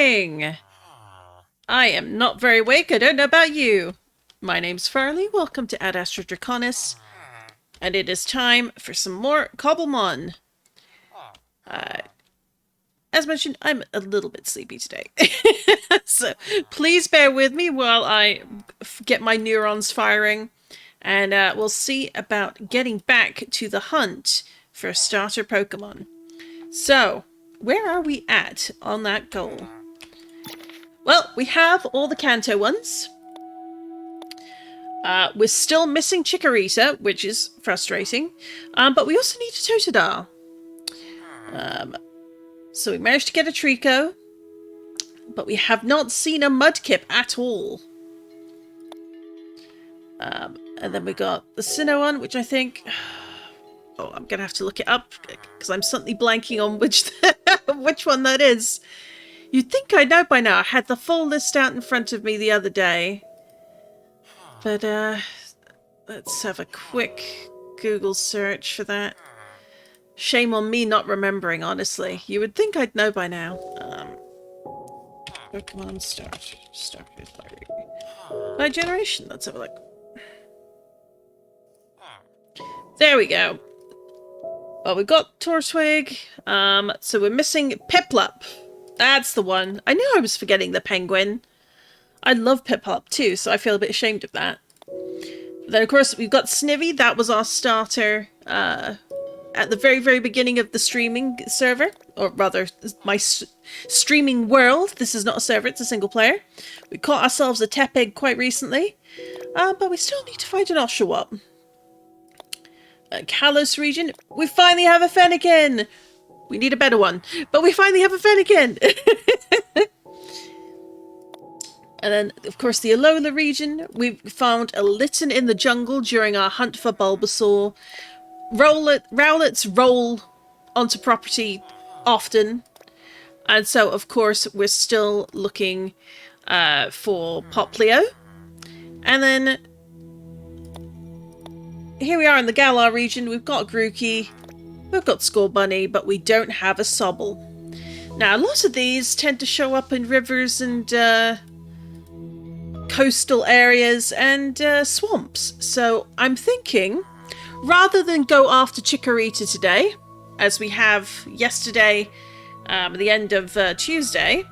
morning! I am not very awake, I don't know about you. My name's Farley, welcome to AdAstraDraconis, and it is time for some more Cobblemon. As mentioned, I'm a little bit sleepy today, so please bear with me while I get my neurons firing, and we'll see about getting back to the hunt for a starter Pokemon. So, where are we at on that goal? Well, we have all the Kanto ones. We're still missing Chikorita, which is frustrating. But we also need a Totodile. So we managed to get a Trico. But we have not seen a Mudkip at all. And then we got the Sinnoh one, which I think... Oh, I'm going to have to look it up, because I'm suddenly blanking on which which one that is. You'd think I know by now. I had the full list out in front of me the other day. But, let's have a quick Google search for that. Shame on me not remembering, honestly. You would think I'd know by now. Pokemon started by generation. Let's have a look. There we go. Well, we've got Tortwig. So we're missing Piplup. That's the one. I knew I was forgetting the penguin. I love Piplup too, so I feel a bit ashamed of that. Then, of course, we've got Snivy. That was our starter at the very, very beginning of the streaming server. Or rather, my streaming world. This is not a server, it's a single player. We caught ourselves a Tepig quite recently. But we still need to find an Oshawott. Kalos region. We finally have a Fennekin! We need a better one. But we finally have a Fennekin! And then, of course, the Alola region. We found a Litten in the jungle during our hunt for Bulbasaur. Rowlets roll onto property often. And so, of course, we're still looking for Poplio. And then, here we are in the Galar region. We've got Grookey. We've got Scorbunny, but we don't have a Sobble. Now, a lot of these tend to show up in rivers and... coastal areas and swamps. So I'm thinking, rather than go after Chikorita today, as we have yesterday at the end of Tuesday,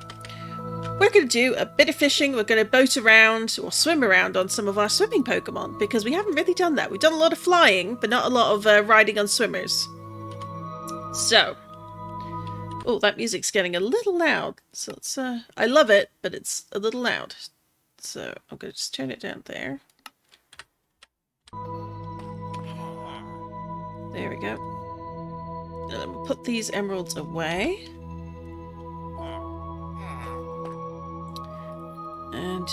we're going to do a bit of fishing. We're going to boat around or swim around on some of our swimming Pokemon, because we haven't really done that. We've done a lot of flying, but not a lot of riding on swimmers. So, oh, that music's getting a little loud. So it's I love it, but it's a little loud. So I'm going to just turn it down there. There we go. And then we'll put these emeralds away. And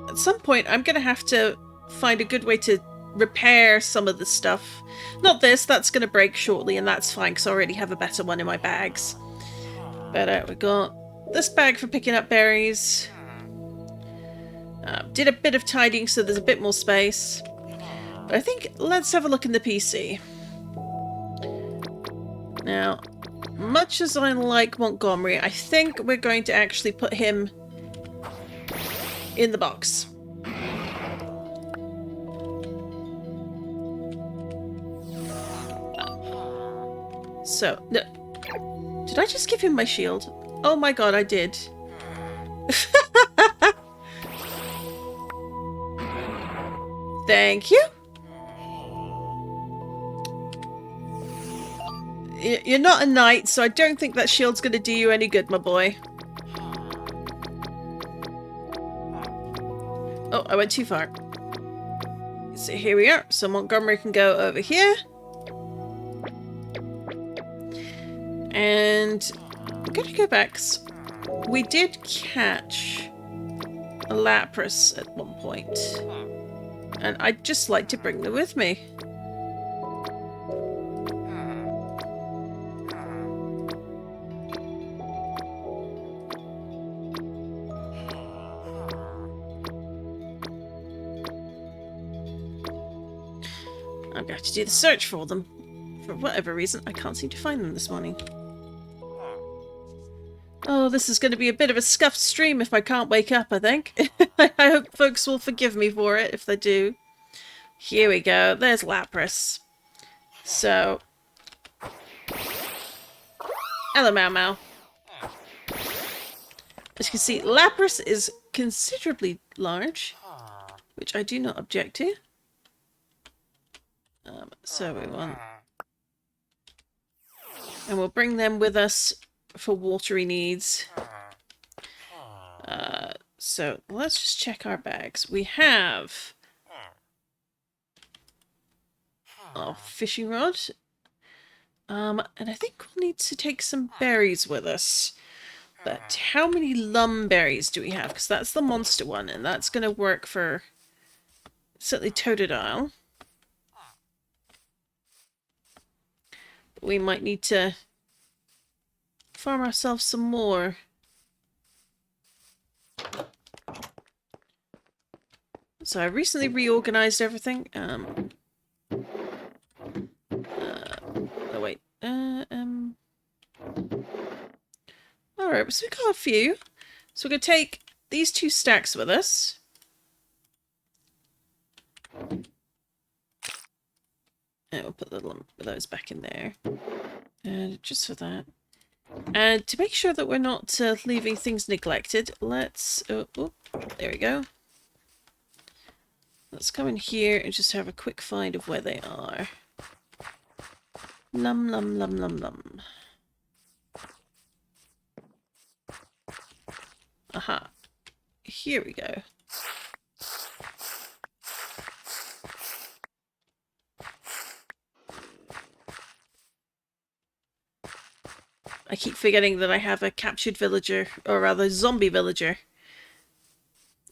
at some point I'm going to have to find a good way to repair some of the stuff. Not this, that's going to break shortly, and that's fine because I already have a better one in my bags. But we got this bag for picking up berries. Did a bit of tidying so there's a bit more space. But I think let's have a look in the PC. Now, much as I like Montgomery, I think we're going to actually put him in the box. So, no. Did I just give him my shield? Oh my god, I did. Thank you. You're not a knight, so I don't think that shield's going to do you any good, my boy. Oh, I went too far. So here we are. So Montgomery can go over here. And I'm going to go back. We did catch a Lapras at one point. And I'd just like to bring them with me. I'm going to do the search for them. For whatever reason, I can't seem to find them this morning. Oh, this is going to be a bit of a scuffed stream if I can't wake up, I think. I hope folks will forgive me for it if they do. Here we go. There's Lapras. So... hello, Mau Mau. As you can see, Lapras is considerably large, which I do not object to. So we want... and we'll bring them with us for watery needs. So let's just check our bags. We have our fishing rod. And I think we'll need to take some berries with us. But how many lum berries do we have? Because that's the monster one, and that's going to work for certainly Totodile. But we might need to farm ourselves some more. So I recently reorganized everything. Oh wait. Alright, so we got a few. So we're going to take these 2 stacks with us. And we'll put those back in there. And just for that. And to make sure that we're not leaving things neglected, let's... oh, there we go. Let's come in here and just have a quick find of where they are. Lum, lum, lum, lum, lum. Aha. Here we go. I keep forgetting that I have a captured villager, or rather zombie villager.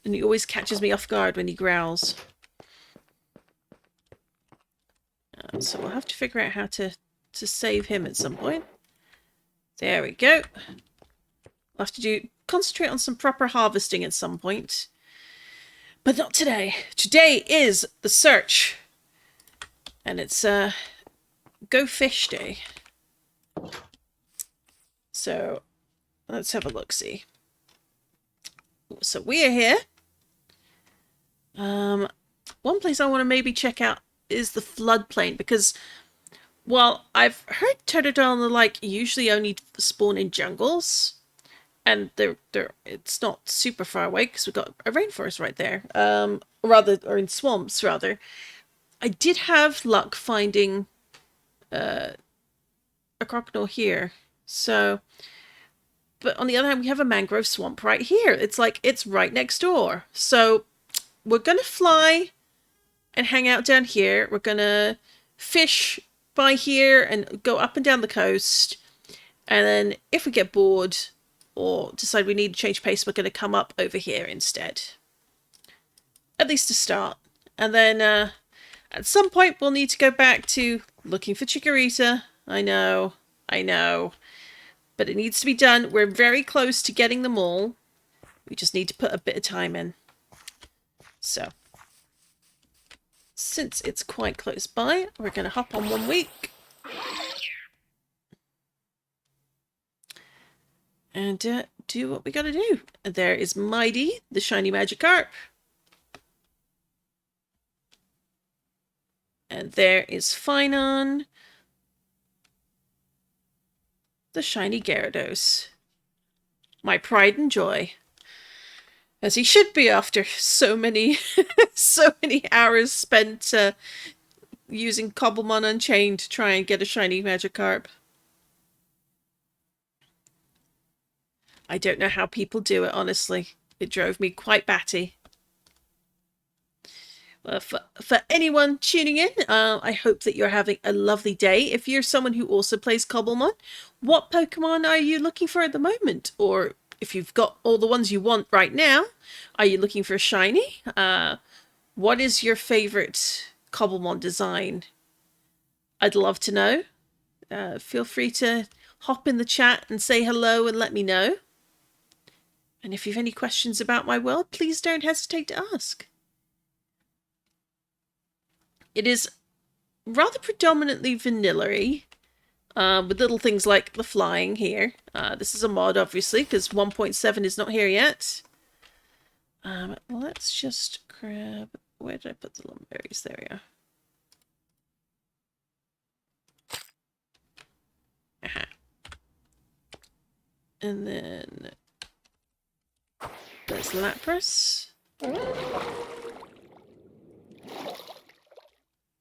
And he always catches me off guard when he growls. So we'll have to figure out how to save him at some point. There we go. We'll have to concentrate on some proper harvesting at some point. But not today. Today is the search. And it's Go Fish Day. So let's have a look-see. So we are here. One place I want to maybe check out is the floodplain, because while I've heard Totodile and the like usually only spawn in jungles, and it's not super far away because we've got a rainforest right there, or in swamps rather. I did have luck finding a crocodile here, so. But on the other hand, we have a mangrove swamp right here. It's like it's right next door. So we're gonna fly and hang out down here. We're gonna fish by here and go up and down the coast. And then if we get bored or decide we need to change pace, we're gonna come up over here instead. At least to start. And then at some point we'll need to go back to looking for Chikorita. I know. But it needs to be done. We're very close to getting them all. We just need to put a bit of time in. So, since it's quite close by, we're going to hop on 1 week. And do what we got to do. And there is Mighty, the shiny Magikarp. And there is Finon, the shiny Gyarados. My pride and joy. As he should be after so many hours spent using Cobblemon Unchained to try and get a shiny Magikarp. I don't know how people do it, honestly. It drove me quite batty. Well, for anyone tuning in, I hope that you're having a lovely day. If you're someone who also plays Cobblemon, what Pokemon are you looking for at the moment? Or if you've got all the ones you want right now, are you looking for a shiny? What is your favorite Cobblemon design? I'd love to know. Feel free to hop in the chat and say hello and let me know. And if you have any questions about my world, please don't hesitate to ask. It is rather predominantly vanilla-y, with little things like the flying here. This is a mod, obviously, because 1.7 is not here yet. Let's just grab... Where did I put the lumberries? There we are. Aha. And then... there's Lapras.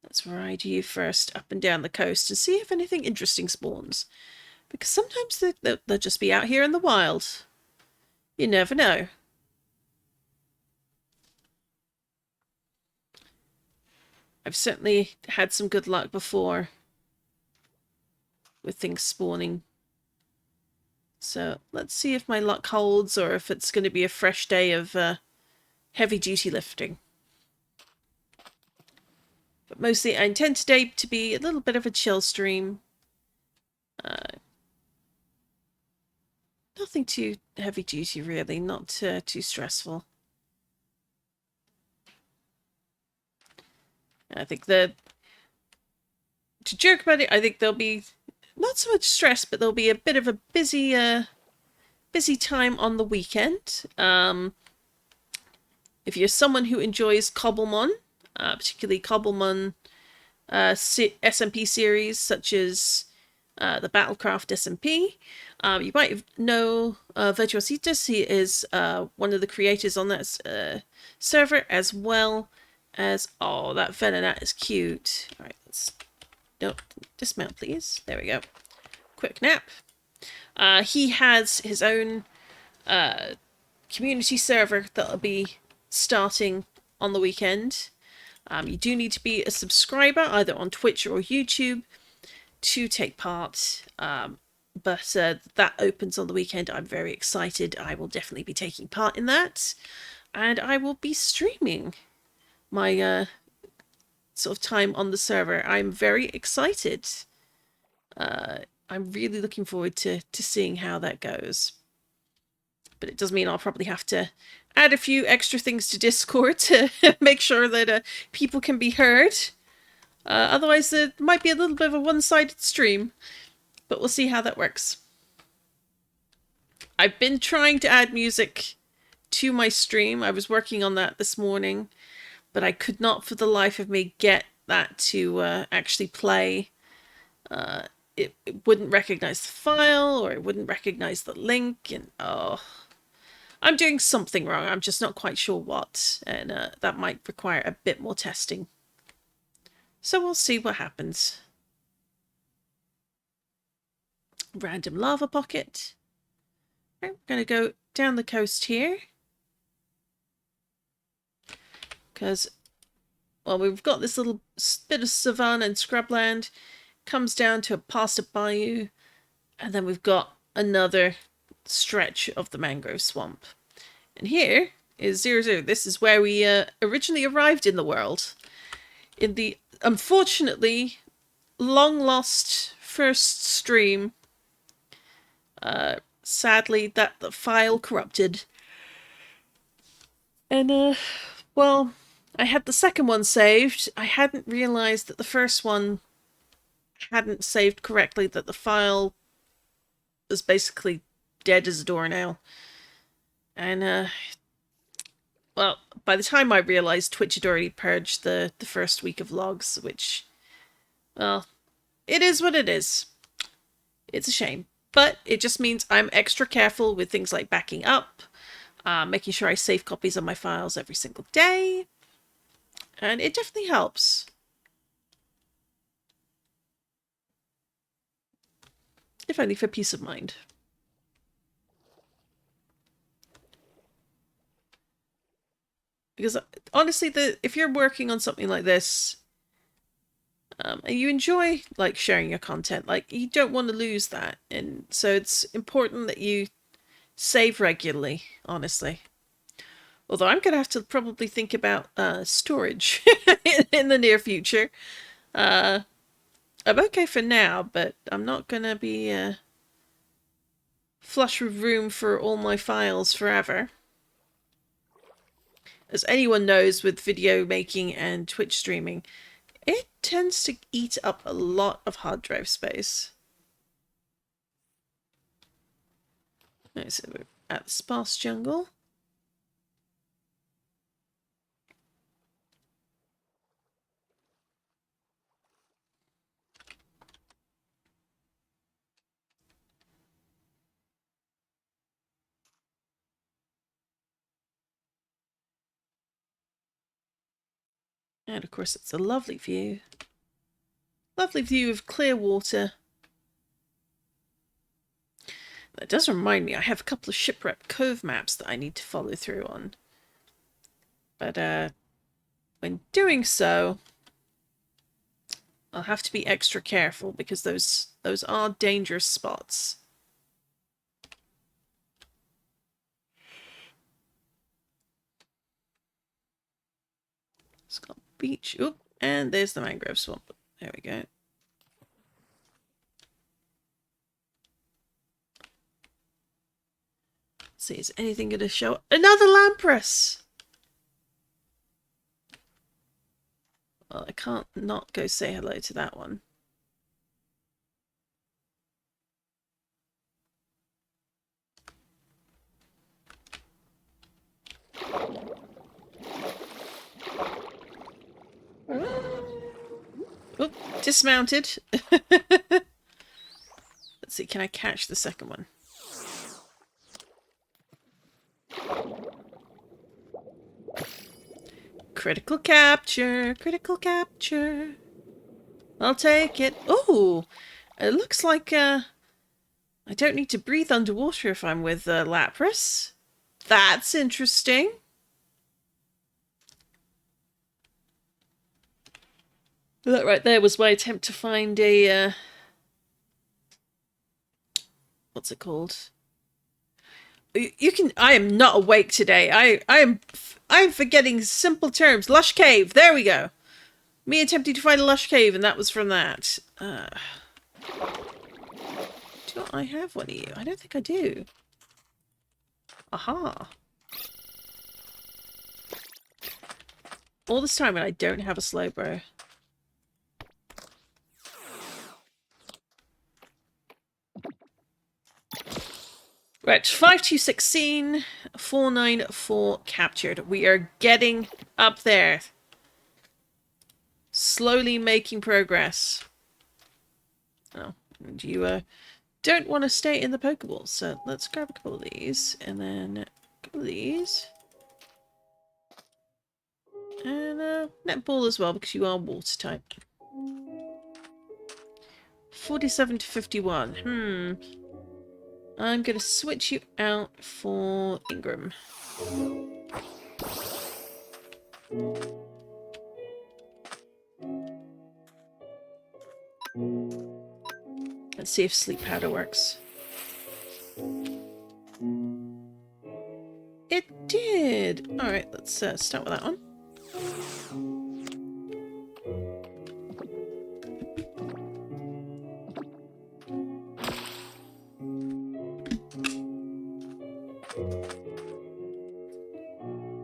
Let's ride you first up and down the coast and see if anything interesting spawns. Because sometimes they'll just be out here in the wild. You never know. I've certainly had some good luck before with things spawning. So let's see if my luck holds or if it's going to be a fresh day of heavy-duty lifting. But mostly I intend today to be a little bit of a chill stream. Nothing too heavy-duty really, not too stressful. I think to joke about it, I think there'll be not so much stress, but there'll be a bit of a busy time on the weekend. If you're someone who enjoys Cobblemon, particularly Cobblemon SMP series, such as the Battlecraft SMP, you might know Virtuositas. He is one of the creators on that server, as well as... oh, that Venonat is cute. Alright, let's... no, dismount, please. There we go. Quick nap. He has his own community server that'll be starting on the weekend. You do need to be a subscriber, either on Twitch or YouTube, to take part. But that opens on the weekend. I'm very excited. I will definitely be taking part in that. And I will be streaming my sort of time on the server. I'm very excited. I'm really looking forward to seeing how that goes. But it does mean I'll probably have to add a few extra things to Discord to make sure that people can be heard. Otherwise, it might be a little bit of a one-sided stream. But we'll see how that works. I've been trying to add music to my stream. I was working on that this morning, but I could not for the life of me get that to actually play. It wouldn't recognize the file, or it wouldn't recognize the link, and oh, I'm doing something wrong. I'm just not quite sure what, and that might require a bit more testing. So we'll see what happens. Random lava pocket. Right, we're going to go down the coast here. Because, well, we've got this little bit of savanna and scrubland. Comes down to past a bayou. And then we've got another stretch of the mangrove swamp. And here is 00. This is where we originally arrived in the world. In the, unfortunately, long-lost first stream. Sadly, the file corrupted. And, well, I had the second one saved. I hadn't realized that the first one hadn't saved correctly, that the file was basically dead as a doornail. And, well, by the time I realized, Twitch had already purged the first week of logs, which, well, it is what it is. It's a shame. But it just means I'm extra careful with things like backing up, making sure I save copies of my files every single day. And it definitely helps. If only for peace of mind. Because honestly, if you're working on something like this, and you enjoy like sharing your content, like you don't want to lose that, and so it's important that you save regularly, honestly. Although I'm gonna have to probably think about storage in the near future. I'm okay for now, but I'm not gonna be flush with room for all my files forever. As anyone knows, with video making and Twitch streaming, it tends to eat up a lot of hard drive space. Right, so we're at the sparse jungle. And of course it's a lovely view. Lovely view of clear water. That does remind me, I have a couple of Shipwreck Cove maps that I need to follow through on. But when doing so, I'll have to be extra careful because those are dangerous spots. It's got beach. Oop, and there's the mangrove swamp. There we go. Let's see, is anything going to show? Another lamprey! Well, I can't not go say hello to that one. Oop, dismounted. Let's see, can I catch the second one? Critical capture, critical capture. I'll take it. Oh, it looks like I don't need to breathe underwater if I'm with Lapras. That's interesting. That right there was my attempt to find a what's it called? You can. I am not awake today. I'm forgetting simple terms. Lush cave. There we go. Me attempting to find a lush cave, and that was from that. Do I have one of you? I don't think I do. Aha. All this time and I don't have a Slowbro. Right, 5216, 494 captured. We are getting up there. Slowly making progress. Oh, and you don't want to stay in the Pokeballs, so let's grab a couple of these, and then a couple of these. And netball as well, because you are water type. 47 to 51. I'm going to switch you out for Ingram. Let's see if sleep powder works. It did! Alright, let's start with that one.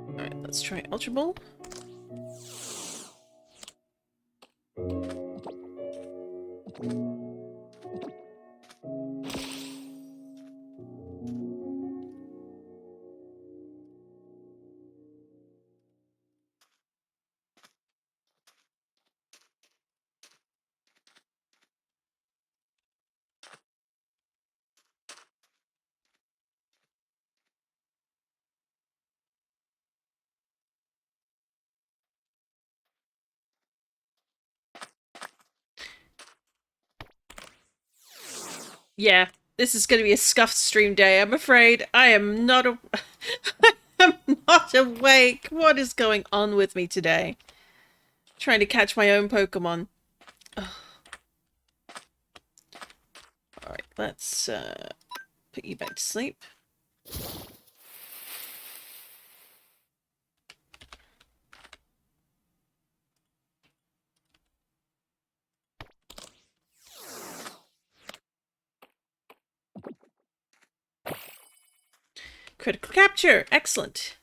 Alright, let's try Ultra Ball. Yeah, this is going to be a scuffed stream day, I'm afraid. I am not I'm not awake. What is going on with me today? Trying to catch my own Pokemon. Alright, let's put you back to sleep. Critical capture! Excellent.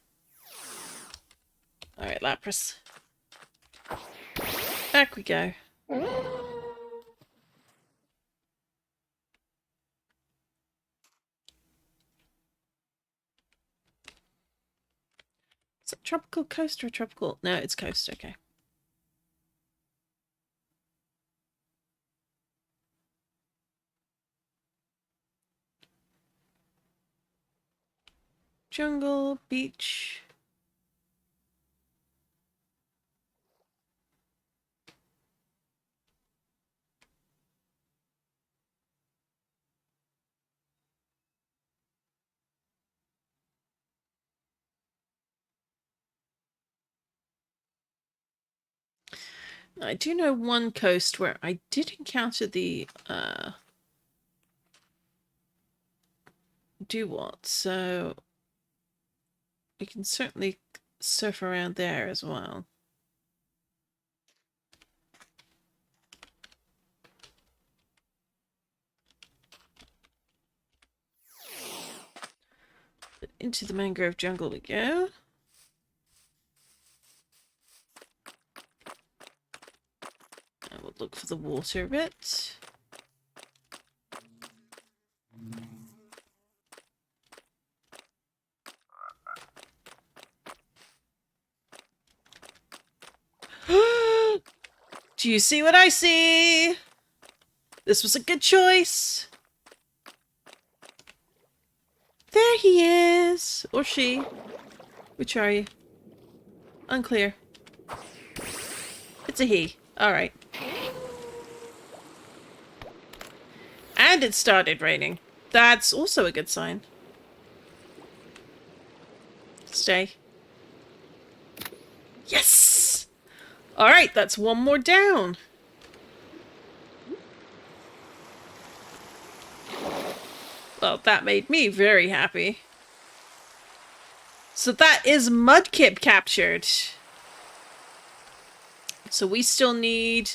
Alright, Lapras. Back we go. tropical coast or tropical? No, it's coast. Okay. Jungle, beach. I do know one coast where I did encounter the do-what, so we can certainly surf around there as well. But into the mangrove jungle we go. I will look for the water a bit. Do you see what I see? This was a good choice. There he is. Or she. Which are you? Unclear. It's a he. Alright. And it started raining. That's also a good sign. Stay. Yes! Alright, that's one more down. Well, that made me very happy. So that is Mudkip captured. So we still need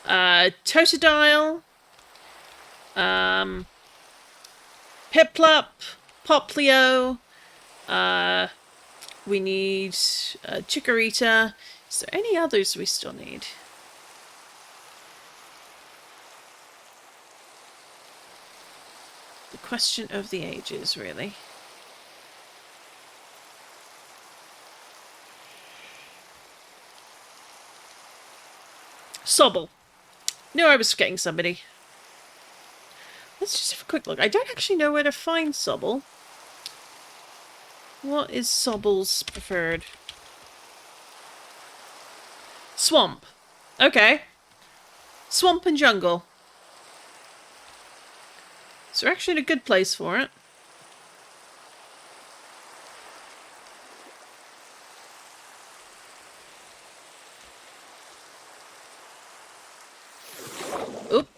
Totodile, Piplup, Poplio, we need Chikorita. Is there any others we still need? The question of the ages, really. Sobble. No, I was forgetting somebody. Let's just have a quick look. I don't actually know where to find Sobble. What is Sobble's preferred? Swamp. Okay. Swamp and jungle. So we're actually in a good place for it. Oop.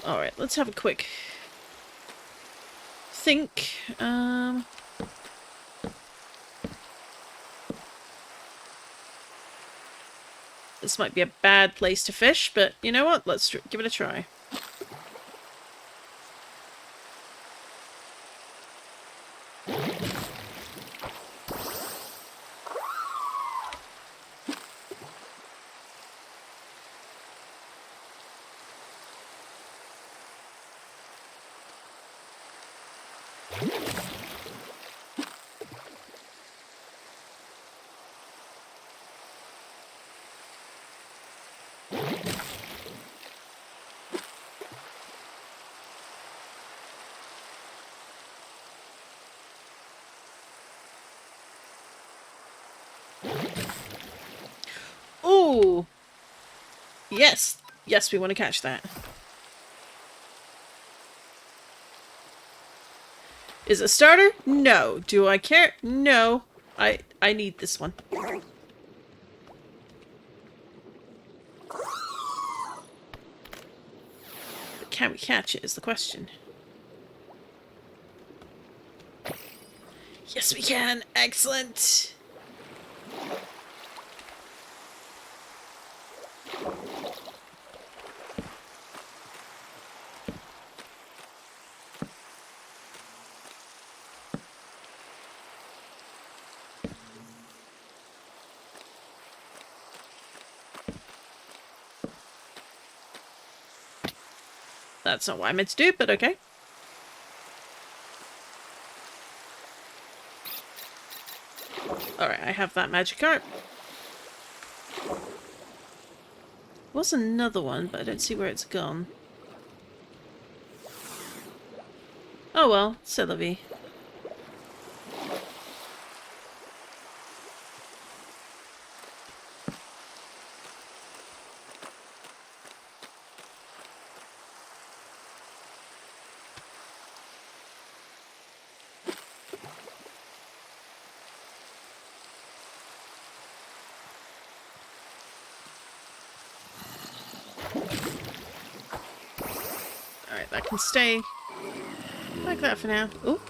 Alright, let's have a quick think. This might be a bad place to fish, but you know what? Let's give it a try. Ooh! Yes! Yes, we want to catch that. Is it a starter? No. Do I care? No. I need this one. But can we catch it is the question. Yes, we can! Excellent! That's not what I meant to do, but okay. Alright, I have that magic art. Was another one, but I don't see where it's gone. Oh well, c'est la vie. Alright, that can stay like that for now. Ooh.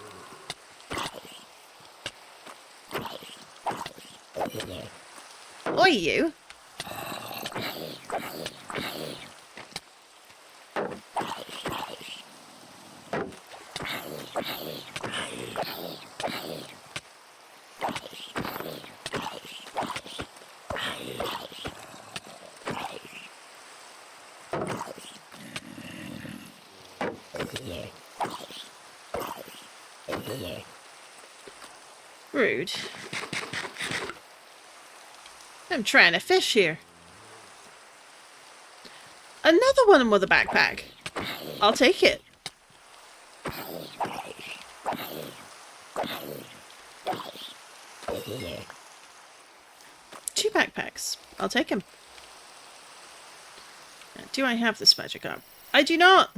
Oi, you! Rude. I'm trying to fish here. Another one with a backpack. I'll take it. Two backpacks. I'll take them. Do I have this magic arm? I do not!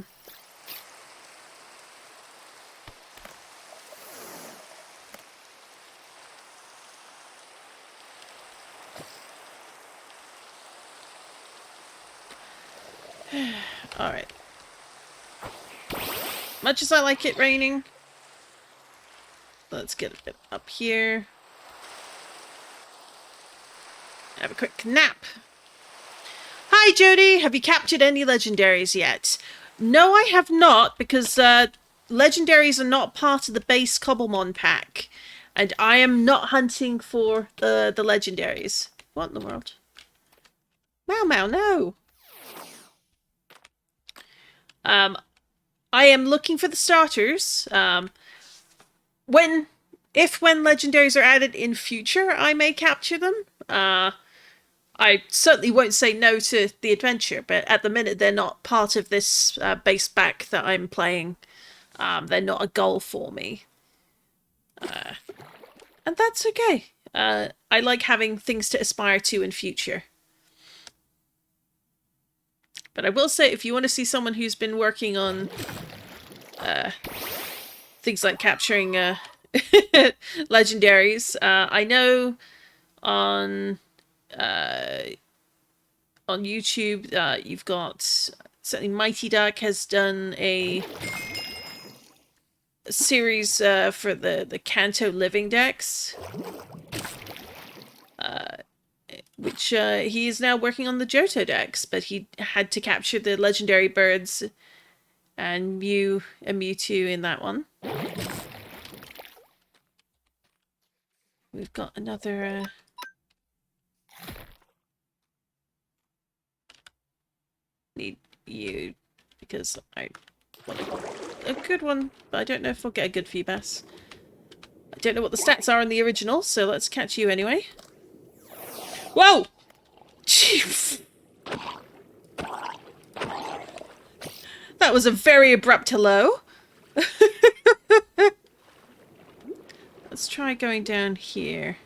Alright. Much as I like it raining, let's get a bit up here. Have a quick nap. Hi Jody, have you captured any legendaries yet? No, I have not, because legendaries are not part of the base Cobblemon pack. And I am not hunting for the legendaries. What in the world? Mau Mau, no! I am looking for the starters. When legendaries are added in future, I may capture them. I certainly won't say no to the adventure, but at the minute they're not part of this base back that I'm playing. They're not a goal for me. And that's okay. I like having things to aspire to in future. But I will say, if you want to see someone who's been working on things like capturing legendaries, I know on YouTube you've got certainly Mighty Duck has done a series for the Kanto Living decks. Which he is now working on the Johto decks, but he had to capture the legendary birds and Mew and Mewtwo in that one. We've got another... need you, because I want a good one, but I don't know if we'll get a good Feebas. I don't know what the stats are in the original, so let's catch you anyway. Whoa! That was a very abrupt hello. Let's try going down here.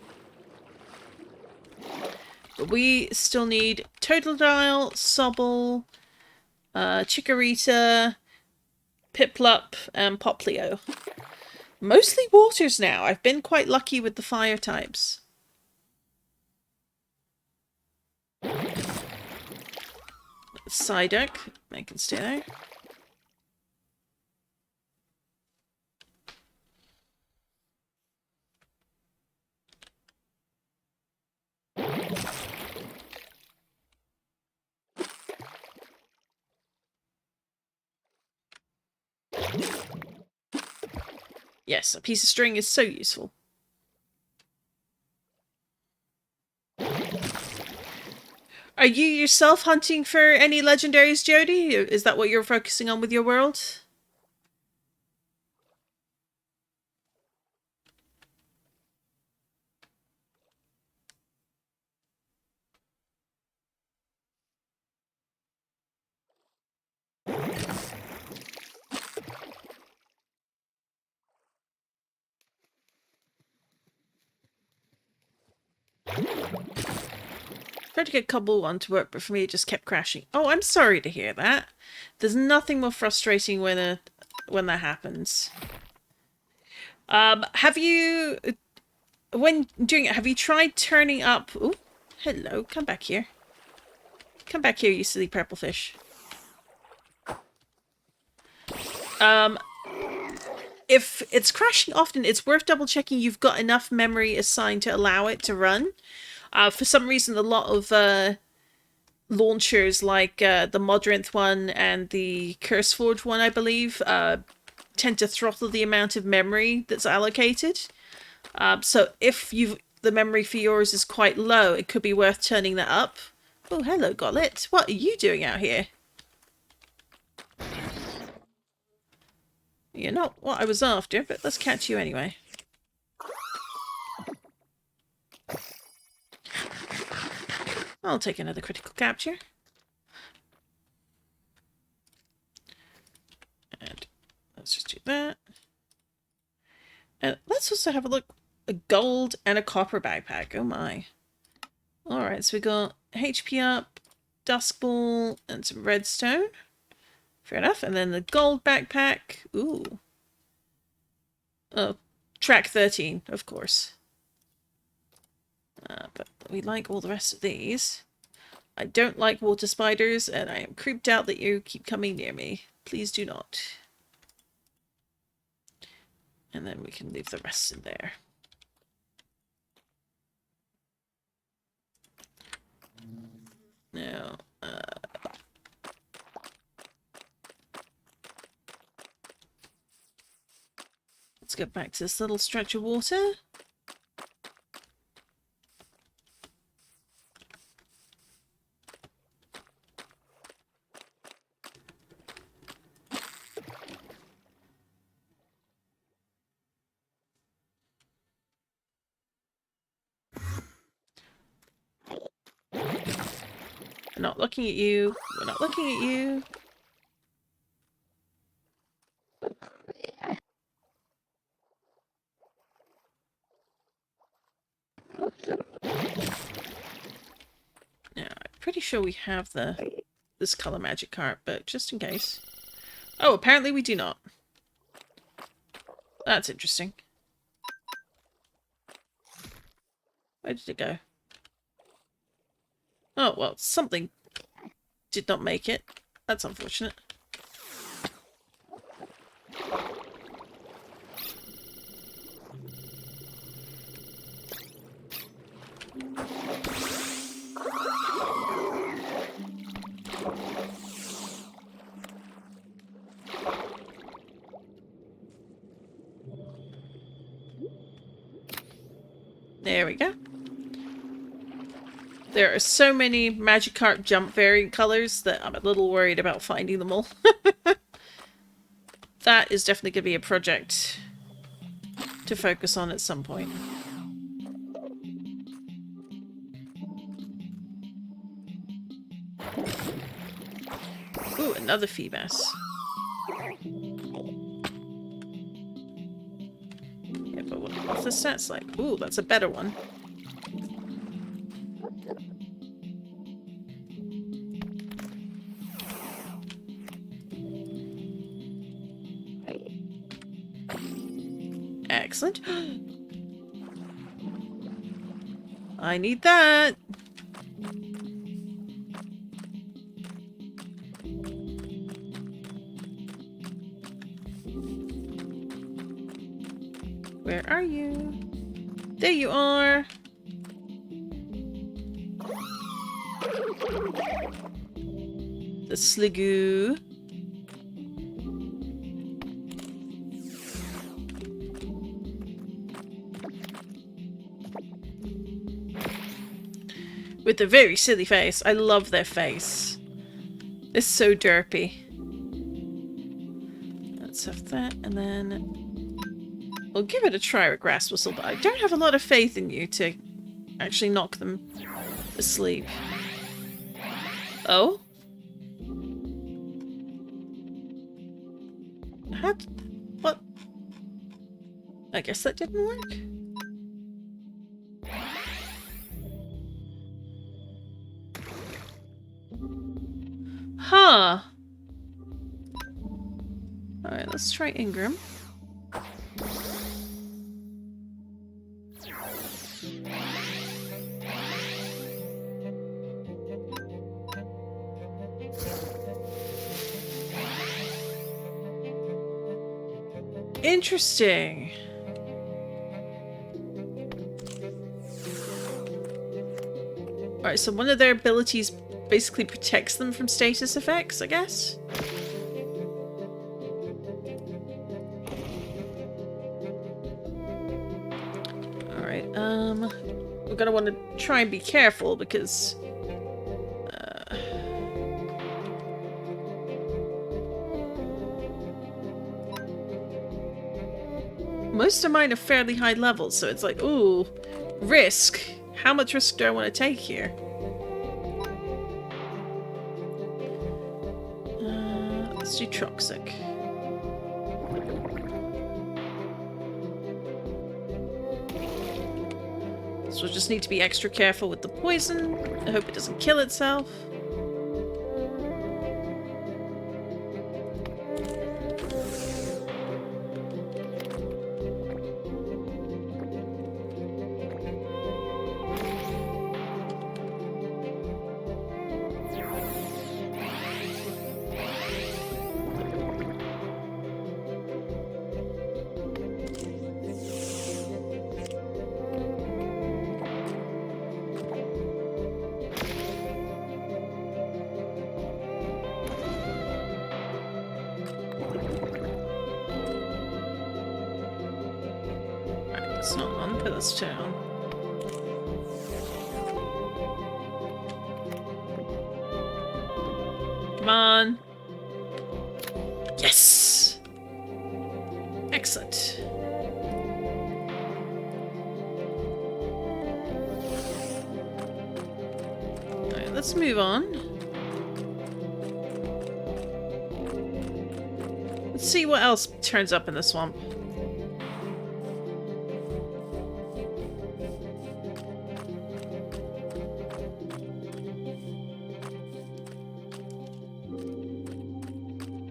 But we still need Totodile, Sobble, Chikorita, Piplup, and Poplio. Mostly waters now. I've been quite lucky with the fire types. Psyduck, I can stay there. Yes, a piece of string is so useful. Are you yourself hunting for any legendaries, Jody? Is that what you're focusing on with your world? Tried to get Cobblemon to work, but for me it just kept crashing. Oh, I'm sorry to hear that. There's nothing more frustrating when that happens. Have you, when doing it, have you tried turning up... Oh, hello, come back here. Come back here, you silly purple fish. If it's crashing often, it's worth double checking you've got enough memory assigned to allow it to run. For some reason, a lot of launchers, like the Modrinth one and the Curseforge one, I believe, tend to throttle the amount of memory that's allocated. So if the memory for yours is quite low, it could be worth turning that up. Oh, hello, Goblet. What are you doing out here? You're not what I was after, but let's catch you anyway. I'll take another critical capture. And let's just do that. And let's also have a look. A gold and a copper backpack. Oh my. Alright, so we got HP up, Dusk Ball, and some redstone. Fair enough. And then the gold backpack. Ooh. Oh, track 13, of course. But we like all the rest of these. I don't like water spiders, and I am creeped out that you keep coming near me. Please do not. And then we can leave the rest in there. Now, let's get back to this little stretch of water. We're not looking at you. We're not looking at you. Now, I'm pretty sure we have this color magic card, but just in case. Oh, apparently we do not. That's interesting. Where did it go? Oh, well, something did not make it. That's unfortunate. There we go. There are so many Magikarp jump variant colors that I'm a little worried about finding them all. That is definitely going to be a project to focus on at some point. Ooh, another Feebas. Yeah, but what's the stats like? Ooh, that's a better one. Excellent. I need that. Where are you? There you are. The Sligoo. With a very silly face. I love their face. It's so derpy. Let's have that, and then we'll give it a try with Grass Whistle, but I don't have a lot of faith in you to actually knock them asleep. Oh? What? I guess that didn't work. Huh. Alright, let's try Ingram. Interesting. Alright, so one of their abilities basically protects them from status effects, I guess? Alright, we're gonna want to try and be careful because... most of mine are fairly high levels, so it's like, ooh, risk. How much risk do I want to take here? Let's do Toxic. So we'll just need to be extra careful with the poison. I hope it doesn't kill itself. It's not on, put this down. Come on. Yes! Excellent. Alright, let's move on. Let's see what else turns up in the swamp.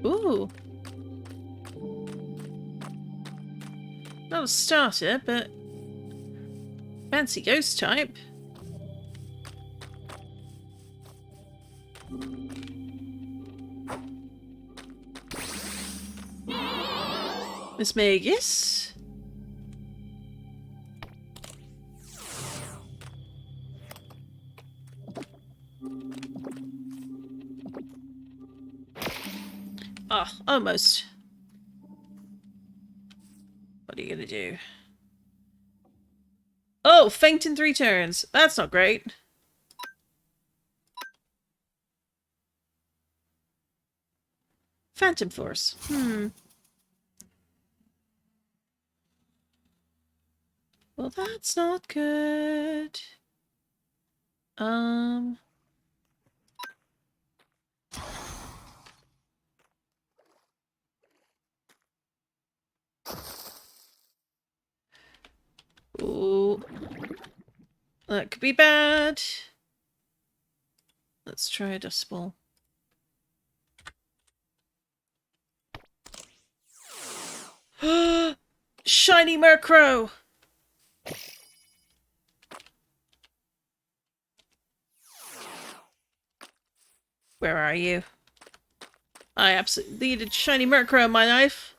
Ooh. Not a starter, but fancy ghost type. Miss Magus. Oh, almost. What are you gonna do? Oh, faint in 3 turns. That's not great. Phantom Force. Well, that's not good. Ooh. That could be bad. Let's try a Dust Ball. Shiny Murkrow! Where are you? I absolutely needed Shiny Murkrow in my life.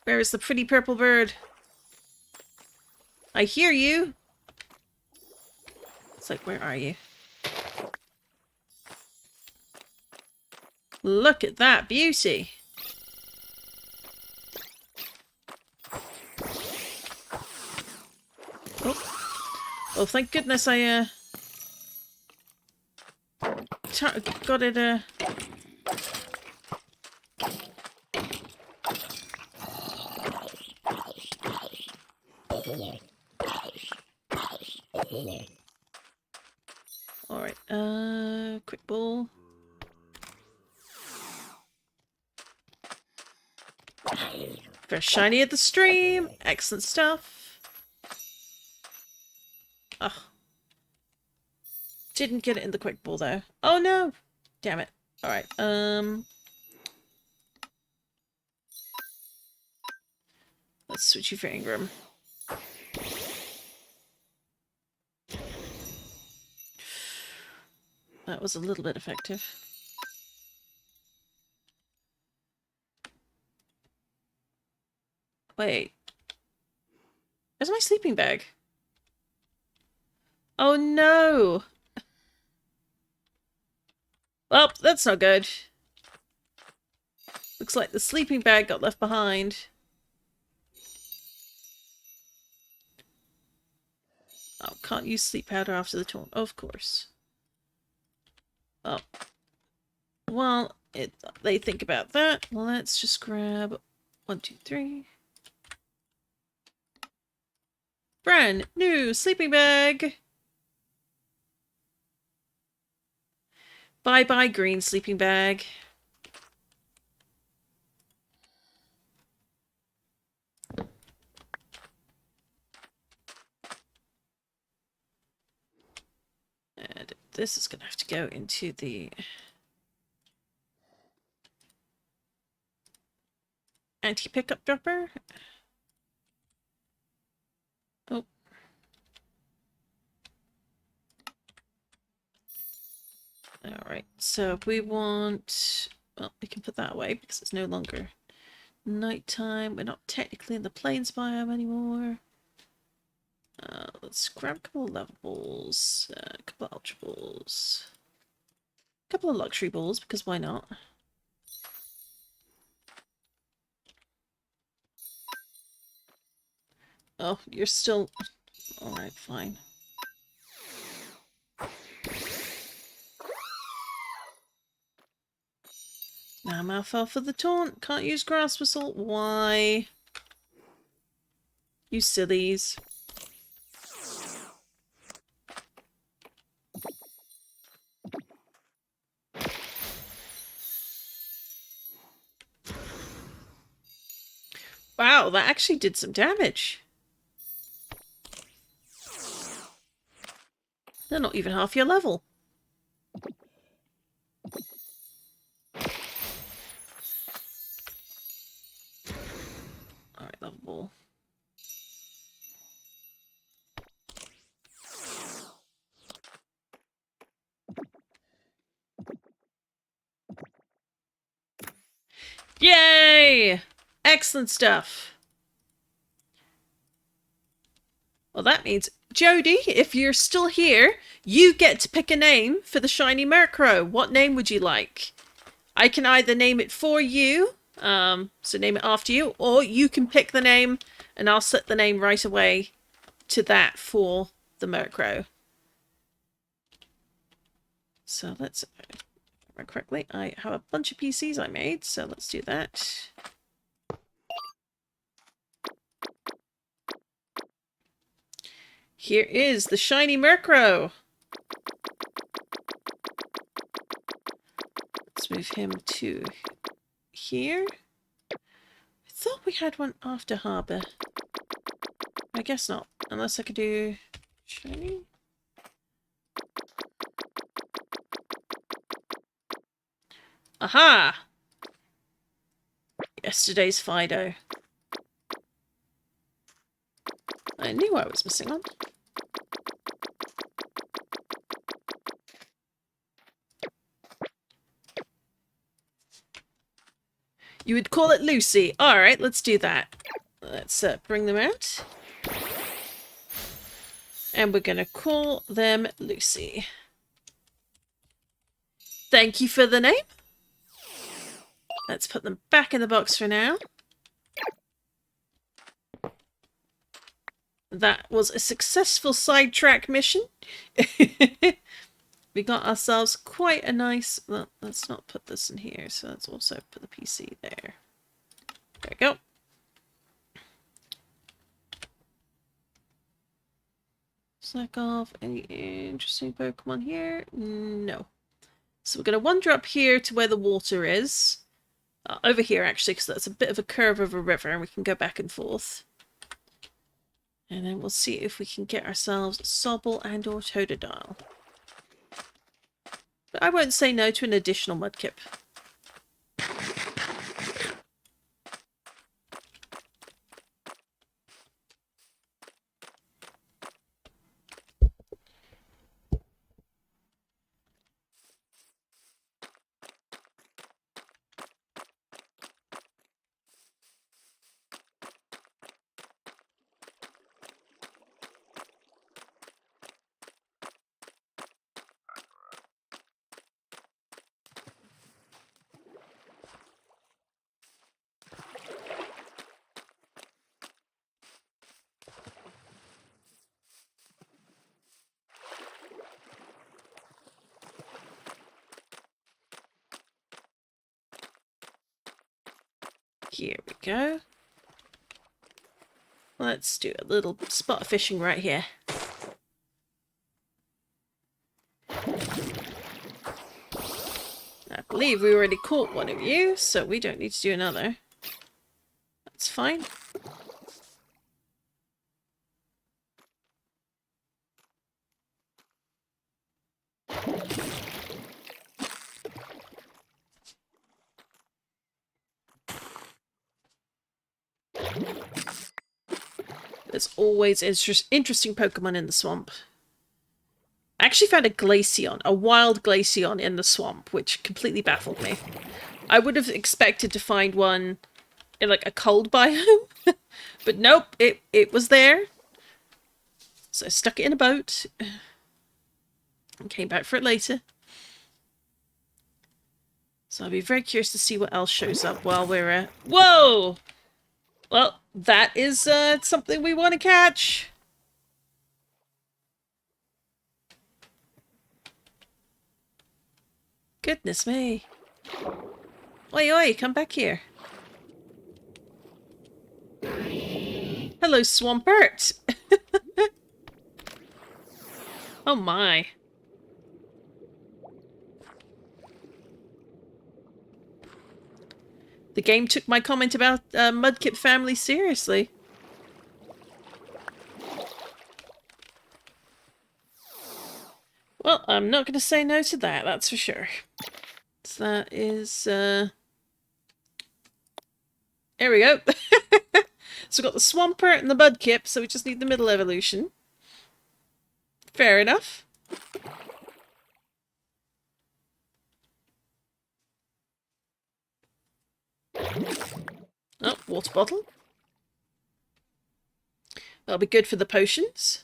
Where is the pretty purple bird? I hear you. It's like, where are you? Look at that beauty. Oh, thank goodness I, got it, Alright, quick ball. First shiny at the stream. Excellent stuff. Ugh. Didn't get it in the quick ball though. Oh no! Damn it. Alright, let's switch you for Ingram. That was a little bit effective. Wait. Where's my sleeping bag? Oh no! Well, that's not good. Looks like the sleeping bag got left behind. Oh, can't use sleep powder after the taunt. Of course. Oh. Well, they think about that. Let's just grab 1, 2, 3. Brand new sleeping bag. Bye bye green sleeping bag. And this is gonna have to go into the anti-pickup dropper. Oh. Alright, so we want... Well, we can put that away because it's no longer nighttime. We're not technically in the plains biome anymore. Let's grab a couple of level balls, a couple of ultra balls, a couple of luxury balls, because why not? Oh, you're still... Alright, fine. Now Mal fell for the taunt. Can't use grass whistle. Why? You sillies. Wow, that actually did some damage. They're not even half your level. Alright, level ball. Yay! Excellent stuff. Well, that means, Jody, if you're still here, you get to pick a name for the shiny Murkrow. What name would you like? I can either name it for you, so name it after you, or you can pick the name and I'll set the name right away to that for the Murkrow. So let's, if I remember correctly, I have a bunch of PCs I made, so let's do that. Here is the shiny Murkrow. Let's move him to here. I thought we had one after Harbour. I guess not, unless I could do shiny. Aha! Yesterday's Fido. I knew I was missing one. You would call it Lucy. Alright, let's do that. Let's bring them out. And we're going to call them Lucy. Thank you for the name. Let's put them back in the box for now. That was a successful sidetrack mission. We got ourselves quite a nice... Well, let's not put this in here, so let's also put the PC there. There we go. Slack off. Any interesting Pokemon here? No. So we're going to wander up here to where the water is. Over here, actually, because that's a bit of a curve of a river, and we can go back and forth. And then we'll see if we can get ourselves Sobble and or Totodile. But I won't say no to an additional mudkip. Here we go. Let's do a little spot of fishing right here. I believe we already caught one of you, so we don't need to do another. That's fine. There's always interesting Pokemon in the swamp. I actually found a Glaceon, a wild Glaceon in the swamp, which completely baffled me. I would have expected to find one in like a cold biome, but nope, it was there. So I stuck it in a boat and came back for it later. So I'll be very curious to see what else shows up while we're... Whoa! Well, that is something we want to catch. Goodness me. Oi, oi, come back here. Hello, Swampert. Oh my. The game took my comment about Mudkip family seriously. Well, I'm not going to say no to that, that's for sure. So that is... There we go. So we've got the Swampert and the Mudkip, so we just need the middle evolution. Fair enough. Oh, water bottle. That'll be good for the potions.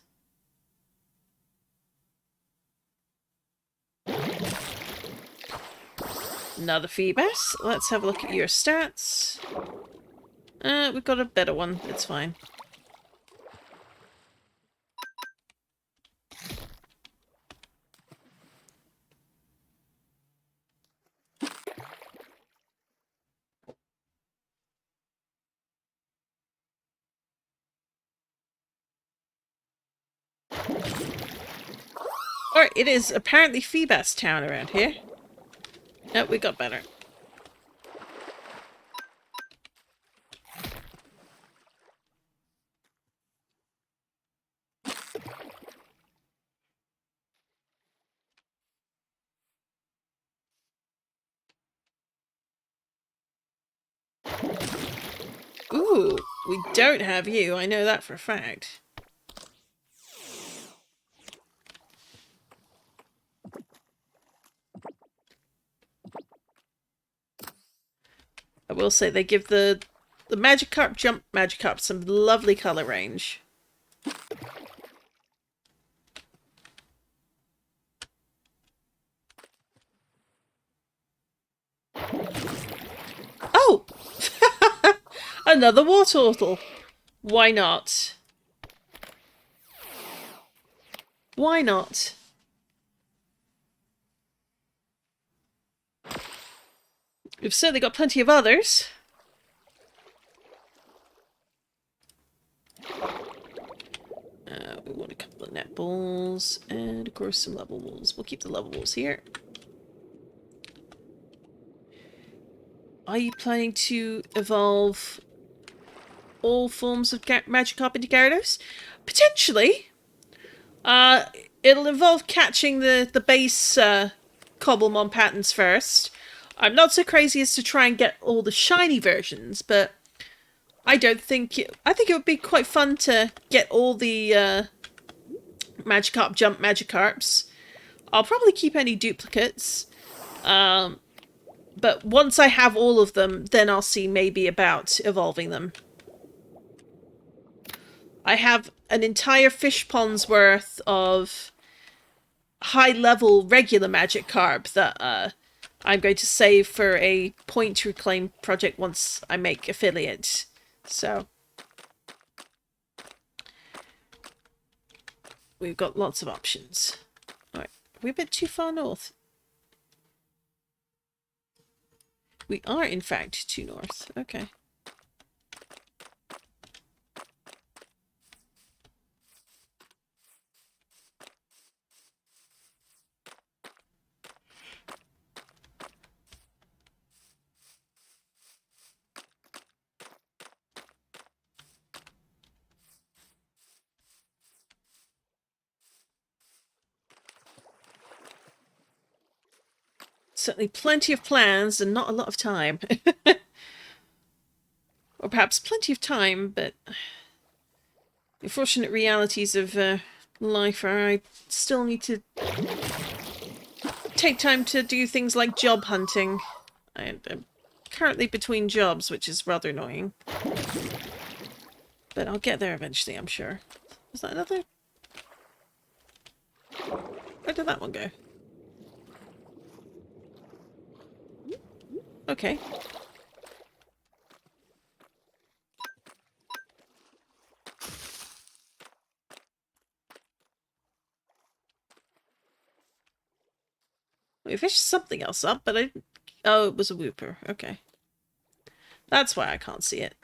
Another Phoebus. Let's have a look at your stats. We've got a better one. It's fine. Alright, it is apparently Phoebus town around here. No, we got better. Ooh, we don't have you. I know that for a fact. I will say they give the Magikarp Jump Magikarp some lovely colour range. Oh! Another Wartortle. Why not? Why not? We've certainly got plenty of others. We want a couple of netballs and of course some level wolves. We'll keep the level wolves here. Are you planning to evolve all forms of Magikarp into Gyarados? Potentially. It'll involve catching the base Cobblemon patterns first. I'm not so crazy as to try and get all the shiny versions, but I think it would be quite fun to get all the Magikarp Jump Magikarps. I'll probably keep any duplicates. But once I have all of them, then I'll see maybe about evolving them. I have an entire fish pond's worth of high-level regular Magikarp that I'm going to save for a point reclaim project once I make affiliate. So we've got lots of options. Alright, we're a bit too far north. We are, in fact, too north. Okay. Certainly plenty of plans and not a lot of time. Or perhaps plenty of time, but the unfortunate realities of life are I still need to take time to do things like job hunting. I'm currently between jobs, which is rather annoying. But I'll get there eventually, I'm sure. Was that another? Where did that one go? Okay. We fished something else up, but I didn't... Oh, it was a whooper. Okay. That's why I can't see it.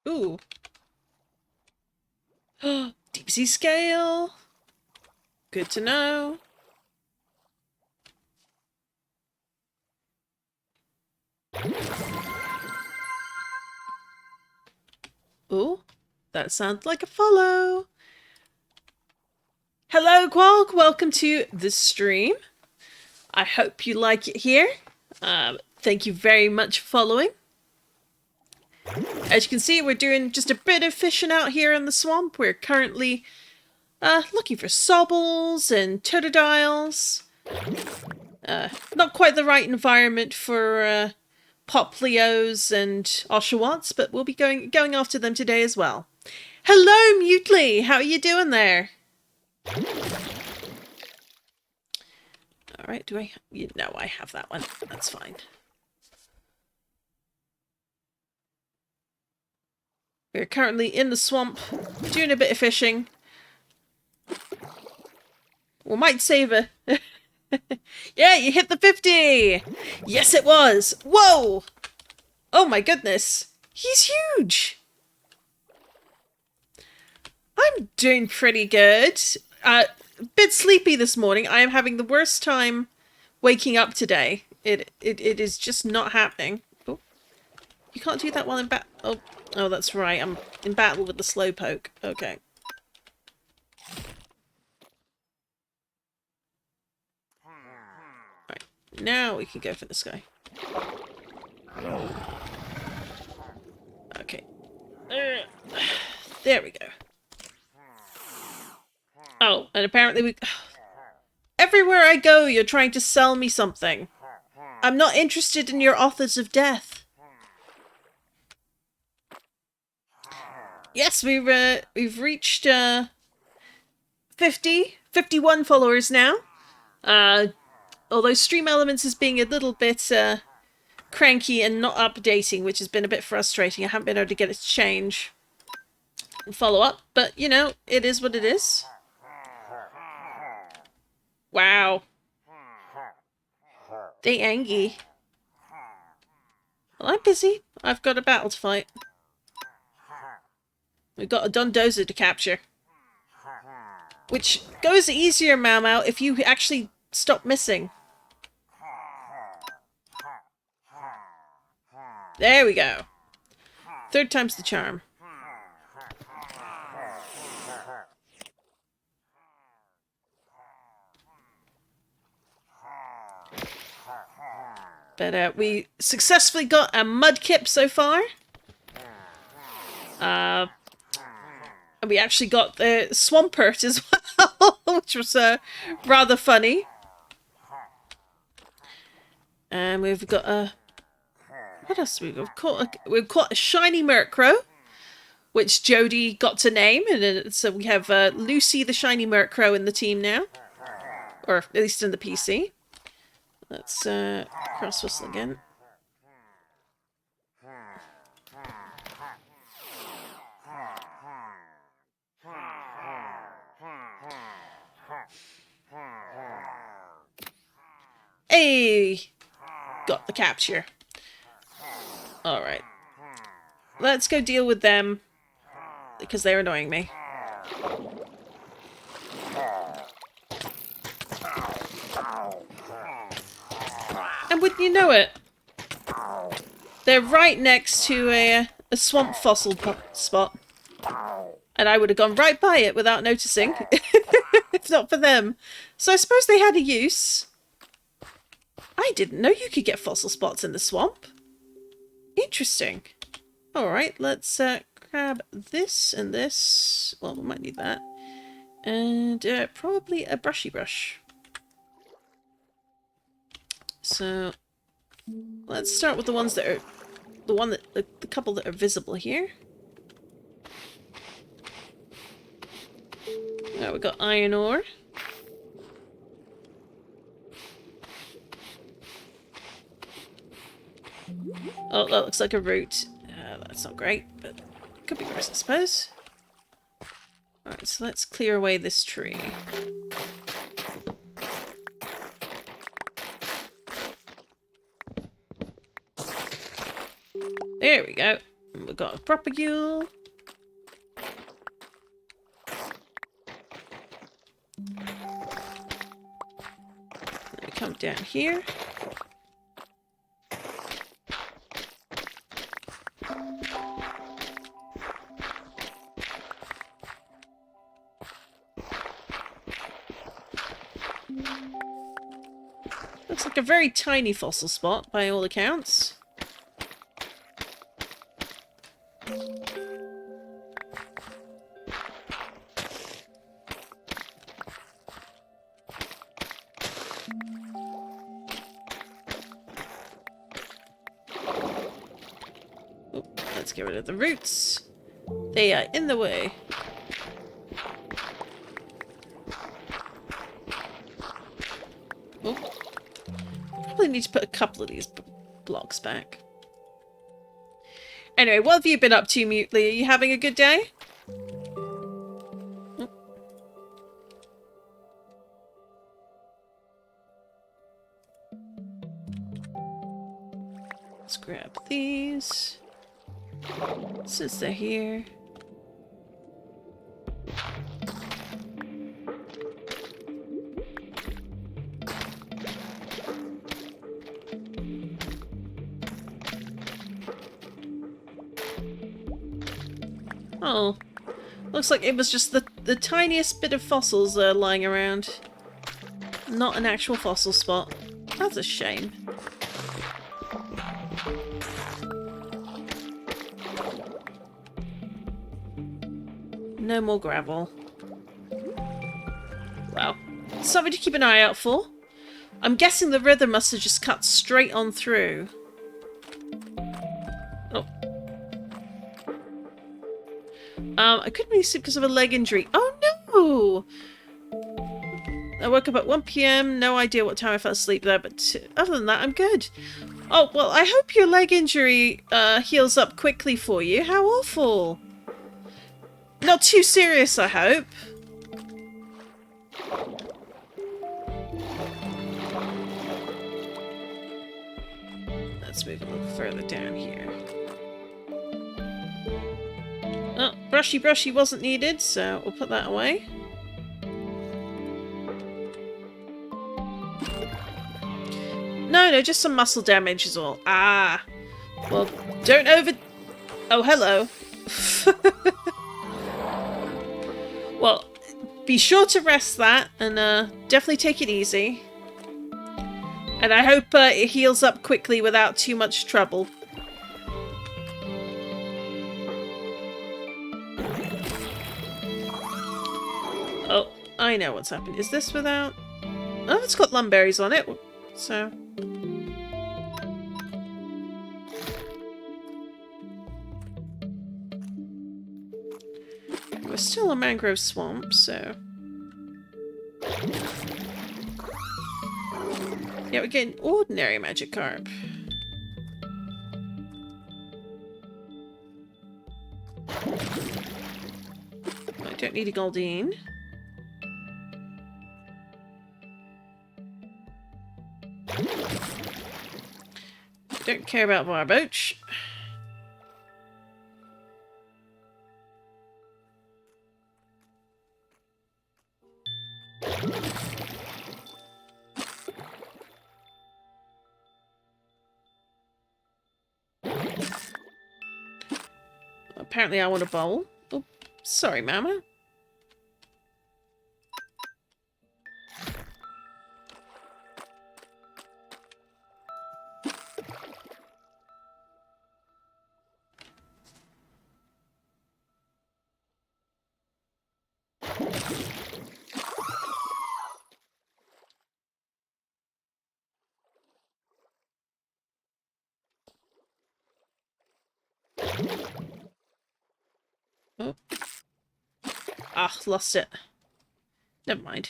Ooh. Deep sea scale. Good to know. Ooh. That sounds like a follow. Hello, Quark. Welcome to the stream. I hope you like it here. Thank you very much for following. As you can see, we're doing just a bit of fishing out here in the swamp. We're currently looking for sobbles and totodiles. Not quite the right environment for Popleos and Oshawotts, but we'll be going after them today as well. Hello, Mutely! How are you doing there? Alright, do I... No, I have that one. That's fine. We're currently in the swamp, doing a bit of fishing. We might save a... Yeah, you hit the 50! Yes, it was! Whoa! Oh my goodness! He's huge! I'm doing pretty good. A bit sleepy this morning. I am having the worst time waking up today. It is just not happening. Oh, you can't do that while in bat. Oh, that's right. I'm in battle with the slowpoke. Okay. Right. Now we can go for this guy. Okay. There we go. Oh, and apparently we... Everywhere I go, you're trying to sell me something. I'm not interested in your offers of death. Yes, we've reached 51 followers now. Although Stream Elements is being a little bit cranky and not updating, which has been a bit frustrating. I haven't been able to get it to change and follow up, but you know, it is what it is. Wow. They angry. Well, I'm busy. I've got a battle to fight. We've got a Dondoza to capture. Which goes easier, Mau Mau, if you actually stop missing. There we go. Third time's the charm. But we successfully got a mudkip so far. And we actually got the swampert as well, which was rather funny. And we've got a... What else do we got? We've caught a shiny Murkrow, which Jody got to name. And so we have Lucy the shiny Murkrow in the team now. Or at least in the PC. Let's cross whistle again. Hey! Got the capture. Alright. Let's go deal with them. Because they're annoying me. And wouldn't you know it, they're right next to a swamp fossil spot. And I would have gone right by it without noticing. If not for them. So I suppose they had a use. I didn't know you could get fossil spots in the swamp. Interesting. Alright, let's grab this and this. Well, we might need that. And probably a brushy brush. So let's start with the ones that are the couple that are visible here. Now we've got iron ore. Oh, that looks like a root. That's not great, but could be worse, I suppose. Alright, so let's clear away this tree. There we go. We've got a propagule. Then we come down here. Looks like a very tiny fossil spot by all accounts. Let's get rid of the roots. They are in the way. Oh. Probably need to put a couple of these blocks back. Anyway, what have you been up to, Mutely? Are you having a good day? Oh. Let's grab these. Since they're here. Oh, looks like it was just the tiniest bit of fossils lying around. Not an actual fossil spot. That's a shame. No more gravel. Well, something to keep an eye out for. I'm guessing the river must have just cut straight on through. Oh. I couldn't really sleep because of a leg injury. Oh no! I woke up at 1 PM, no idea what time I fell asleep there, but other than that, I'm good. Oh, well, I hope your leg injury heals up quickly for you. How awful! Not too serious, I hope. Let's move a little further down here. Oh, brushy wasn't needed, so we'll put that away. No, just some muscle damage is all. Ah. Well, don't over... Oh, hello. Well, be sure to rest that, and definitely take it easy. And I hope it heals up quickly without too much trouble. Oh, I know what's happened. Is this without... Oh, it's got lumberries on it, so... We're still a mangrove swamp, so... Yeah, we're getting ordinary magic carp. I don't need a Goldine. Don't care about barboach. Apparently I want a bowl. Oh, sorry, Mama. Oh. Ah, lost it. Never mind.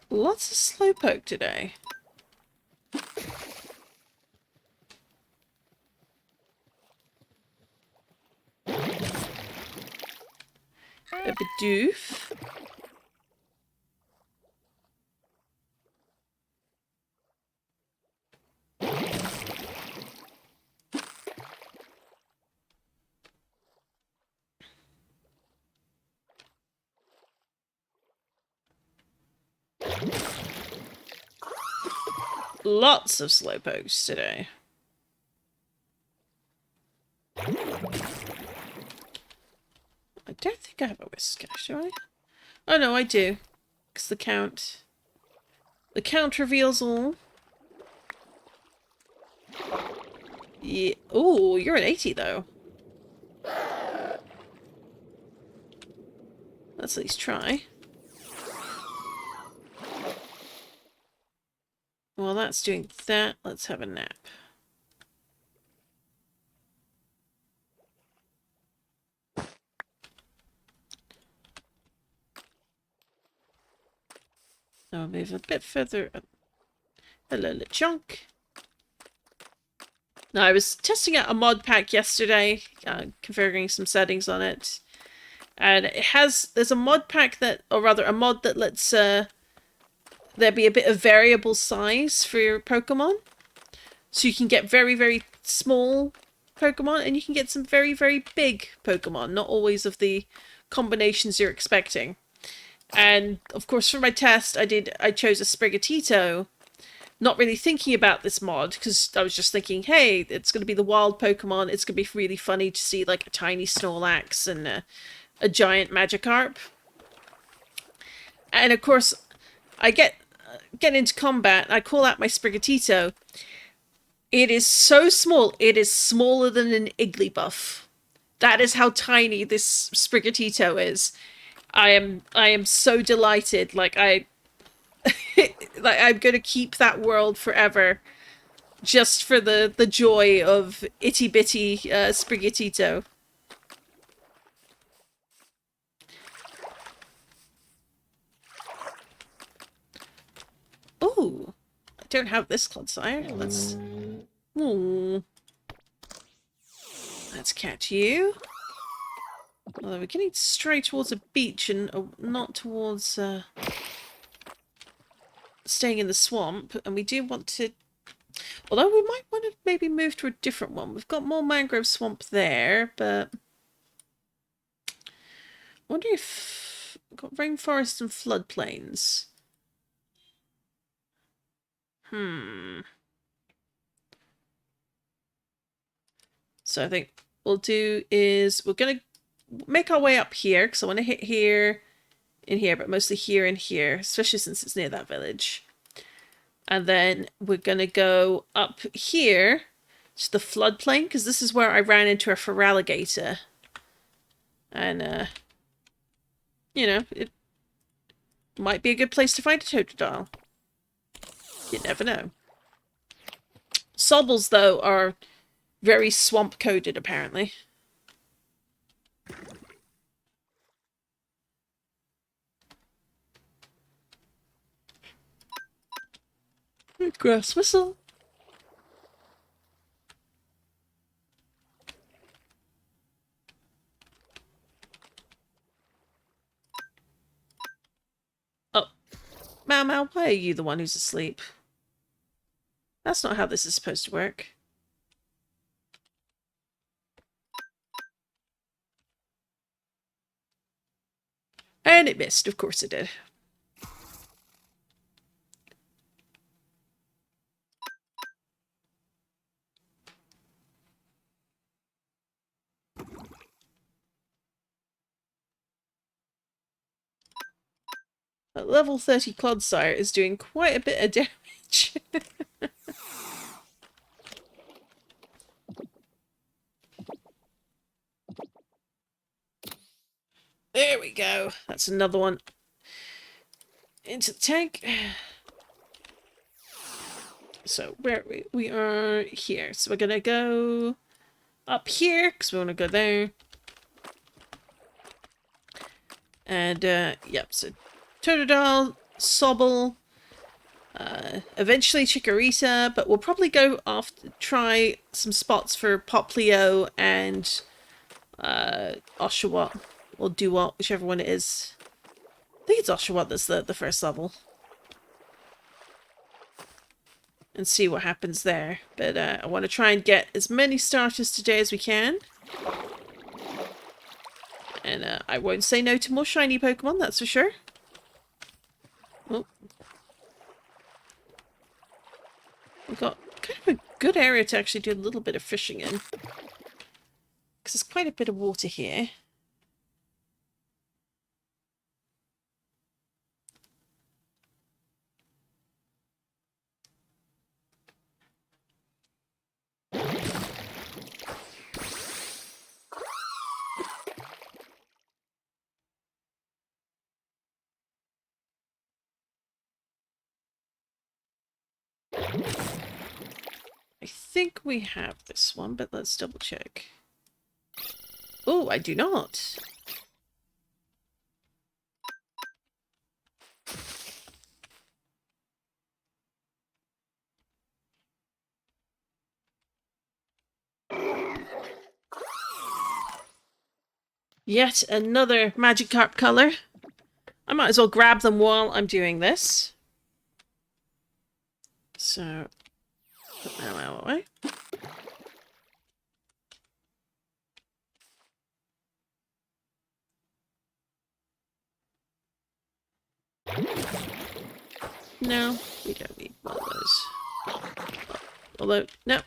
Lots of slowpoke today. A Bidoof. Lots of slowpokes today. I don't think I have a whiskash, do I? Oh no, I do. Because the count. The count reveals all. Yeah. Oh, you're at 80 though. Let's at least try. While that's doing that, let's have a nap. I'll move a bit further up. Hello, LeChonk. Now, I was testing out a mod pack yesterday, configuring some settings on it. And it has, there's a mod pack that, or rather a mod that lets there be a bit of variable size for your Pokemon. So you can get very, very small Pokemon, and you can get some very, very big Pokemon, not always of the combinations you're expecting. And of course, for my test, I chose a Sprigatito, not really thinking about this mod, because I was just thinking, hey, it's going to be the wild Pokemon. It's going to be really funny to see like a tiny Snorlax and a giant Magikarp. And of course, I get into combat. I call out my Sprigatito. It is so small. It is smaller than an Igglybuff. That is how tiny this Sprigatito is. I am so delighted. Like like I'm gonna keep that world forever, just for the joy of itty bitty Sprigatito. Ooh, I don't have this Clodsire. Let's catch you. Although we're getting straight towards a beach and not towards staying in the swamp, and we do want to... Although we might want to maybe move to a different one. We've got more mangrove swamp there, but... I wonder if... We've got rainforest and floodplains. So I think what we'll do is we're going to make our way up here, because I want to hit here and here, but mostly here and here, especially since it's near that village. And then we're going to go up here to the floodplain, because this is where I ran into a Feraligatr. And, you know, it might be a good place to find a Totodile. You never know. Sobbles, though, are very swamp-coded, apparently. Grass whistle. Oh. Mau, why are you the one who's asleep? That's not how this is supposed to work. And it missed, of course it did. A level 30 Clodsire is doing quite a bit of damage. There we go. That's another one into the tank. So where we are here. So we're gonna go up here because we want to go there. And yep. So Totodile, Sobble, eventually Chikorita, but we'll probably go try some spots for Poplio and Oshawott. Or Duwott, whichever one it is. I think it's Oshawott that's the first level. And see what happens there. But I want to try and get as many starters today as we can. And I won't say no to more shiny Pokemon, that's for sure. Oh. We've got kind of a good area to actually do a little bit of fishing in. Because there's quite a bit of water here. I think we have this one, but let's double check. Oh, I do not. Yet another Magikarp color. I might as well grab them while I'm doing this. So, Put them out of the way. No, we don't need one of those. Although, no.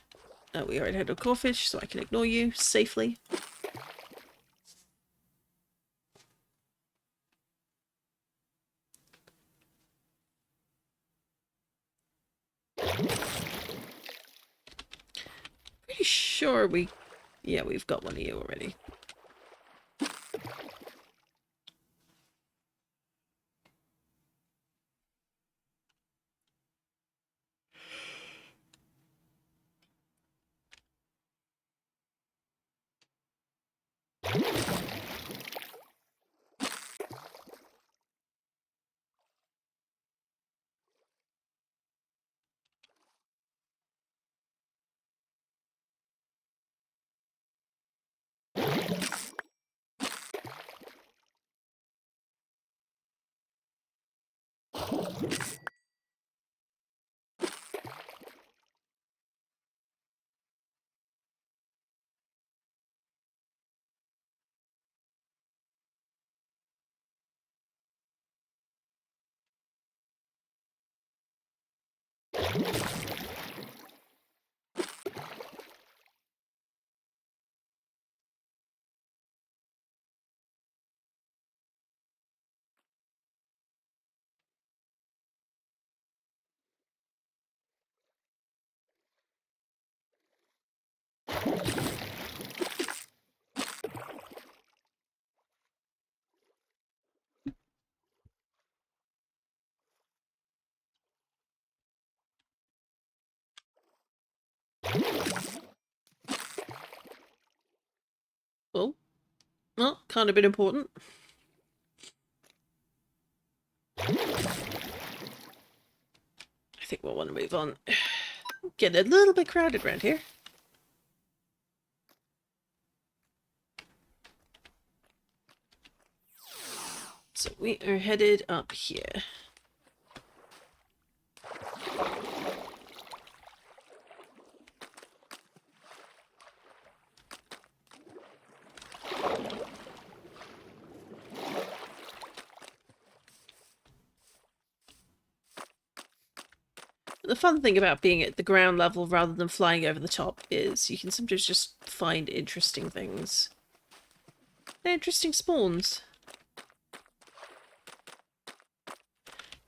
No, we already had a crawfish, so I can ignore you safely. Pretty sure we... Yeah, we've got one of you already. Oh. Well, kind of been important. I think we'll want to move on. Get a little bit crowded around here. So we are headed up here. The fun thing about being at the ground level rather than flying over the top is you can sometimes just find interesting things. Interesting spawns.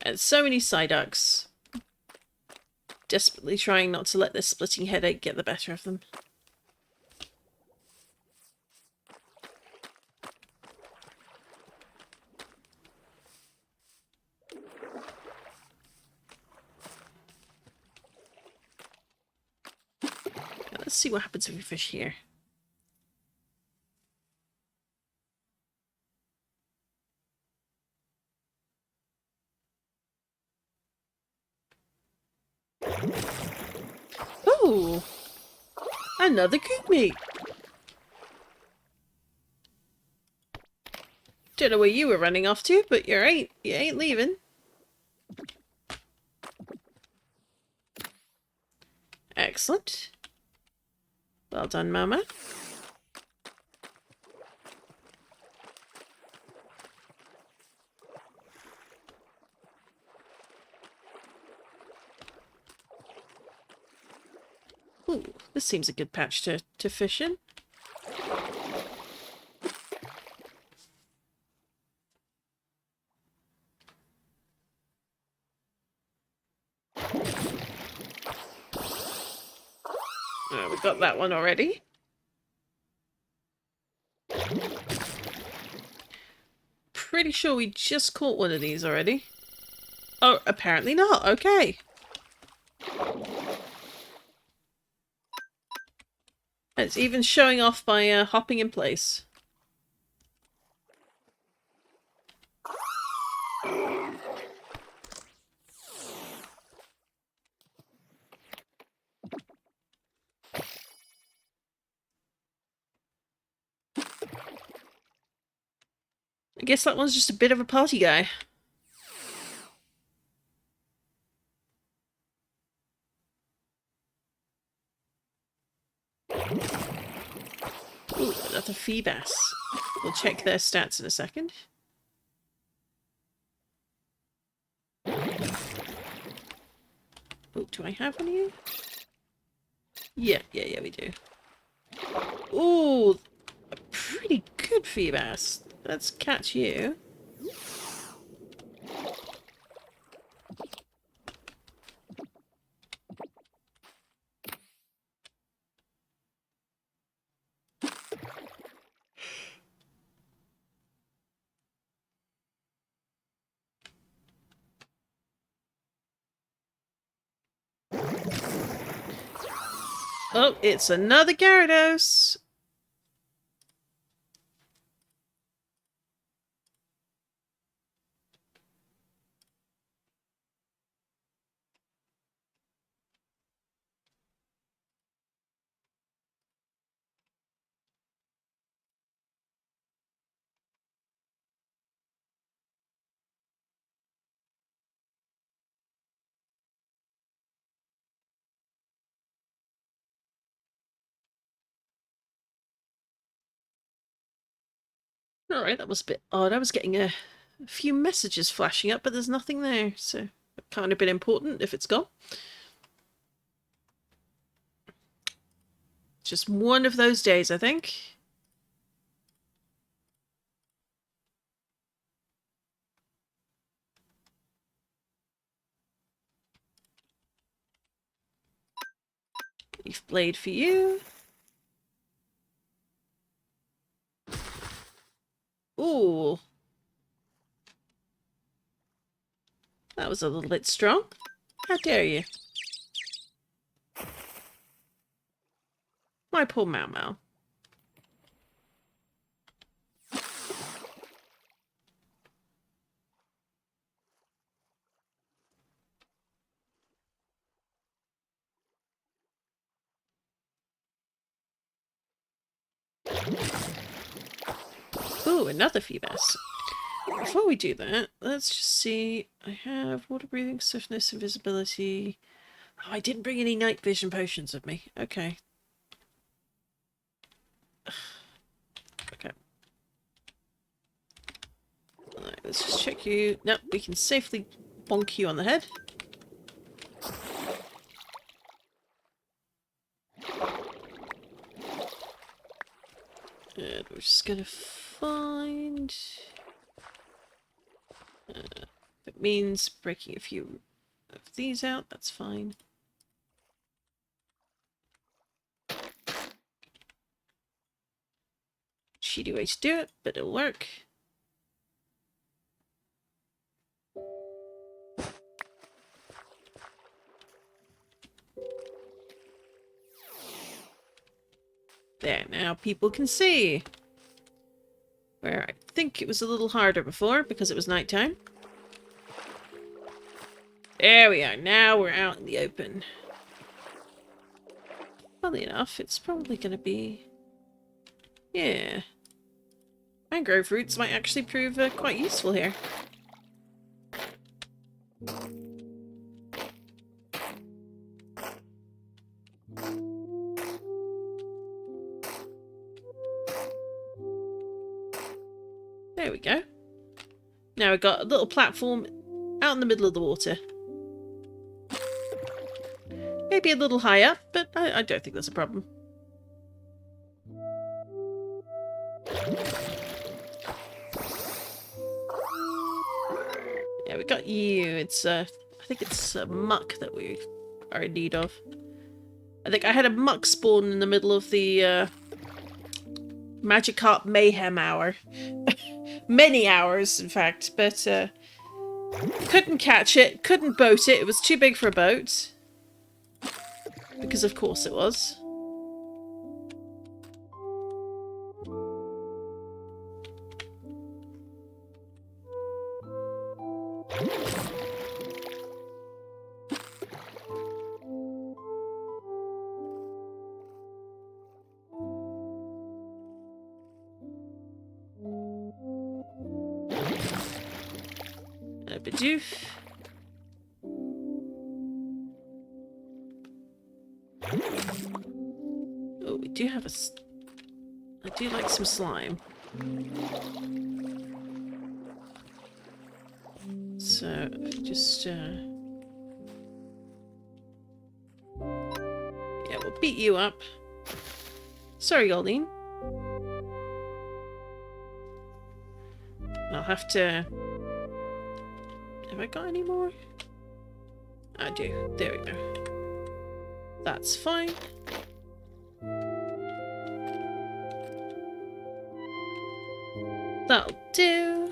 And so many Psyducks. Desperately trying not to let this splitting headache get the better of them. Let's see what happens if we fish here. Oh! Another coop meat! Don't know where you were running off to, but you ain't leaving. Excellent. Well done, Mama. Ooh, this seems a good patch to fish in. Oh, we got that one already. Pretty sure we just caught one of these already. Oh, apparently not. Okay. It's even showing off by hopping in place. I guess that one's just a bit of a party guy. another Feebas. We'll check their stats in a second. Oh, do I have any? Yeah, we do. Ooh, a pretty good Feebas. Let's catch you. Oh, it's another Gyarados. Alright, that was a bit odd. I was getting a few messages flashing up, but there's nothing there, so it can't have been important if it's gone. Just one of those days, I think. Leaf Blade for you. Ooh. That was a little bit strong. How dare you? My poor Mau Mau. Ooh, another Feebas. Before we do that, let's just see. I have water breathing, swiftness, invisibility. Oh, I didn't bring any night vision potions with me. Okay. Okay. Alright, let's just check you. Nope, we can safely bonk you on the head. And we're just gonna find... if it means breaking a few of these out, that's fine. Shitty way to do it, but it'll work. There, now people can see. Where I think it was a little harder before because it was nighttime. There we are. Now we're out in the open. Funnily enough, it's probably going to be... Yeah. Mangrove roots might actually prove quite useful here. There we go. Now we've got a little platform out in the middle of the water. Maybe a little high up, but I don't think that's a problem. Yeah, we got you. It's I think it's a muck that we are in need of. I think I had a muck spawn in the middle of the Magikarp Mayhem hour. Many hours, in fact, but couldn't catch it, couldn't boat it. It was too big for a boat. Because of course it was. A Bidoof. Oh, we do have a... I do like some slime. So, just, yeah, we'll beat you up. Sorry, Goldine. I'll have to... Have I got any more? I do. There we go. That's fine. That'll do.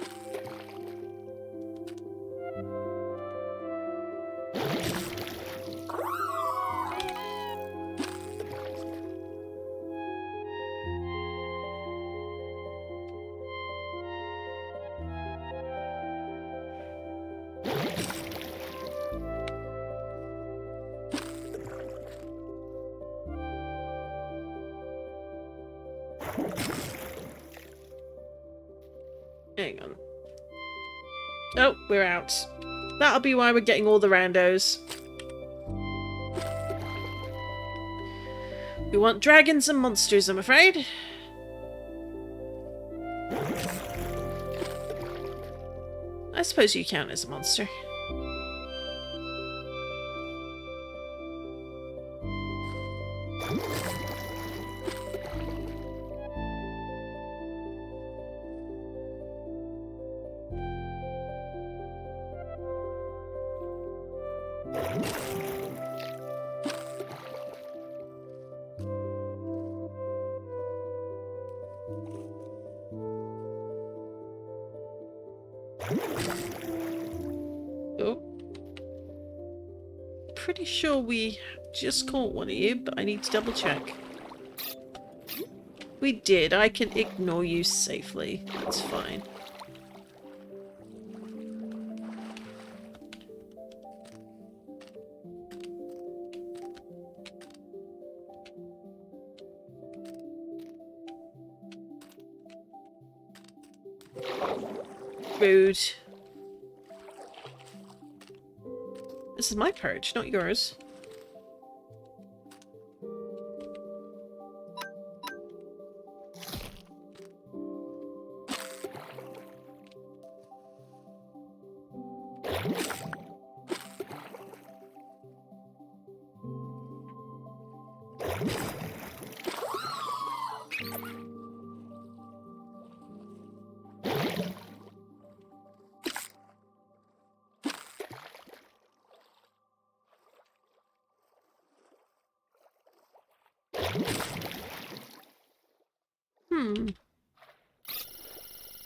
Hang on. Oh, we're out. That'll be why we're getting all the randos. We want dragons and monsters, I'm afraid. I suppose you count as a monster. Oh. Pretty sure we just caught one of you, but I need to double check. We did. I can ignore you safely. That's fine. Rude. This is my perch, not yours.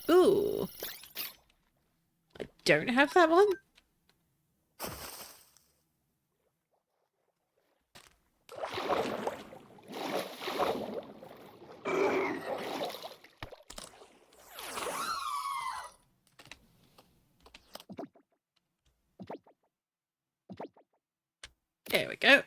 Ooh. I don't have that one. There we go.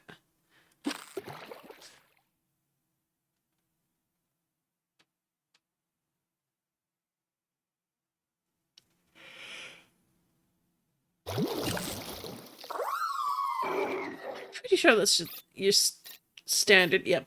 Pretty sure that's just your standard. Yep.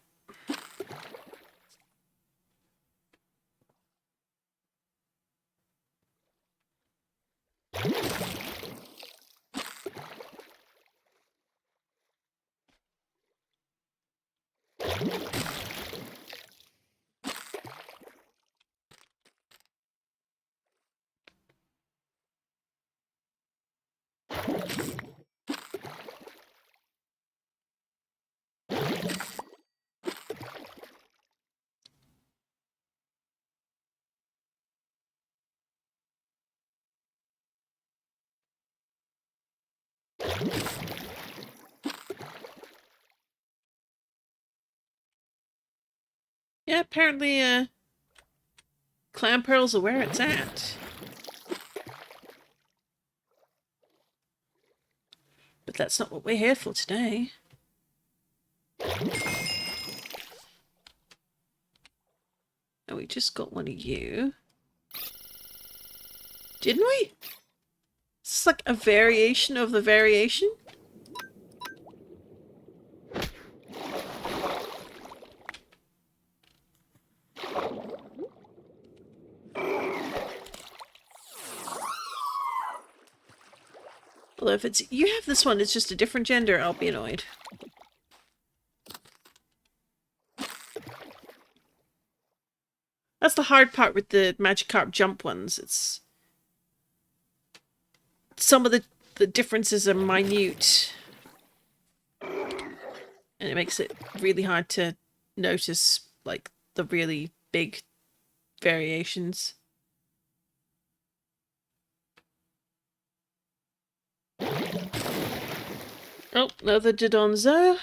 Yeah, apparently, clam pearls are where it's at. But that's not what we're here for today. Oh, we just got one of you. Didn't we? Is this like a variation of the variation? Although if it's you have this one, it's just a different gender, I'll be annoyed. That's the hard part with the Magikarp jump ones. It's some of the differences are minute. And it makes it really hard to notice, like, the really big variations. Oh, another Dodonzo.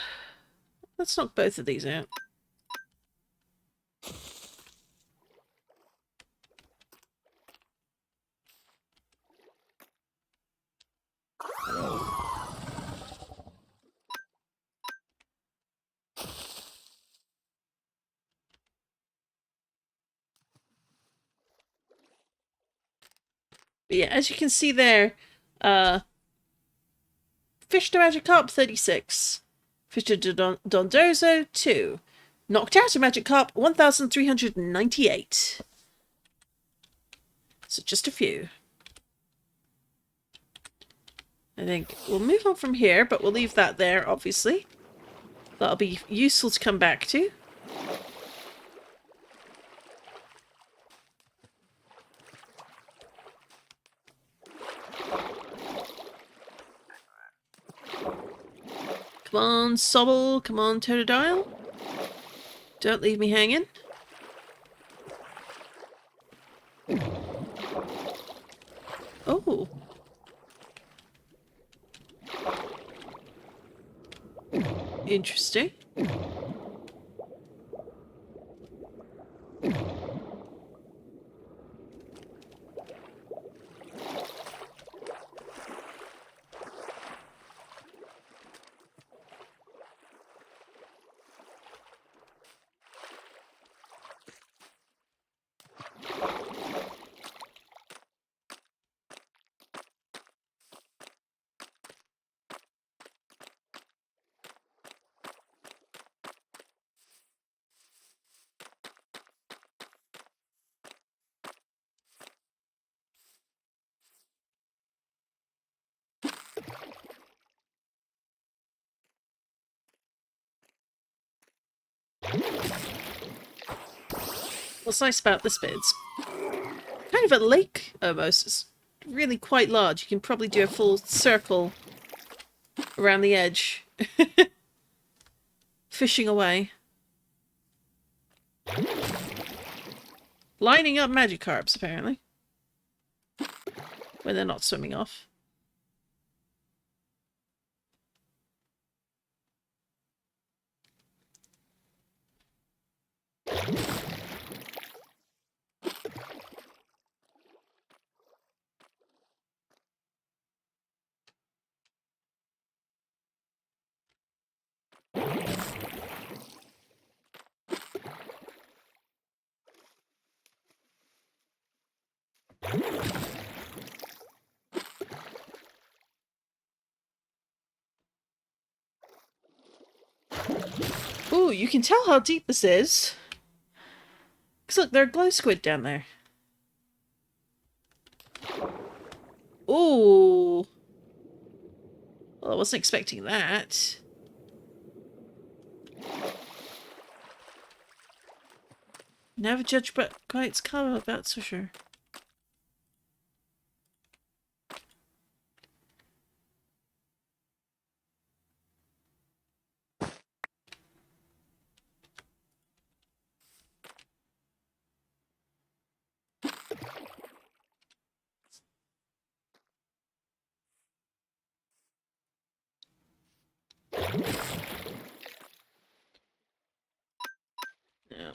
Let's knock both of these out. But yeah, as you can see there, Fish to Magikarp 36. Fish to Dondozo 2. Knocked out a Magikarp 1398. So just a few. I think we'll move on from here, but we'll leave that there, obviously. That'll be useful to come back to. Come on, Sobble. Come on, Totodile. Don't leave me hanging. Oh. Interesting. What's nice about this bit, it's kind of a lake almost. It's really quite large. You can probably do a full circle around the edge. Fishing away. Lining up Magikarps, apparently. When they're not swimming off. Ooh, you can tell how deep this is. Because look, there are glow squid down there. Ooh. Well, I wasn't expecting that. Never judge by its colour, that's for sure. Yeah.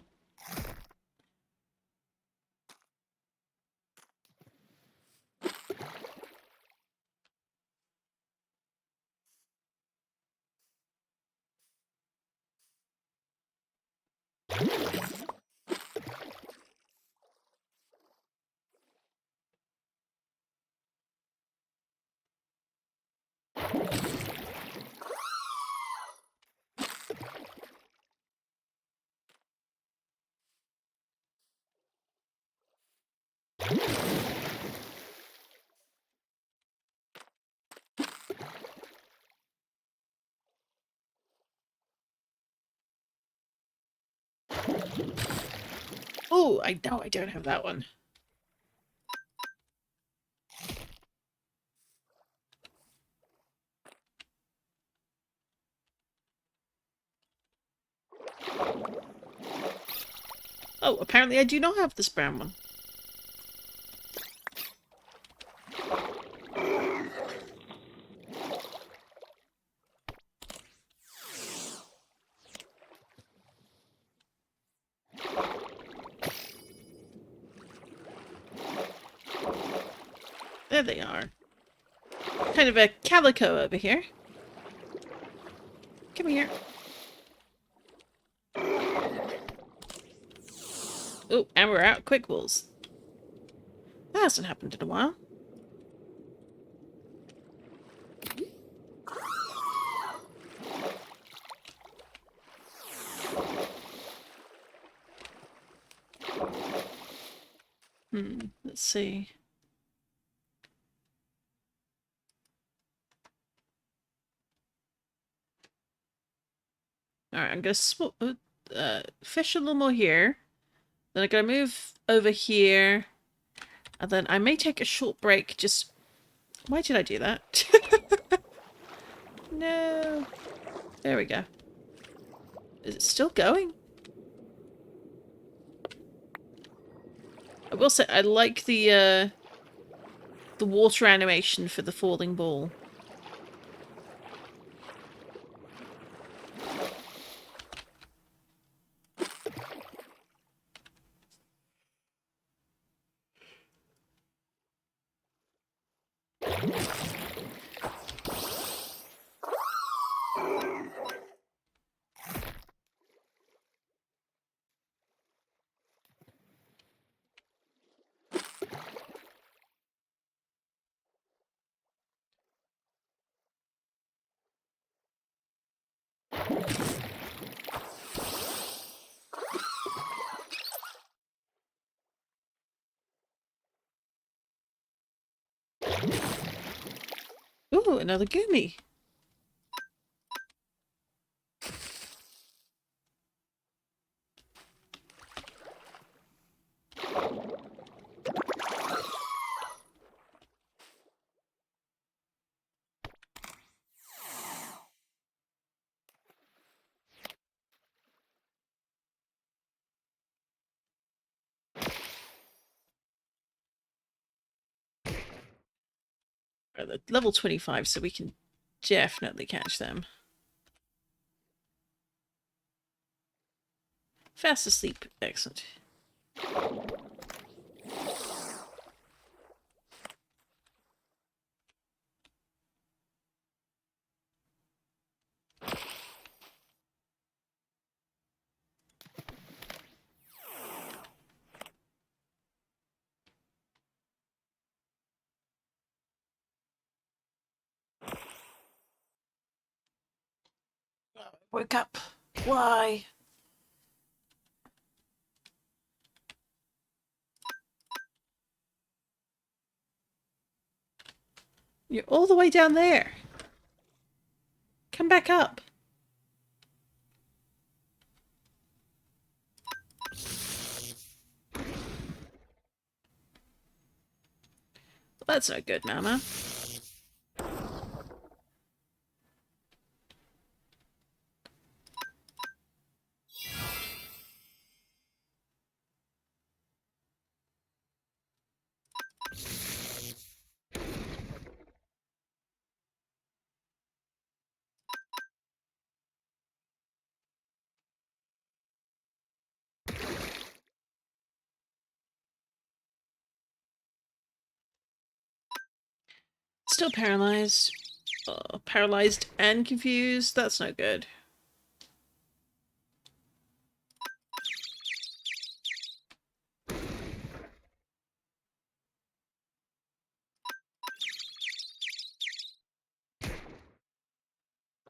Oh, I know I don't have that one. Oh, apparently I do not have this brown one. There they are. Kind of a calico over here. Come here. Oh, and we're out quick balls. That hasn't happened in a while. Let's see. Alright, I'm gonna fish a little more here. Then I'm gonna move over here. And then I may take a short break, just... Why did I do that? No. There we go. Is it still going? I will say, I like the water animation for the falling ball. Ooh, another Goomy. They're level 25, so we can definitely catch them. Fast asleep. Excellent. Woke up. Why? You're all the way down there. Come back up. Well, that's not good, Mama. Still paralyzed. Paralyzed and confused. That's no good.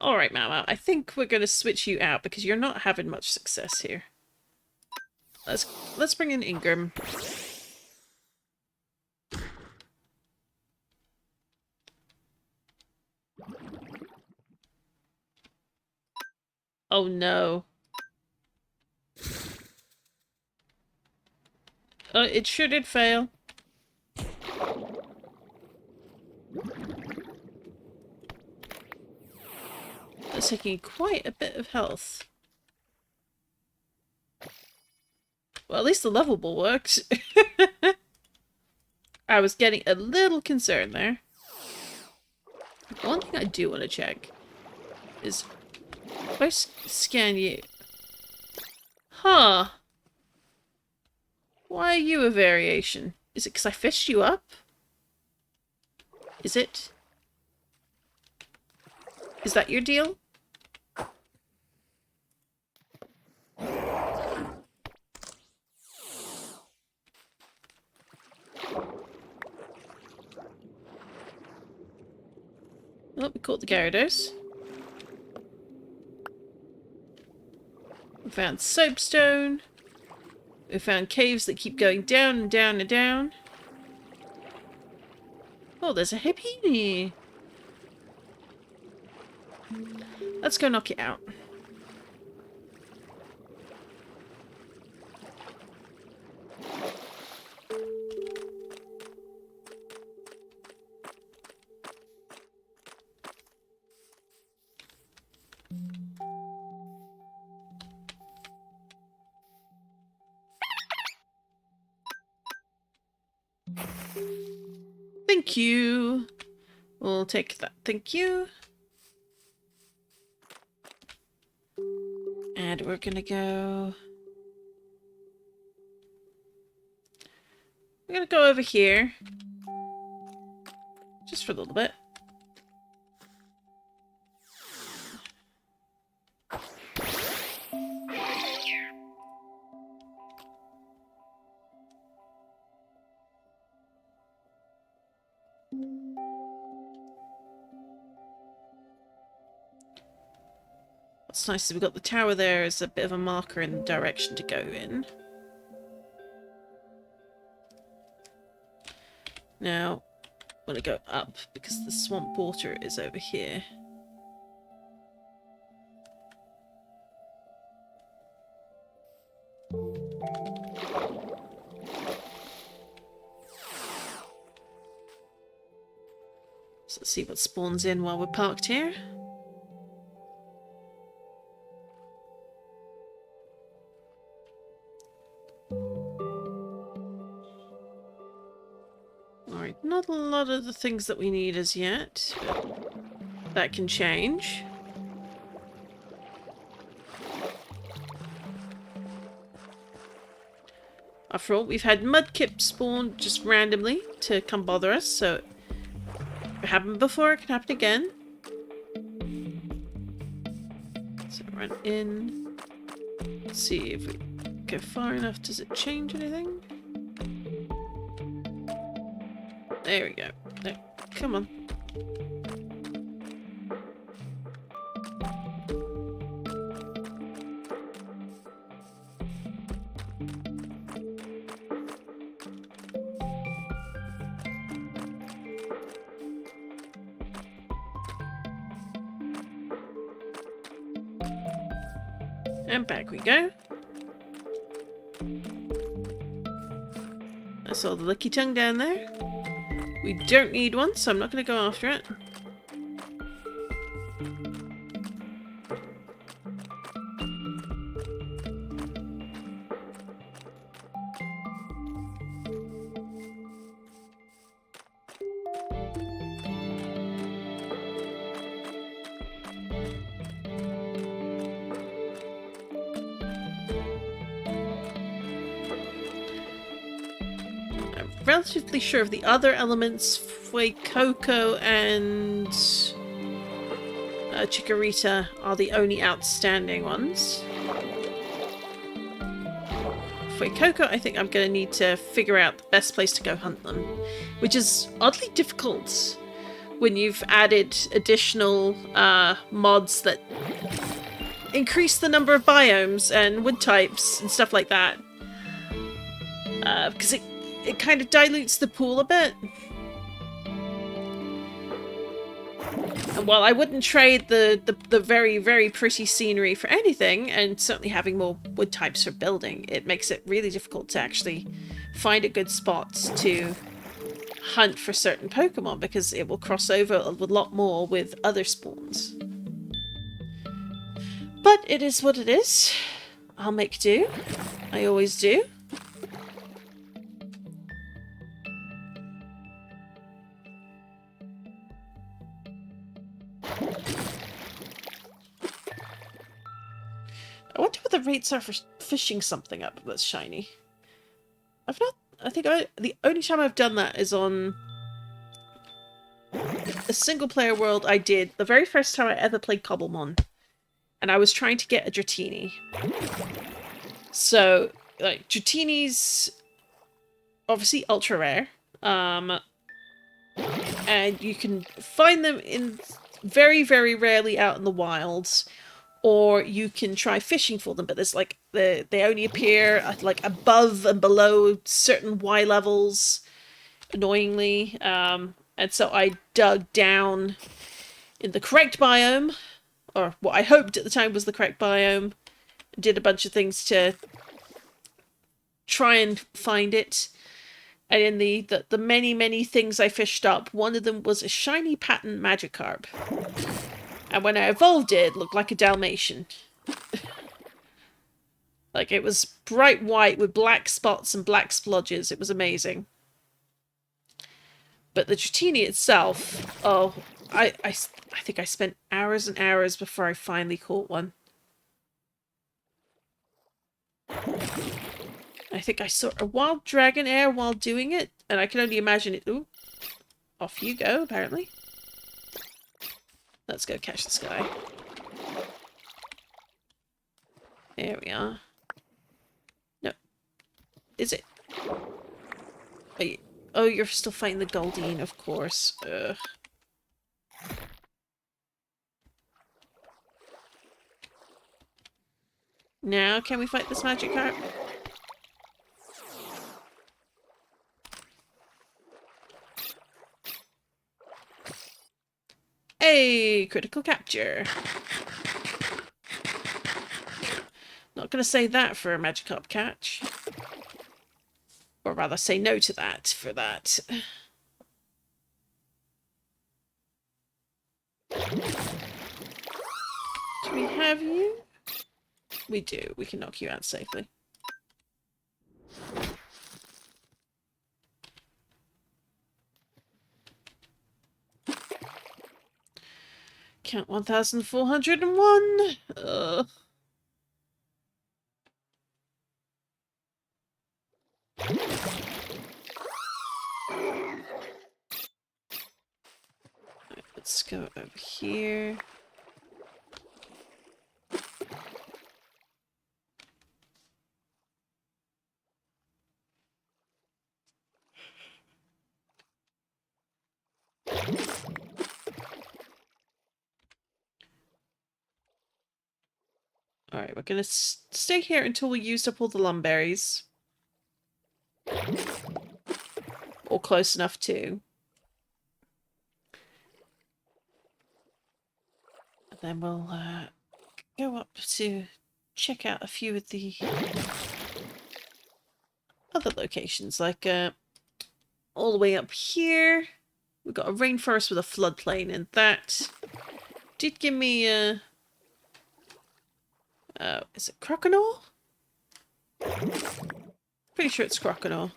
Alright, Mama. I think we're going to switch you out because you're not having much success here. Let's bring in Ingram. Oh no. It sure did fail. That's taking quite a bit of health. Well, at least the level ball worked. I was getting a little concerned there. One thing I do want to check is if I scan you. Huh. Why are you a variation? Is it because I fished you up? Is it? Is that your deal? Oh, we caught the Gyarados. We found soapstone. We found caves that keep going down and down and down. Oh, there's a Hipini. Let's go knock it out. Thank you. We'll take that. Thank you. And we're gonna go... We're gonna go over here. Just for a little bit. What's nice is we've got the tower there as a bit of a marker in the direction to go in. Now, I want to go up because the swamp water is over here. So let's see what spawns in while we're parked here. Alright, not a lot of the things that we need as yet, but that can change. After all, we've had mudkip spawn just randomly to come bother us, so if it happened before, it can happen again. So run in. Let's see if we go far enough. Does it change anything? There we go. No, come on. And back we go. I saw the licky tongue down there. We don't need one, so I'm not going to go after it. Relatively sure of the other elements. Fuecoco and Chikorita are the only outstanding ones. Fuecoco, I think I'm going to need to figure out the best place to go hunt them, which is oddly difficult when you've added additional mods that increase the number of biomes and wood types and stuff like that. Because it kind of dilutes the pool a bit. And while I wouldn't trade the very, very pretty scenery for anything, and certainly having more wood types for building, it makes it really difficult to actually find a good spot to hunt for certain Pokemon, because it will cross over a lot more with other spawns. But it is what it is. I'll make do. I always do. I wonder what the rates are for fishing something up that's shiny. The only time I've done that is on a single player world I did the very first time I ever played Cobblemon. And I was trying to get a Dratini. So, like, Dratini's obviously ultra rare. And you can find them in very, very rarely out in the wilds. Or you can try fishing for them, but there's like they only appear at like above and below certain Y levels, annoyingly. And so I dug down in the correct biome, or what I hoped at the time was the correct biome, did a bunch of things to try and find it. And in the many, many things I fished up, one of them was a shiny patent Magikarp. And when I evolved it, it looked like a Dalmatian. Like, it was bright white with black spots and black splodges. It was amazing. But the Dratini itself, oh, I think I spent hours and hours before I finally caught one. I think I saw a wild Dragonair while doing it, and I can only imagine it. Ooh, off you go, apparently. Let's go catch this guy. There we are. No. Is it? Oh, you're still fighting the Goldeen, of course. Ugh. Now, can we fight this Magikarp? Hey, critical capture. Not going to say that for a Magikarp catch. Or rather, say no to that for that. Do we have you? We do. We can knock you out safely. Count 1,401. Let's go over here. Alright, we're gonna stay here until we used up all the lumberries. Or close enough to. And then we'll go up to check out a few of the other locations, like all the way up here. We've got a rainforest with a floodplain, and that did give me a... is it Croconaw? Pretty sure it's Croconaw.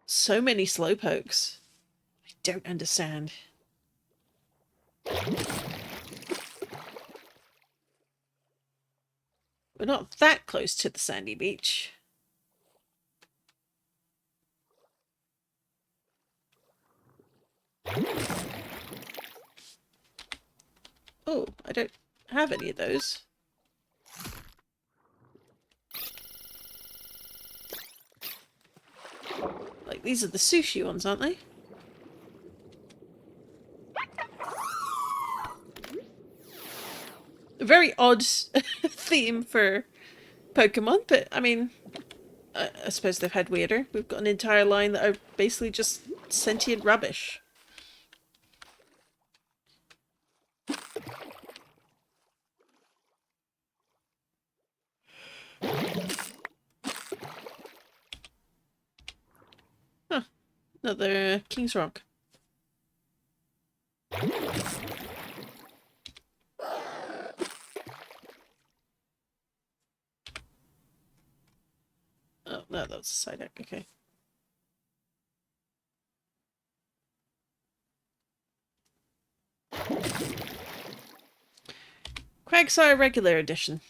So many slowpokes. I don't understand. We're not that close to the sandy beach. Oh, I don't have any of those. Like, these are the sushi ones, aren't they? A very odd theme for Pokemon, but I mean, I suppose they've had weirder. We've got an entire line that are basically just sentient rubbish. Huh. Another King's Rock. Oh, no, that was a side deck. Okay. Quagsire Regular Edition.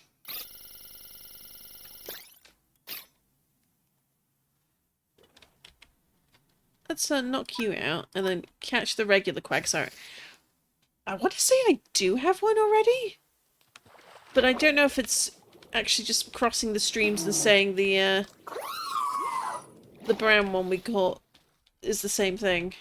Let's knock you out and then catch the regular Quagsire. I want to say I do have one already, but I don't know if it's actually just crossing the streams and saying the brown one we caught is the same thing.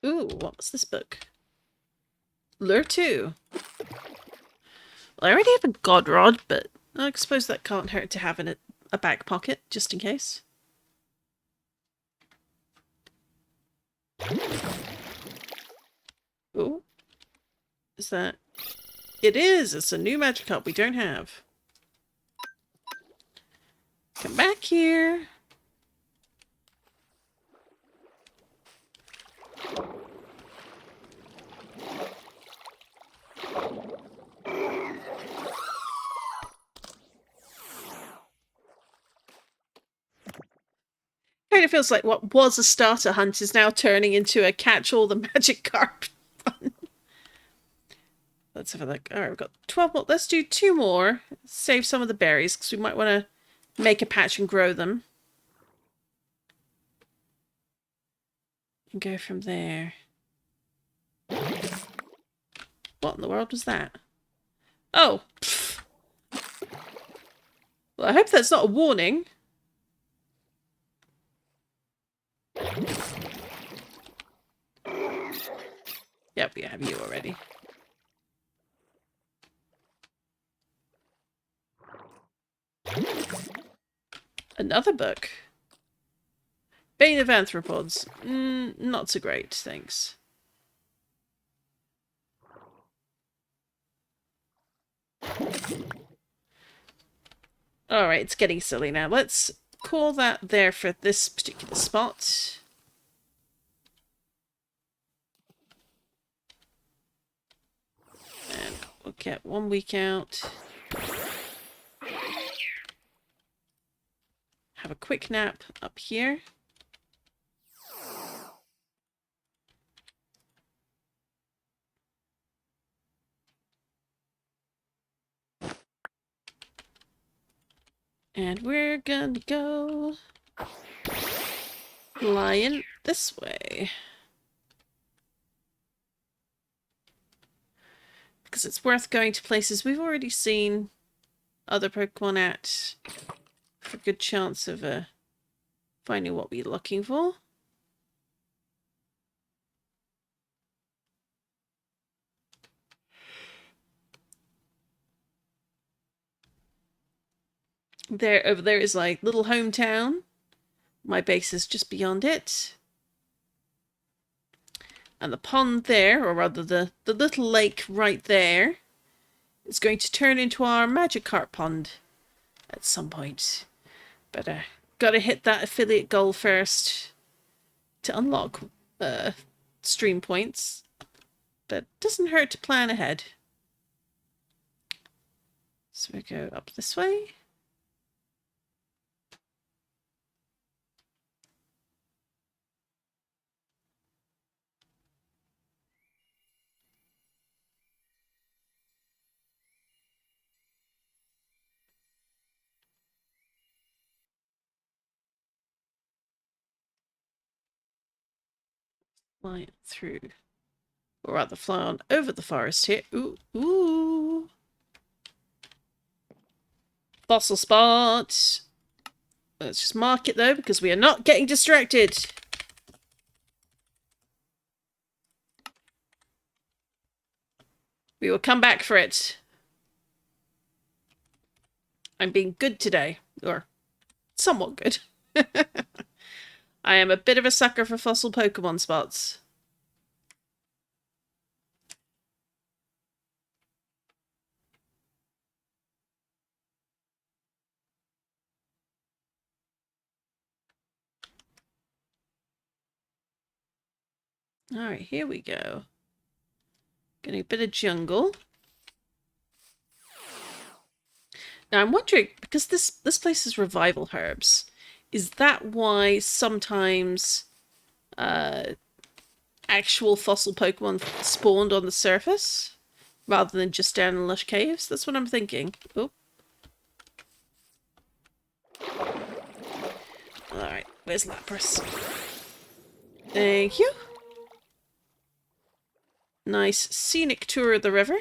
Ooh, what was this book? Lure 2. Well, I already have a God Rod, but I suppose that can't hurt to have in a back pocket, just in case. Ooh. Is that... It is! It's a new magic cup we don't have. Come back here! Kind of feels like what was a starter hunt is now turning into a catch all the magic carp fun. Let's have a look. Alright, we've got 12 more. Let's do 2 more. Save some of the berries, because we might want to make a patch and grow them. And go from there. What in the world was that? Oh! Pfft. Well, I hope that's not a warning. Yep, we have you already. Another book. Bane of Arthropods. Not so great, thanks. Alright, it's getting silly now. Let's call that there for this particular spot. And we'll get 1 week out. Have a quick nap up here. And we're gonna go flying this way. Because it's worth going to places we've already seen other Pokemon at for a good chance of finding what we're looking for. There, over there is like little hometown. My base is just beyond it. And the pond there, or rather the little lake right there, is going to turn into our Magikarp pond at some point. But gotta hit that affiliate goal first to unlock stream points. But doesn't hurt to plan ahead. So we go up this way. fly through, or rather fly on over the forest here. Ooh, ooh. Fossil spot. Let's just mark it though, because we are not getting distracted. We will come back for it. I'm being good today, or somewhat good. I am a bit of a sucker for fossil Pokemon spots. Alright, here we go. Getting a bit of jungle. Now I'm wondering, because this place is revival herbs, is that why sometimes actual fossil Pokemon spawned on the surface rather than just down in lush caves? That's what I'm thinking. Oh. Alright, where's Lapras? Thank you. Nice scenic tour of the river.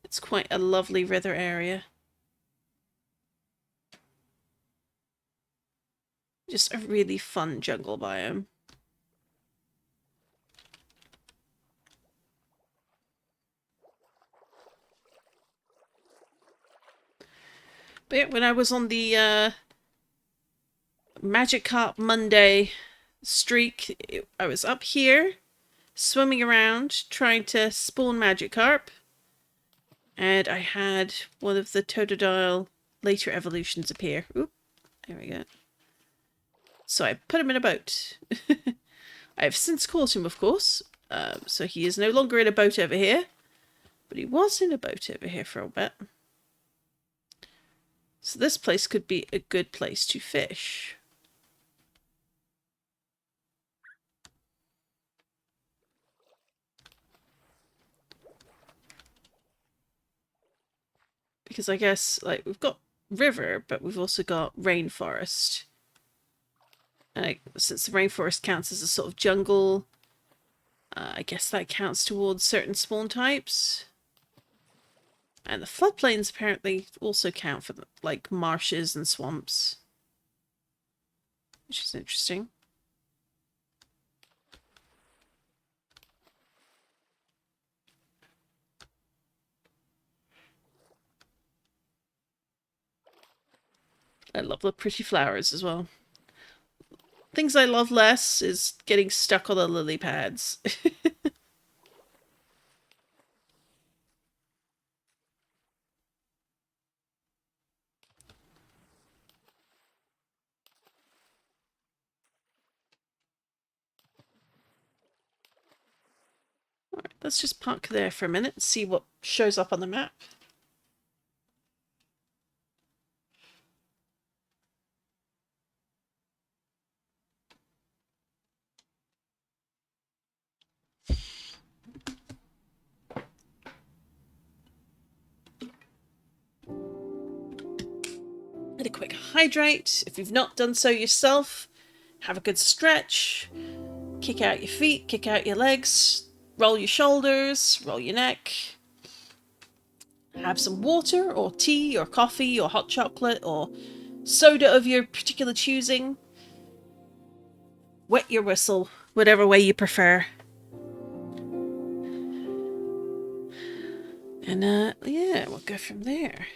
It's quite a lovely river area. Just a really fun jungle biome. But yeah, when I was on the Magikarp Monday streak, I was up here, swimming around, trying to spawn Magikarp. And I had one of the Totodile later evolutions appear. Oop, there we go. So I put him in a boat. I have since caught him, of course. So he is no longer in a boat over here. But he was in a boat over here for a bit. So this place could be a good place to fish. Because I guess, like, we've got river, but we've also got rainforest. And since the rainforest counts as a sort of jungle, I guess that counts towards certain spawn types. And the floodplains apparently also count for, like, marshes and swamps. Which is interesting. I love the pretty flowers as well. Things I love less is getting stuck on the lily pads. Alright, let's just park there for a minute and see what shows up on the map. And a quick hydrate. If you've not done so yourself, have a good stretch. Kick out your feet, kick out your legs, roll your shoulders, roll your neck. Have some water or tea or coffee or hot chocolate or soda of your particular choosing. Wet your whistle, whatever way you prefer. And yeah, we'll go from there.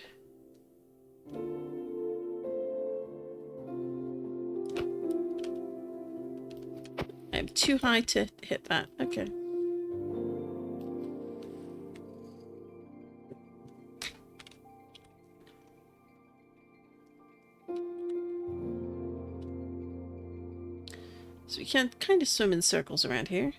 I'm too high to hit that. Okay. So we can kind of swim in circles around here.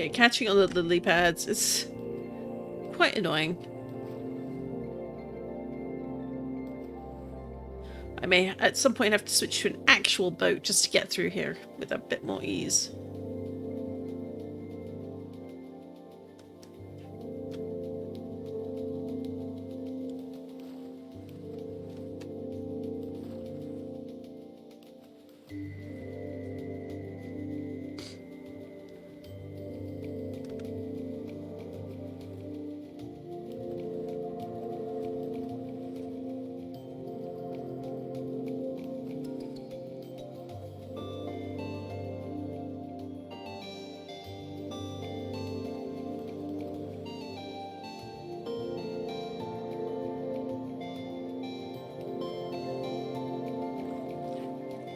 Yeah, catching on the lily pads is quite annoying. I may at some point have to switch to an actual boat just to get through here with a bit more ease.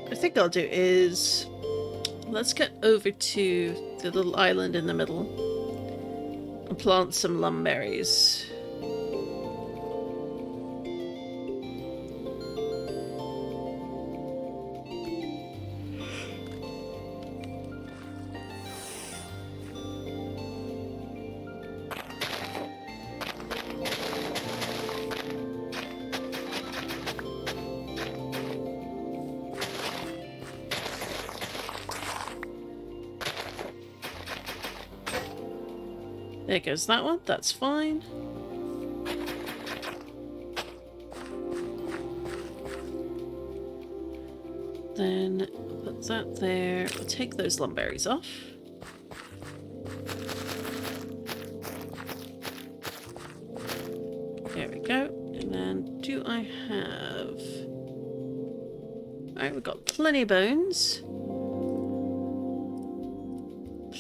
I think I'll do is let's get over to the little island in the middle and plant some lumberries. There goes that one, that's fine. Then put that there. We'll take those lumberries off. There we go. And then do I have... Alright, we've got plenty of bones.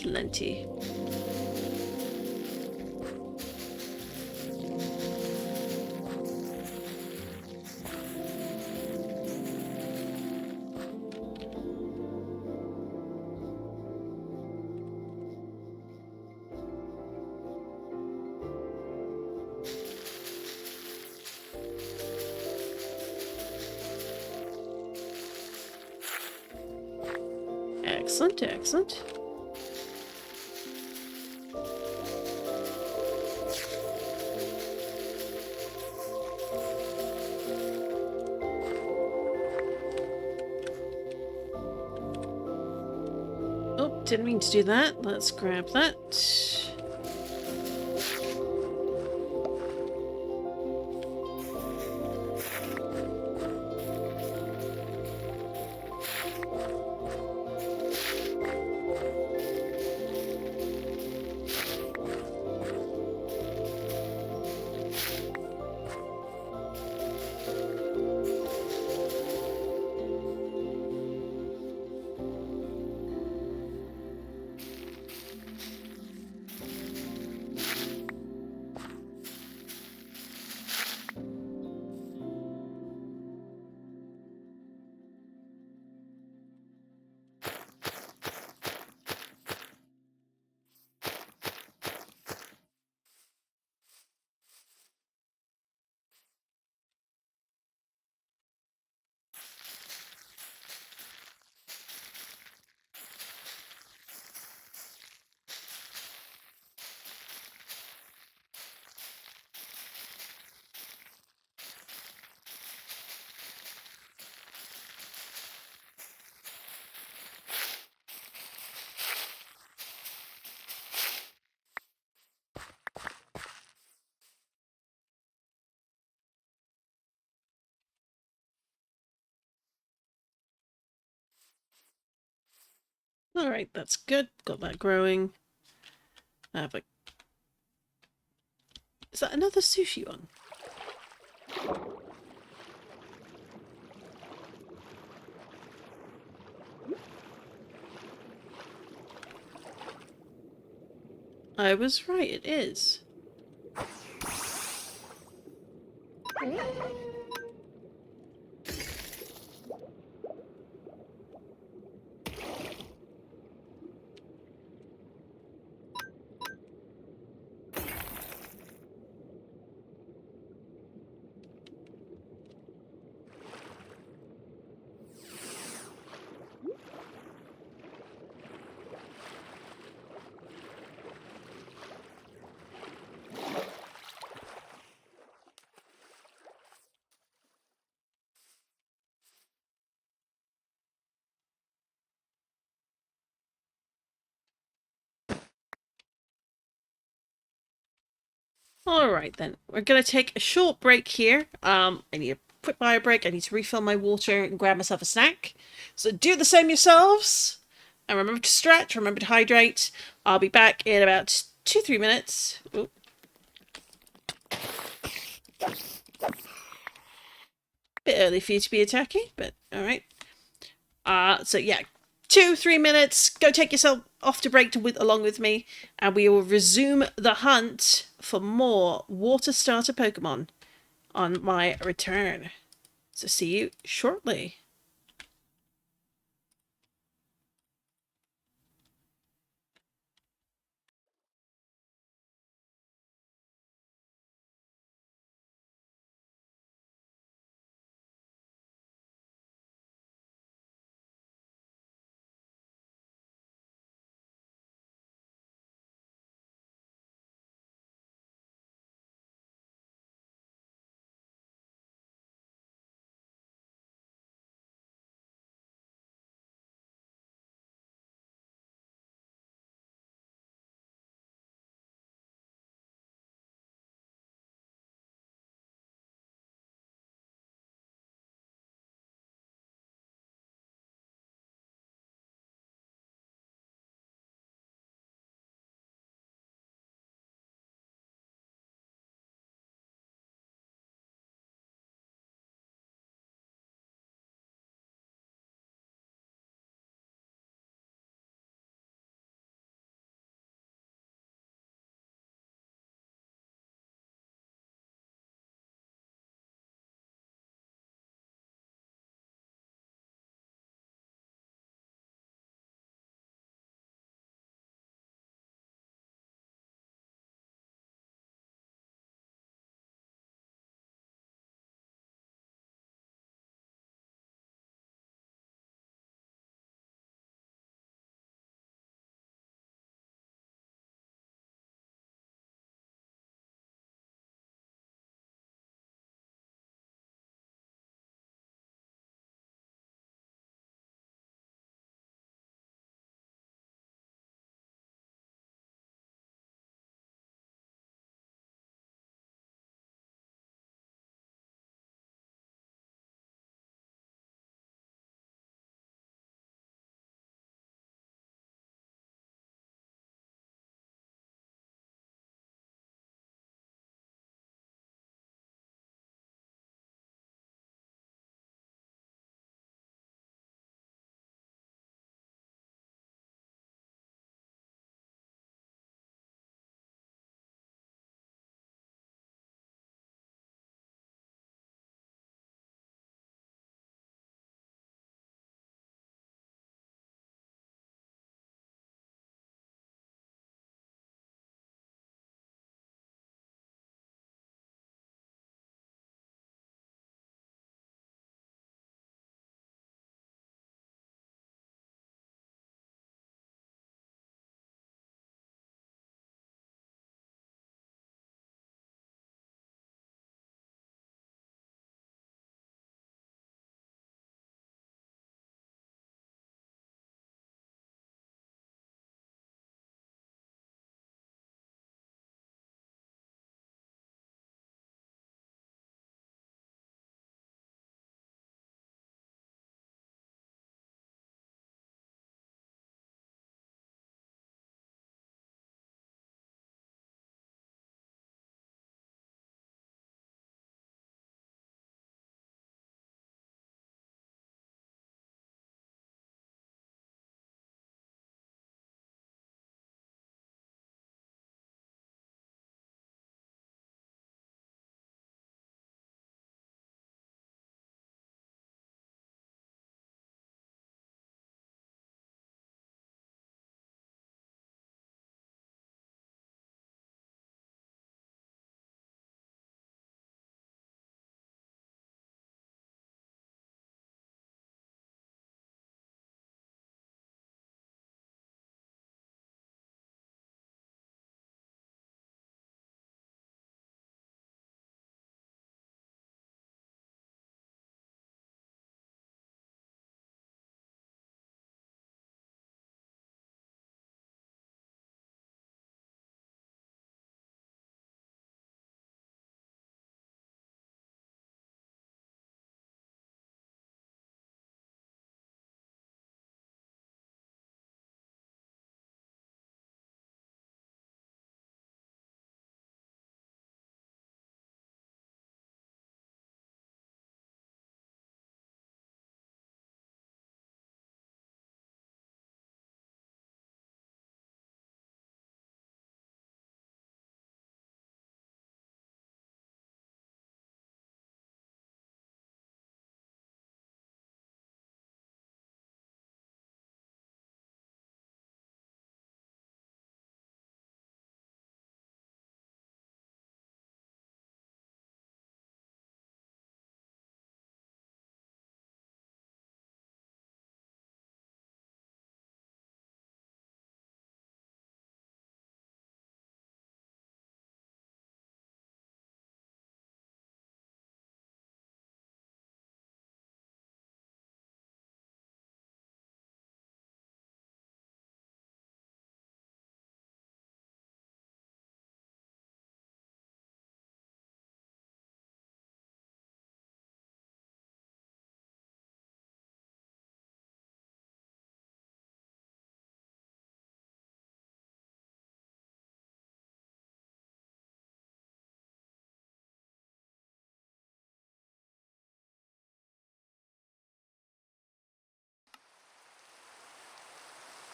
Plenty. Excellent, excellent. Oh, didn't mean to do that. Let's grab that. Alright, that's good. Got that growing. I have a... Is that another sushi one? I was right, it is. Alright then, we're going to take a short break here. I need a quick bio break. I need to refill my water and grab myself a snack. So do the same yourselves. And remember to stretch, remember to hydrate. I'll be back in about 2-3 minutes. Ooh. Bit early for you to be attacking, but alright. So yeah, 2-3 minutes. Go take yourself off to break along with me, and we will resume the hunt for more water starter Pokemon on my return. So see you shortly.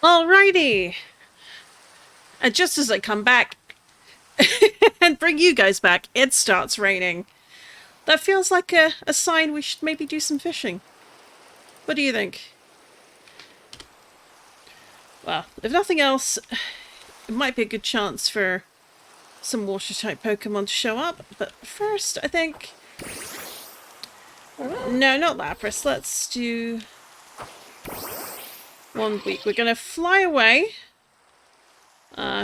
Alrighty. And just as I come back and bring you guys back, it starts raining. That feels like a sign we should maybe do some fishing. What do you think? Well, if nothing else, it might be a good chance for some water-type Pokemon to show up. But first, I think... No, not Lapras. Let's do... 1 week. We're going to fly away.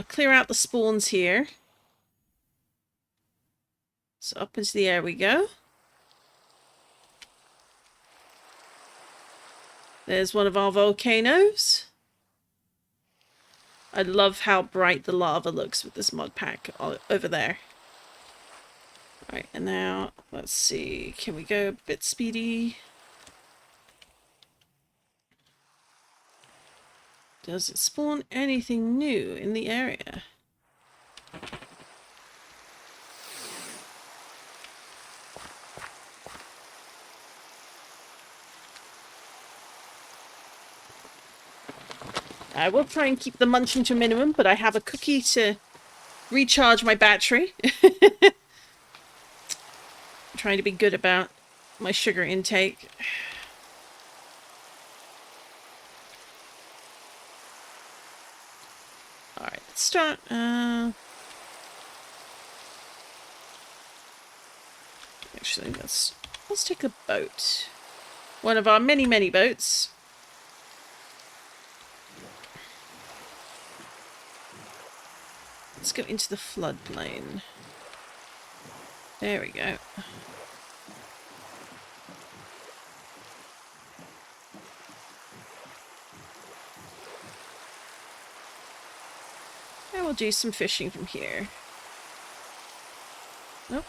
Clear out the spawns here. So up into the air we go. There's one of our volcanoes. I love how bright the lava looks with this mod pack over there. Right, and now, let's see. Can we go a bit speedy? Does it spawn anything new in the area? I will try and keep the munching to a minimum, but I have a cookie to recharge my battery. I'm trying to be good about my sugar intake. Alright, let's start. Actually, let's take a boat. One of our many, many boats. Let's go into the floodplain. There we go. And we'll do some fishing from here. Nope.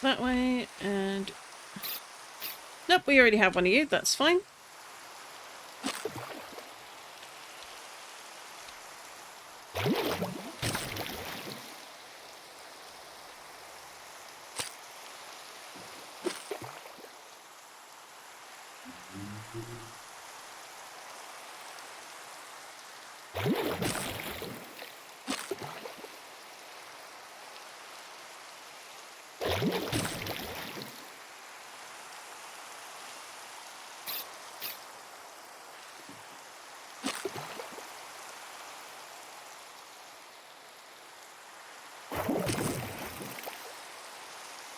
That way, and... Nope, we already have one of you, that's fine.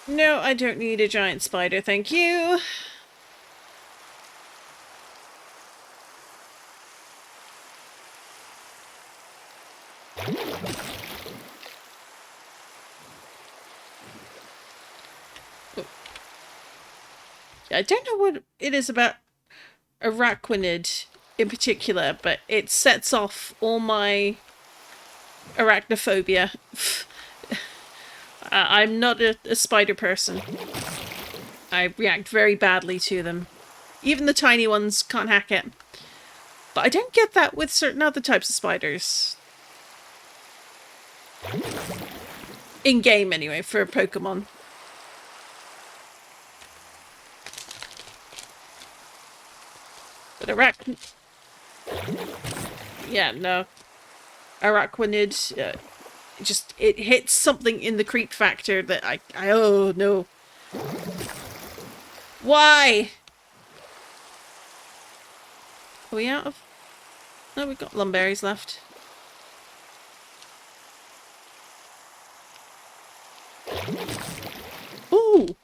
No, I don't need a giant spider, thank you. Oh. I don't know what it is about Araquanid in particular, but it sets off all my arachnophobia. I'm not a spider person. I react very badly to them. Even the tiny ones can't hack it. But I don't get that with certain other types of spiders. In-game, anyway, for Pokemon. But yeah, no. Araquanid... just, it hits something in the creep factor that I oh no. Why? Are we out of... No, we've got lumberries left. Ooh!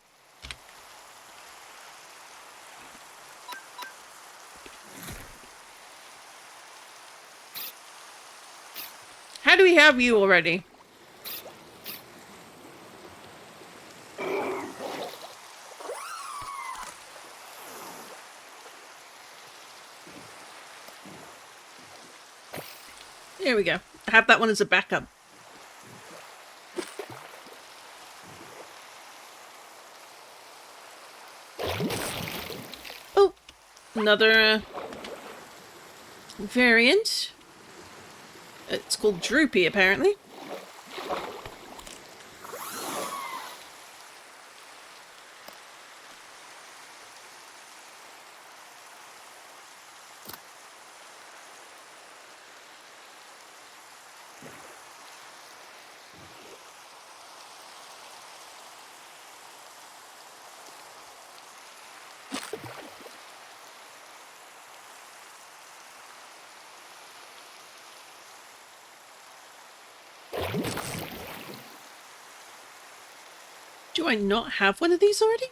How do we have you already? There we go. I have that one as a backup. Oh! Another variant. It's called Droopy, apparently. Do I not have one of these already?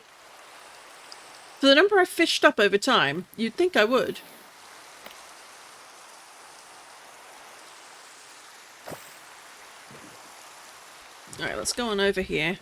For the number I've fished up over time, you'd think I would. Alright, let's go on over here.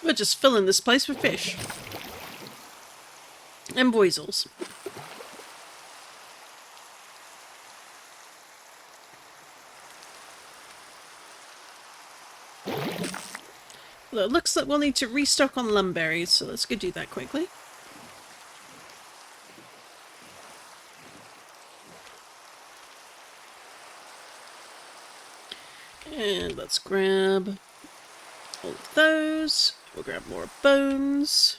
We're just filling this place with fish. And boizles. Well, it looks like we'll need to restock on lumberries, so let's go do that quickly. And let's grab all of those. We'll grab more bones.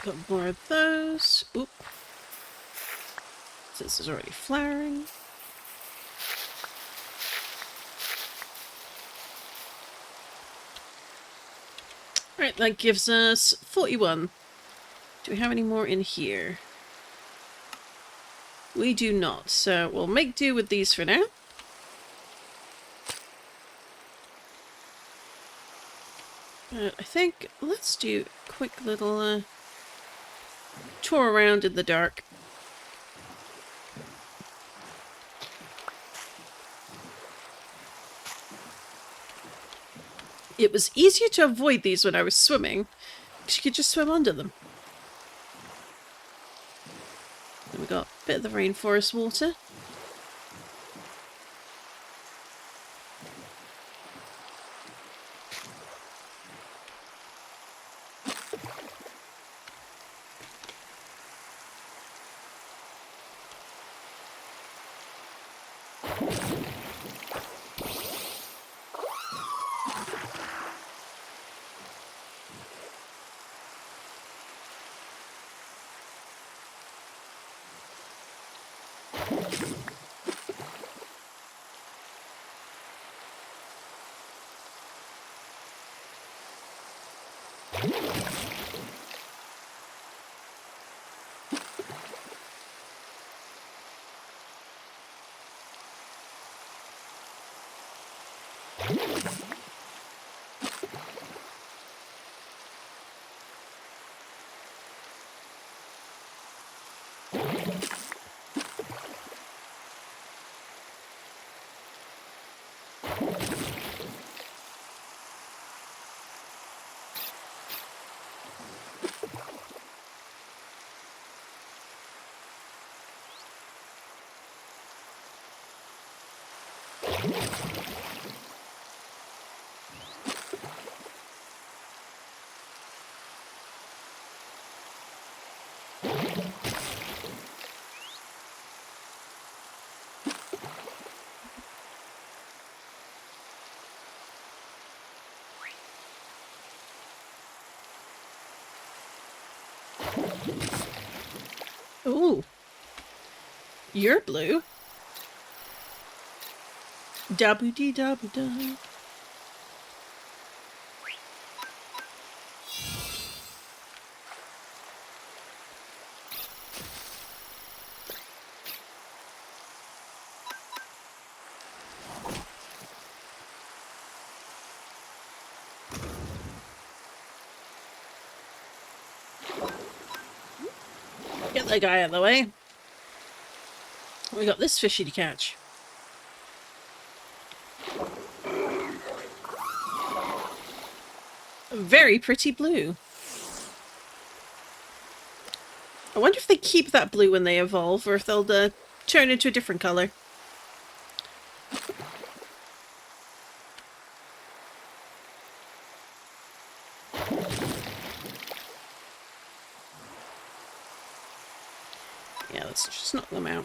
Got more of those. Oop. This is already flowering. Alright, that gives us 41. Do we have any more in here? We do not, so we'll make do with these for now. I think let's do a quick little tour around in the dark. It was easier to avoid these when I was swimming, because you could just swim under them. And we got a bit of the rainforest water. Ooh. You're blue. Daboo-dee-daboo-da. Get that guy out of the way. We got this fishy to catch. Very pretty blue. I wonder if they keep that blue when they evolve, or if they'll turn into a different colour. Yeah, let's just knock them out.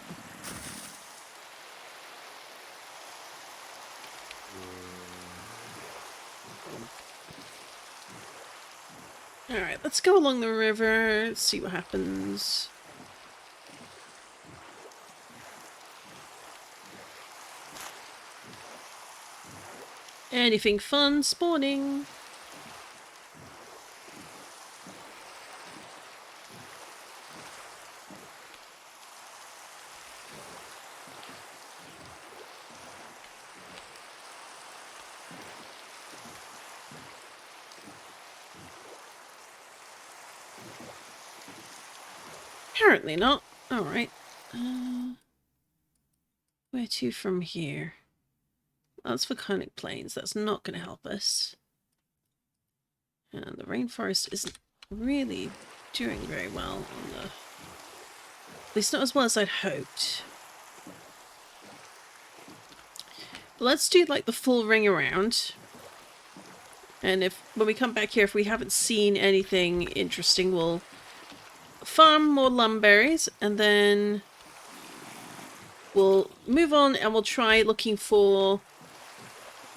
Alright, let's go along the river, see what happens. Anything fun spawning? Apparently not. Alright. Where to from here? Well, that's volcanic plains. That's not going to help us. And the rainforest isn't really doing very well on the... At least not as well as I'd hoped. But let's do like the full ring around. And if when we come back here, if we haven't seen anything interesting, we'll farm more lumberries, and then we'll move on and we'll try looking for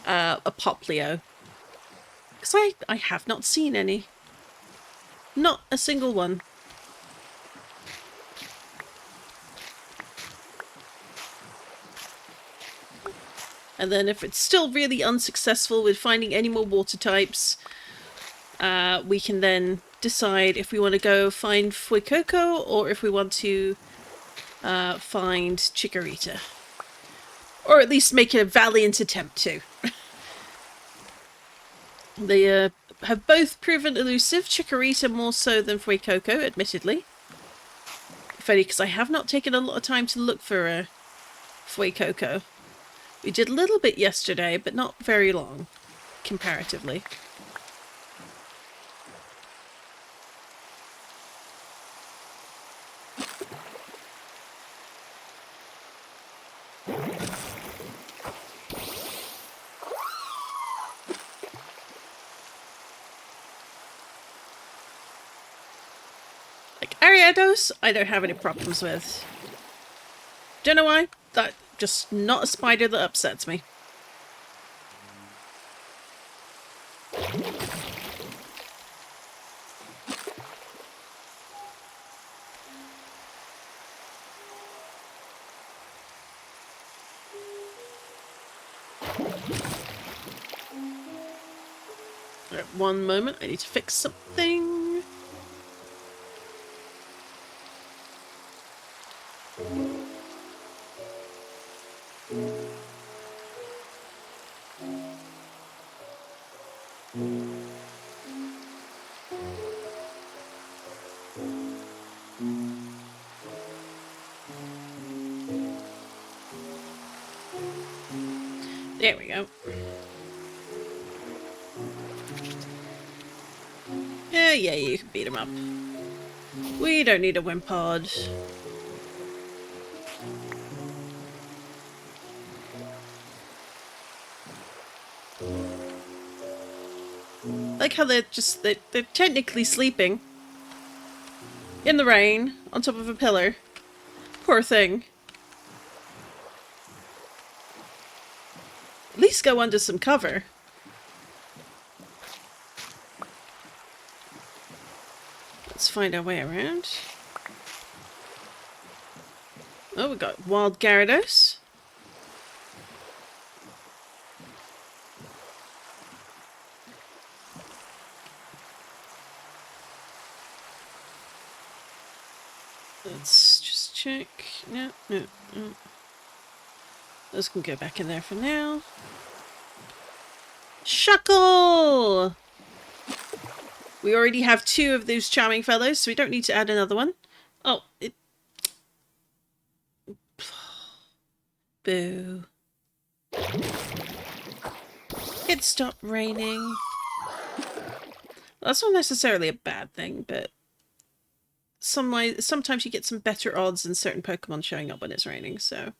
a poplio. Because I have not seen any. Not a single one. And then if it's still really unsuccessful with finding any more water types, we can then decide if we want to go find Fuecoco or if we want to find Chikorita. Or at least make a valiant attempt to. They have both proven elusive, Chikorita more so than Fuecoco, admittedly. If only because I have not taken a lot of time to look for Fuecoco. We did a little bit yesterday, but not very long, comparatively. Ariados, I don't have any problems with. Don't know why. just not a spider that upsets me. Right, one moment, I need to fix something. There we go. Yeah, you can beat him up. We don't need a Wimpod. Like how they're technically sleeping. In the rain, on top of a pillar. Poor thing. At least go under some cover. Let's find our way around. Oh, we got wild Gyarados. Let's just check. No. Those can go back in there for now. Shuckle! We already have 2 of those charming fellows, so we don't need to add another one. Oh, it... Boo. It stopped raining. Well, that's not necessarily a bad thing, but... sometimes you get some better odds in certain Pokemon showing up when it's raining, so...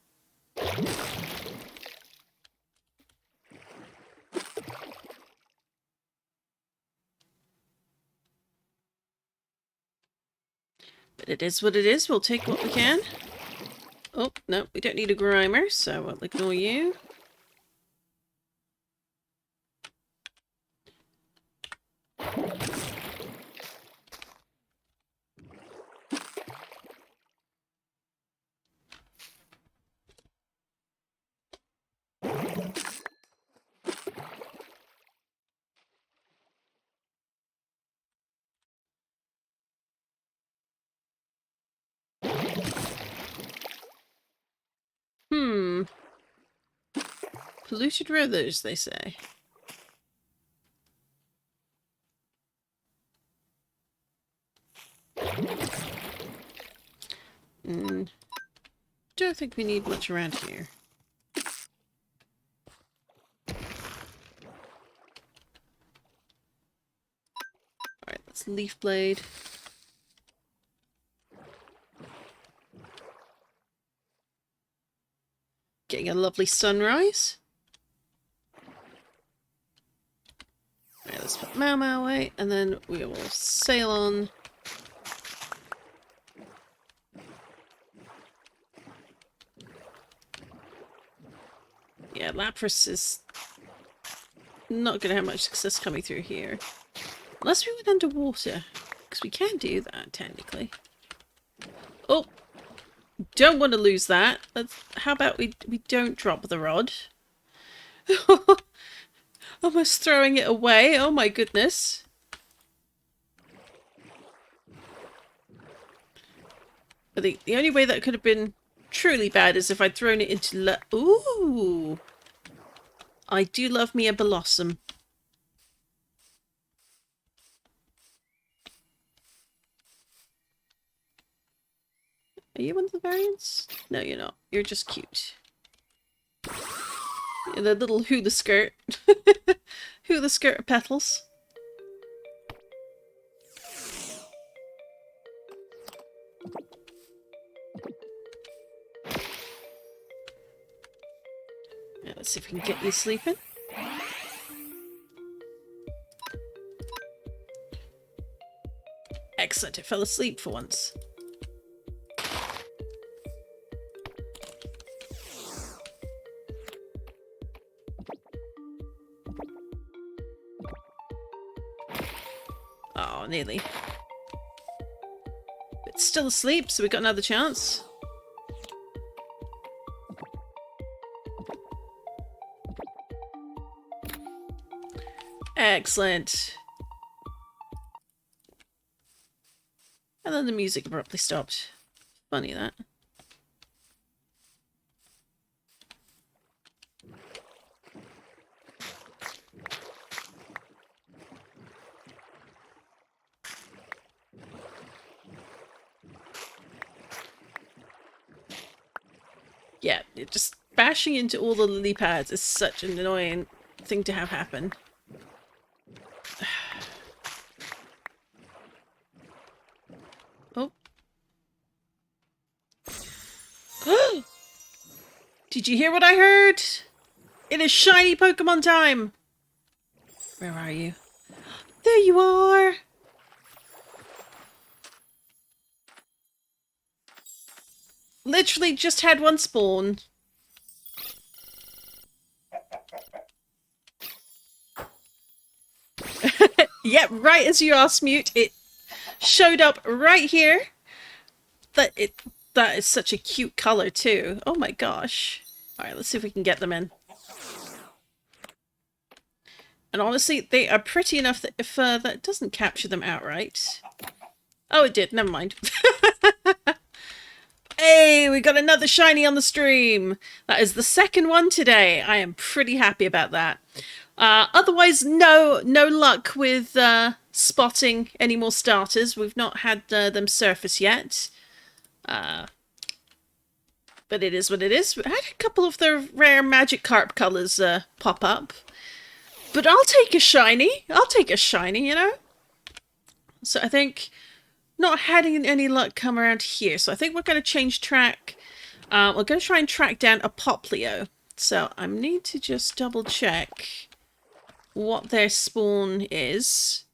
But it is what it is. We'll take what we can. Oh, no, we don't need a Grimer, so I'll ignore you. Polluted rivers, they say. Don't think we need much around here. Alright, let's Leaf Blade. Getting a lovely sunrise. Alright, let's put Mau away, and then we will sail on. Yeah, Lapras is not going to have much success coming through here. Unless we went underwater. Because we can do that, technically. Oh! Don't want to lose that. How about we don't drop the rod? Almost throwing it away. Oh my goodness. But the only way that could have been truly bad is if I'd thrown it into Ooh! I do love me a Blossom. Are you one of the variants? No, you're not. You're just cute. You're the little hula skirt. Hula skirt of petals. Yeah, let's see if we can get you sleeping. Excellent, it fell asleep for once. Oh, nearly. It's still asleep, so we got another chance. Excellent. And then the music abruptly stopped. Funny that. Yeah, just bashing into all the lily pads is such an annoying thing to have happen. Oh. Did you hear what I heard? It is shiny Pokemon time! Where are you? There you are! Literally just had one spawn. Yep, right as you asked mute, it showed up right here. That is such a cute color too. Oh my gosh. Alright, let's see if we can get them in. And honestly, they are pretty enough that if that doesn't capture them outright. Oh, it did. Never mind. Hey, we got another shiny on the stream. That is the second one today. I am pretty happy about that. Otherwise, no luck with spotting any more starters. We've not had them surface yet. But it is what it is. We had a couple of the rare Magikarp colours pop up. But I'll take a shiny. I'll take a shiny, you know? So I think not having any luck come around here. So I think we're going to change track. We're going to try and track down a Poplio. So I need to just double check what their spawn is.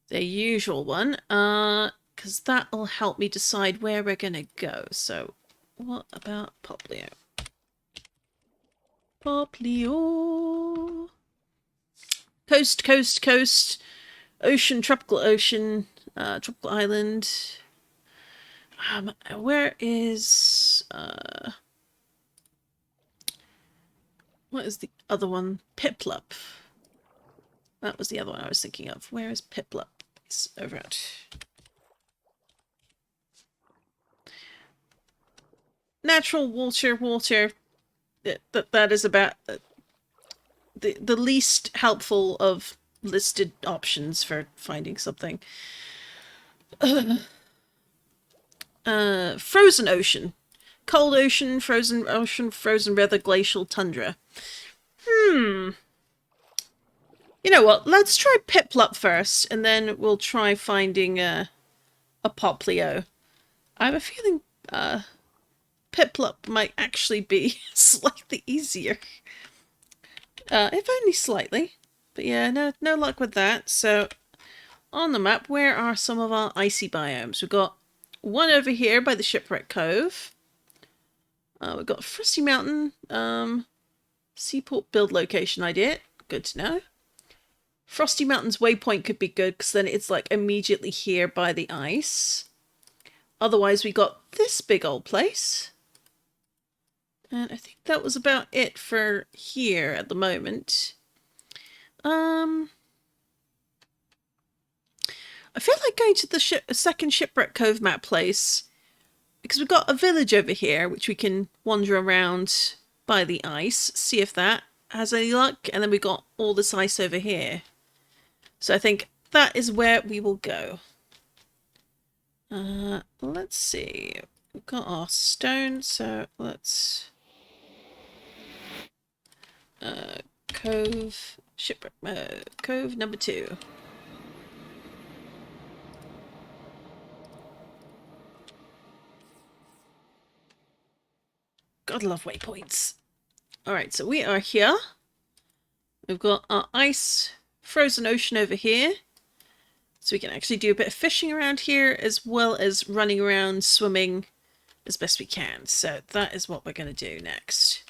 Their usual one. Because that'll help me decide where we're going to go. So what about Poplio? Poplio. Coast, coast, coast. Ocean, tropical ocean. Tropical island. Where is... what is the other one? Piplup. That was the other one I was thinking of. Where is Piplup? It's over at... Natural water. That is about the least helpful of listed options for finding something. Frozen ocean. Cold ocean, frozen weather, glacial tundra. You know what? Let's try Piplup first, and then we'll try finding a Poplio. I have a feeling Piplup might actually be slightly easier. If only slightly. But yeah, no luck with that. So, on the map, where are some of our icy biomes? We've got one over here by the Shipwreck Cove. We've got Frosty Mountain. Seaport build location idea. Good to know. Frosty Mountain's waypoint could be good, because then it's like immediately here by the ice. Otherwise, we got this big old place. And I think that was about it for here at the moment. I feel like going to the second Shipwreck Cove map place, because we've got a village over here which we can wander around by the ice, see if that has any luck, and then we've got all this ice over here. So I think that is where we will go. Let's see. We've got our stone, so let's... Cove... Shipwreck... Cove number 2. God, love waypoints. Alright, so we are here. We've got our ice frozen ocean over here. So we can actually do a bit of fishing around here, as well as running around, swimming as best we can. So that is what we're going to do next.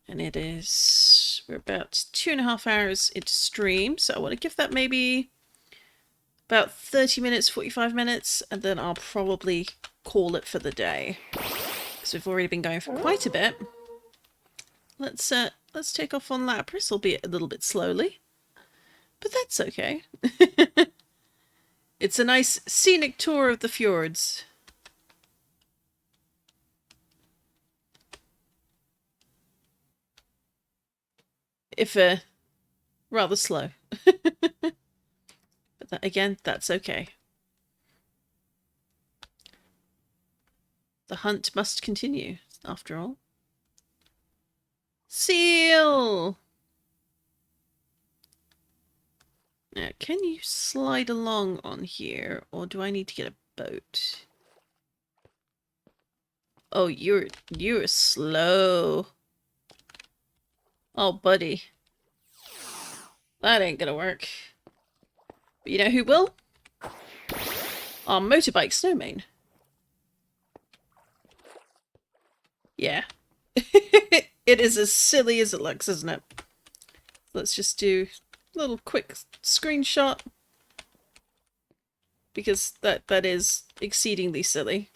And it is... we're about 2.5 hours into stream, so I want to give that maybe About 30 minutes, 45 minutes, and then I'll probably call it for the day. Because we've already been going for quite a bit. Let's take off on Lapras, albeit a little bit slowly. But that's okay. It's a nice scenic tour of the fjords. If rather slow. But that, again, that's okay. The hunt must continue, after all. Seal! Now, can you slide along on here, or do I need to get a boat? Oh, you're slow. Oh, buddy. That ain't gonna work. But you know who will? Our motorbike snowman. Yeah. It is as silly as it looks, isn't it? Let's just do a little quick screenshot. Because that is exceedingly silly.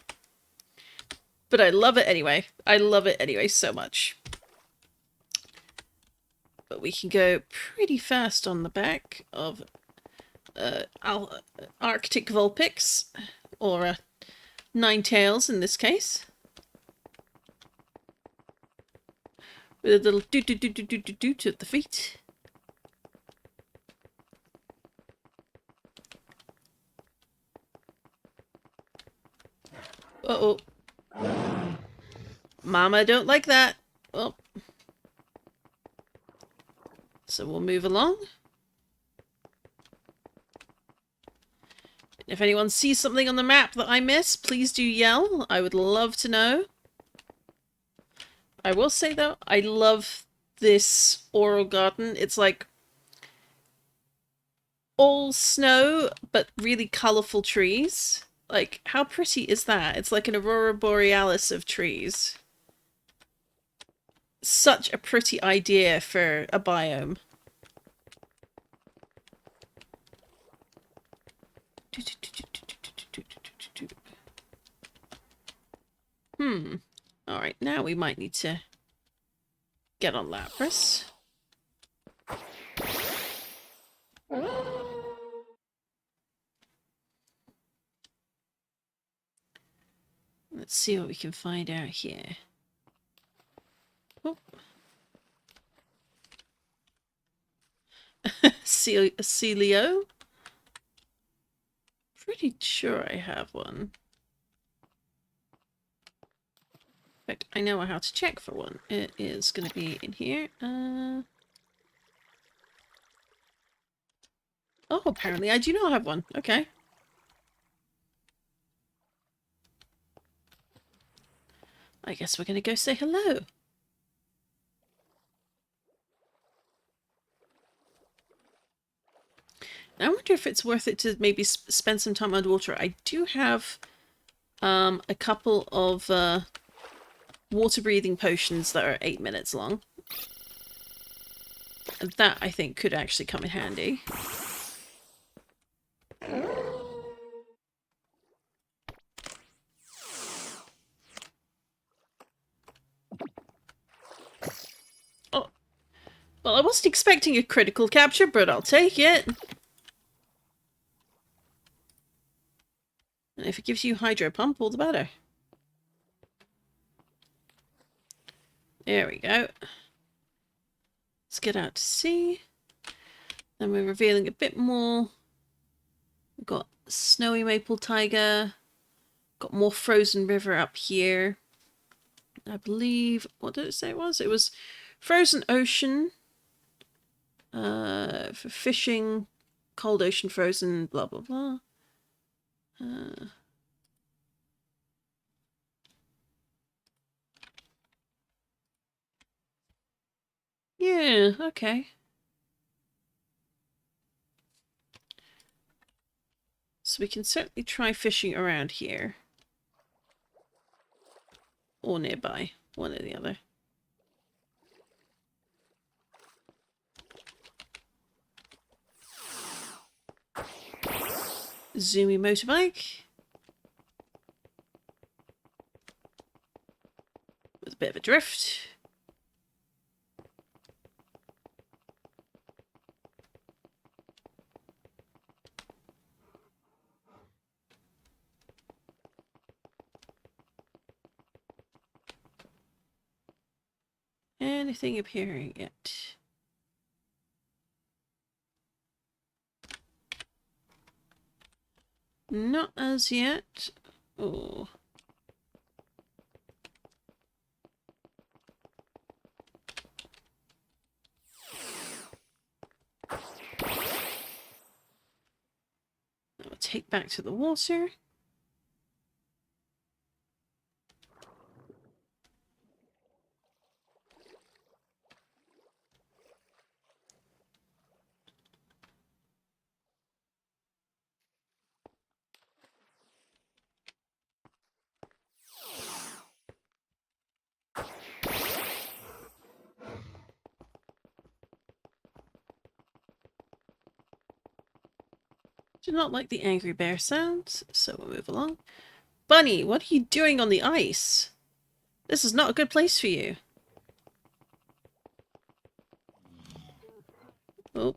But I love it anyway. I love it anyway so much. But we can go pretty fast on the back of Arctic Vulpix, or Ninetales in this case. With a little doot at the feet. Uh-oh. Mama don't like that. Oh. So we'll move along. If anyone sees something on the map that I miss, please do yell. I would love to know. I will say though, I love this Oral Garden. It's like all snow, but really colourful trees. Like, how pretty is that? It's like an Aurora Borealis of trees. Such a pretty idea for a biome. Alright, now we might need to get on Lapras. Let's see what we can find out here. Oh. Celio? Pretty sure I have one. In fact, I know how to check for one. It is going to be in here. Oh, apparently I do not have one. Okay. I guess we're going to go say hello. I wonder if it's worth it to maybe spend some time underwater. I do have a couple of water-breathing potions that are 8 minutes long. And that, I think, could actually come in handy. Oh. Well, I wasn't expecting a critical capture, but I'll take it. And if it gives you Hydro Pump, all the better. There we go. Let's get out to sea. Then we're revealing a bit more. We've got Snowy Maple Tiger. Got more Frozen River up here. I believe... What did it say it was? It was Frozen Ocean. For fishing. Cold Ocean Frozen. Blah, blah, blah. Yeah, okay. So we can certainly try fishing around here. Or nearby. One or the other. zoomy motorbike. With a bit of a drift. Anything appearing yet? Not as yet. Oh. I'll take back to the water. Do not like the angry bear sounds, so we'll move along. Bunny, what are you doing on the ice? This is not a good place for you. Oh.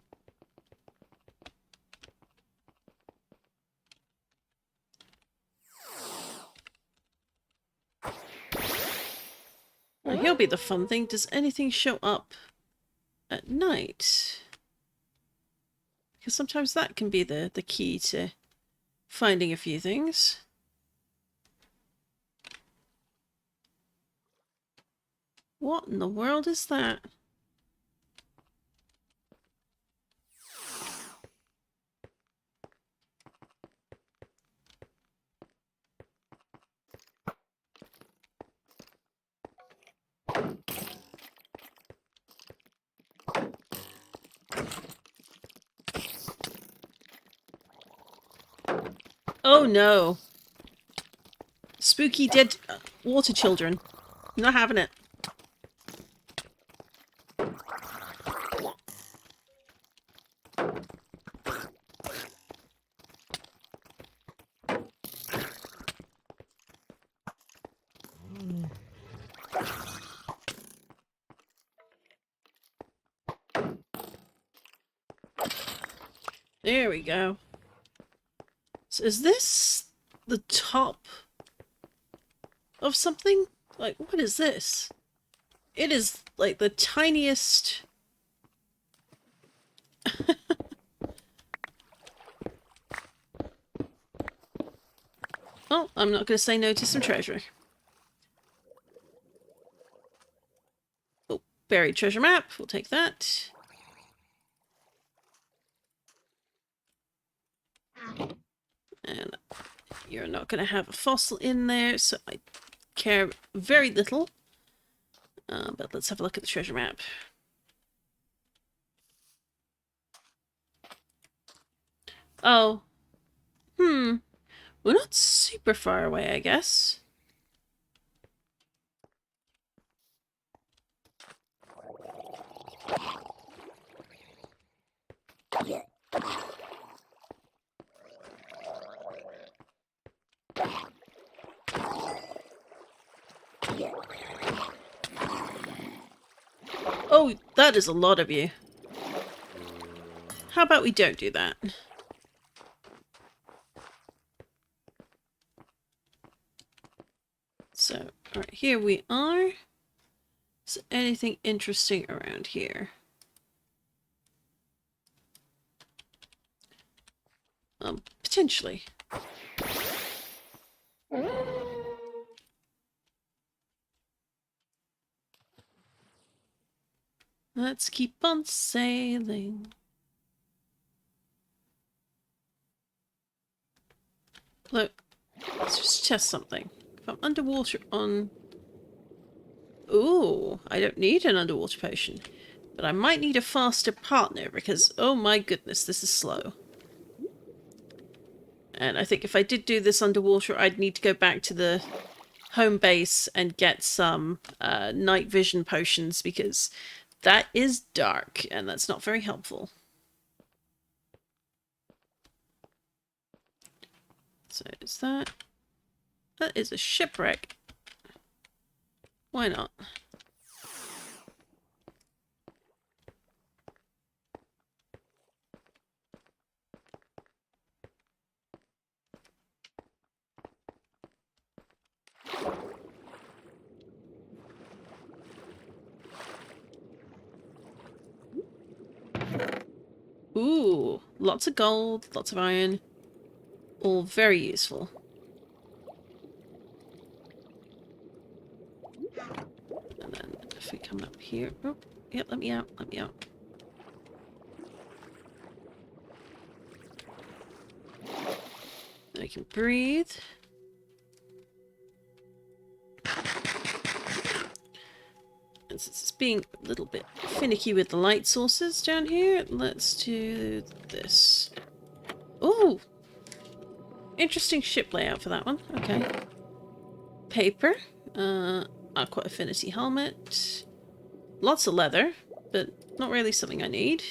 Now, here'll be the fun thing. Does anything show up at night? Because sometimes that can be the key to finding a few things. What in the world is that? Oh no. Spooky dead water children. I'm not having it. There we go. So is this the top of something? Like, what is this? It is like the tiniest... Oh, I'm not going to say no to some treasure. Oh, buried treasure map. We'll take that. And you're not going to have a fossil in there, so I care very little. But let's have a look at the treasure map. Oh. We're not super far away, I guess. Oh, that is a lot of you. How about we don't do that? So, alright, here we are. Is there anything interesting around here? Potentially. Let's keep on sailing. Look, let's just test something. If I'm underwater on... Ooh, I don't need an underwater potion. But I might need a faster partner because, oh my goodness, this is slow. And I think if I did do this underwater, I'd need to go back to the home base and get some night vision potions because that is dark and that's not very helpful. So is that... That is a shipwreck. Why not? Ooh, lots of gold, lots of iron. All very useful. And then if we come up here... Oh, yeah, let me out, let me out. I can breathe. And since it's being a little bit finicky with the light sources down here, let's do this. Ooh! Interesting ship layout for that one. Okay. Paper. Aqua Affinity helmet. Lots of leather, but not really something I need.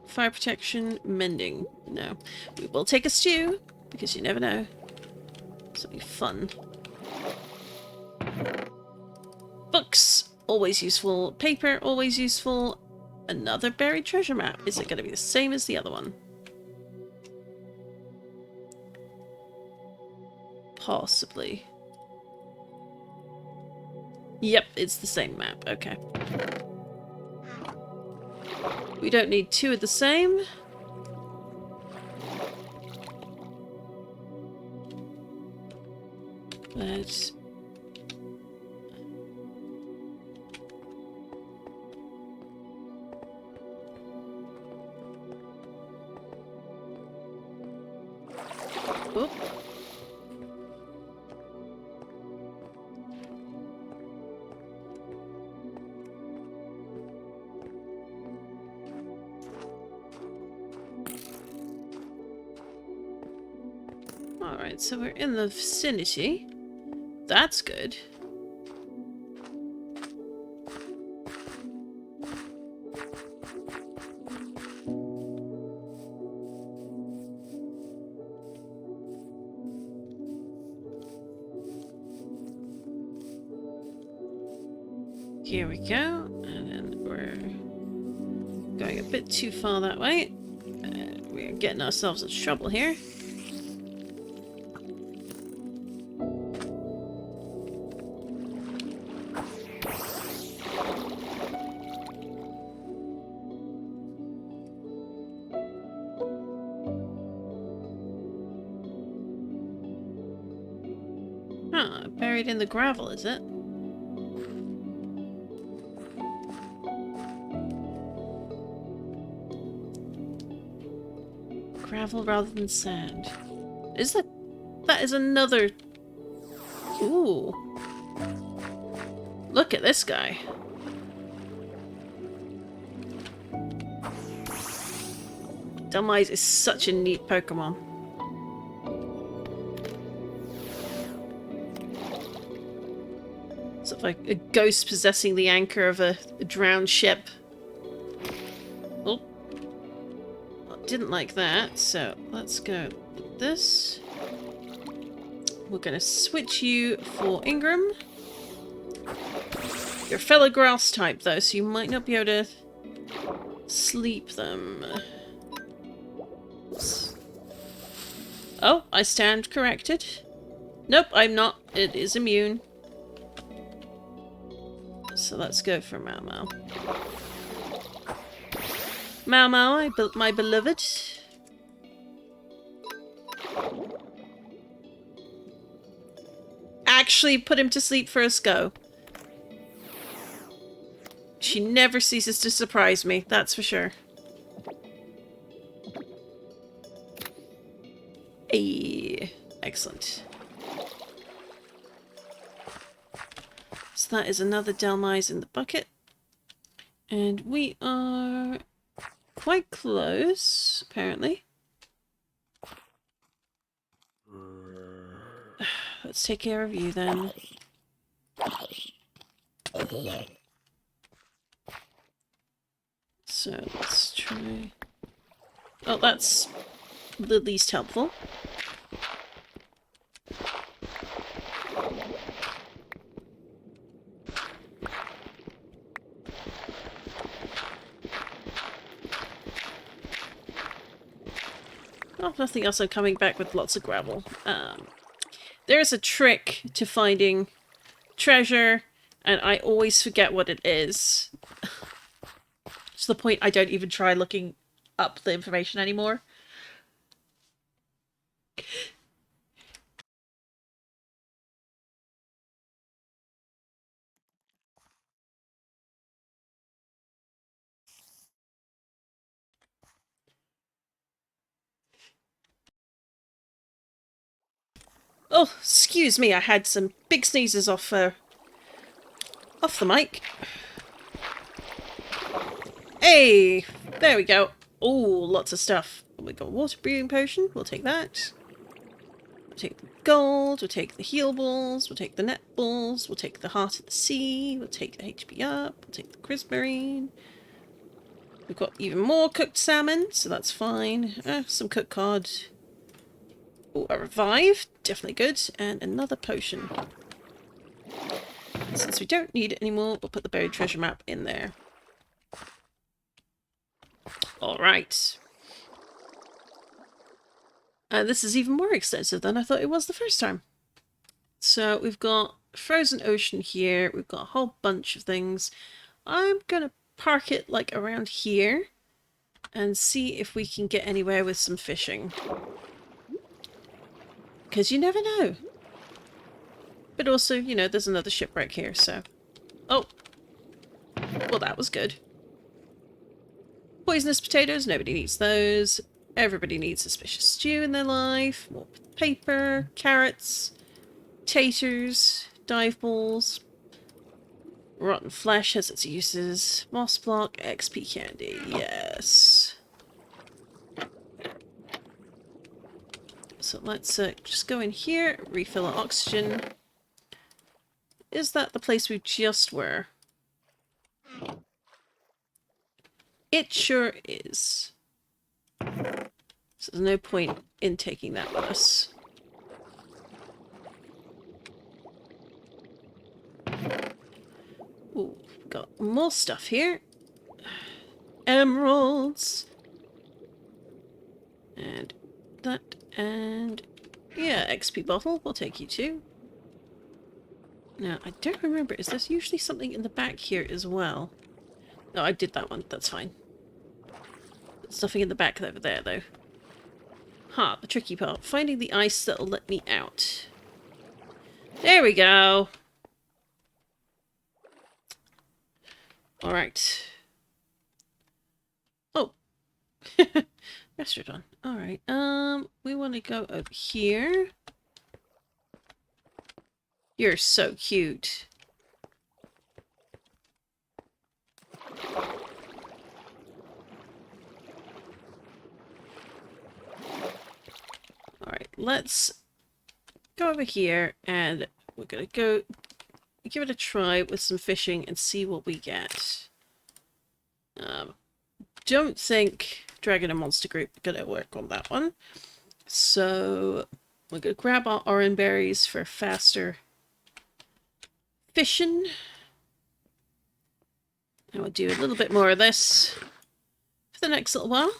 Fire protection, mending. No. We will take a stew, because you never know. Something fun. Books, always useful. Paper, always useful. Another buried treasure map. Is it going to be the same as the other one? Possibly. Yep, it's the same map. Okay. We don't need two of the same. But... Oop. Alright, so we're in the vicinity. That's good. Here we go, and then we're going a bit too far that way. We're getting ourselves in trouble here. Huh, buried in the gravel, is it? Gravel rather than sand. Is that... That is another... Ooh. Look at this guy. Dumbeyes is such a neat Pokemon. Sort of like a ghost possessing the anchor of a drowned ship. Oh. Didn't like that, so let's go with this. We're going to switch you for Ingram. You're a fellow grass type though, so you might not be able to sleep them. Oh, I stand corrected. Nope, I'm not. It is immune. So let's go for Mau Mau. Mau Mau, my beloved. Actually put him to sleep first go. She never ceases to surprise me, that's for sure. Ayy, excellent. So that is another Dumbeyes in the bucket. And we are quite close, apparently. Let's take care of you then. So let's try... Oh, that's the least helpful. Oh, nothing else. I'm coming back with lots of gravel. There is a trick to finding treasure, and I always forget what it is. To the point I don't even try looking up the information anymore. Oh, excuse me, I had some big sneezes off the mic. Hey, there we go. Oh, lots of stuff. We got a water breathing potion. We'll take that. We'll take the gold. We'll take the heal balls. We'll take the net balls. We'll take the heart of the sea. We'll take the HP up. We'll take the prismarine. We've got even more cooked salmon, so that's fine. Some cooked cod. Oh, a revive. Definitely good. And another potion. Since we don't need it anymore, we'll put the buried treasure map in there. Alright. And this is even more extensive than I thought it was the first time. So we've got frozen ocean here. We've got a whole bunch of things. I'm going to park it like around here and see if we can get anywhere with some fishing. Because you never know. But also, you know, there's another shipwreck here, so... Oh. Well, that was good. Poisonous potatoes, nobody needs those. Everybody needs suspicious stew in their life. More paper, carrots, taters, dive balls. Rotten flesh has its uses. Moss block, XP candy, yes. So let's just go in here, refill our oxygen. Is that the place we just were? It sure is. So there's no point in taking that with us. Ooh, got more stuff here. Emeralds. And that, and yeah, XP bottle. We'll take you too. Now, I don't remember. Is there usually something in the back here as well? No, I did that one. That's fine. There's nothing in the back over there, though. Ha, the tricky part. Finding the ice that'll let me out. There we go. Alright. Oh. Restaurant. Alright. We want to go over here. You're so cute. Alright, let's go over here and we're gonna go give it a try with some fishing and see what we get. Don't think Dragon and Monster Group are gonna work on that one. So we're gonna grab our orange berries for faster fishing. And we'll do a little bit more of this for the next little while.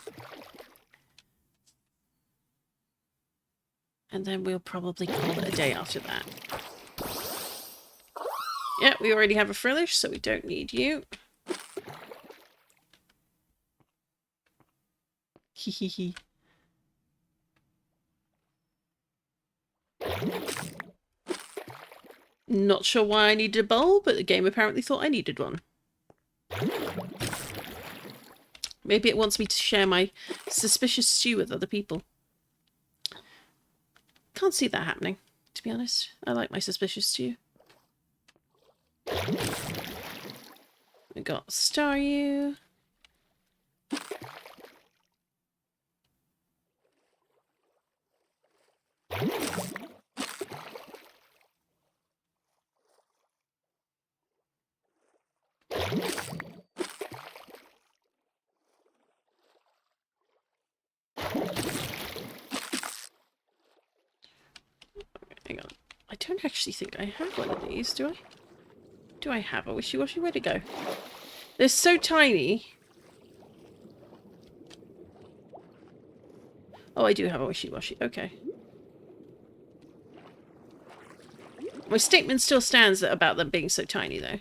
And then we'll probably call it a day after that. Yeah, we already have a frillish, so we don't need you. Hehehe. Not sure why I needed a bowl, but the game apparently thought I needed one. Maybe it wants me to share my suspicious stew with other people. Can't see that happening, to be honest. I like my suspicious stew. We got Staryu. don't actually think I have one of these, do I? Do I have a wishy-washy? Where'd it go? They're so tiny. Oh, I do have a wishy-washy. Okay. My statement still stands about them being so tiny, though.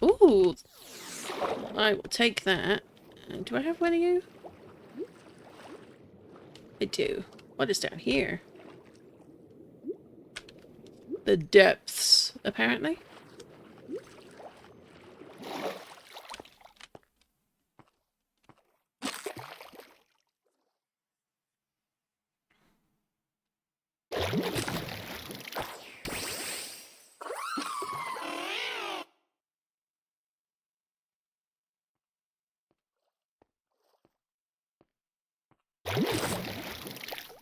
Ooh. I will take that. Do I have one of you? I do. What is down here? The depths, apparently.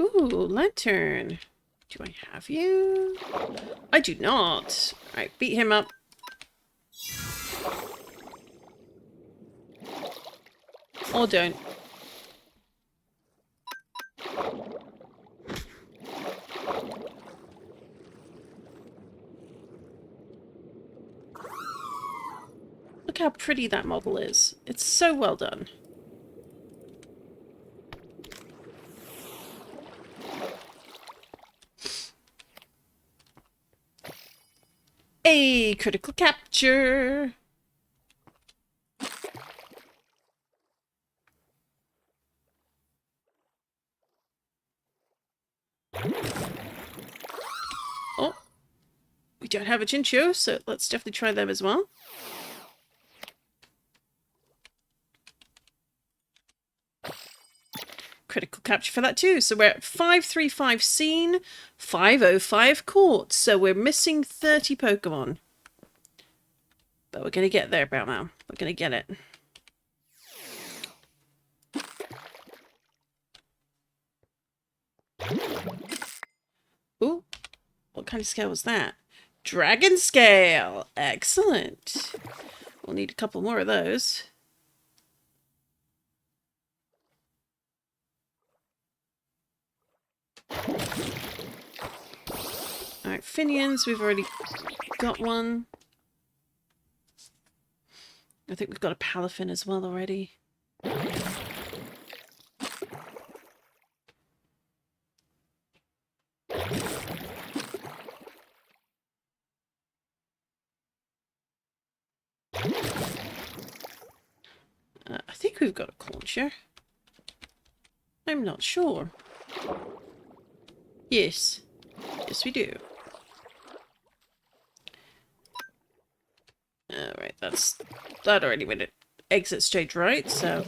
Ooh, lantern. Do I have you? I do not. Alright, beat him up. Or don't. Look how pretty that model is. It's so well done. A critical capture. Oh, we don't have a Chinchou, so let's definitely try them as well. Critical capture for that too. So we're at 535 seen, 505 caught. So we're missing 30 Pokemon. But we're going to get there, Batman. We're going to get it. Ooh, what kind of scale was that? Dragon scale! Excellent. We'll need a couple more of those. Alright, Finians, we've already got one. I think we've got a Palafin as well already. I think we've got a Concher. I'm not sure. Yes. Yes, we do. Alright, that already went it. Exit stage right, so...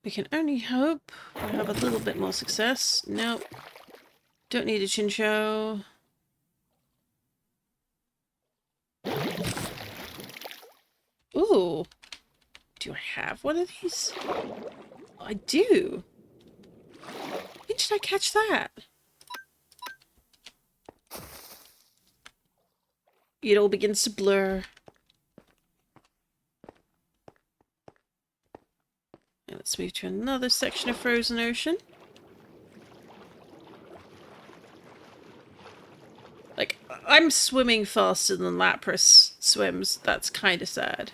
we can only hope we'll have a little bit more success. Nope. Don't need a Chinchou. Ooh. Do I have one of these? I do. When did I catch that? It all begins to blur. And let's move to another section of frozen ocean. Like, I'm swimming faster than Lapras swims. That's kind of sad.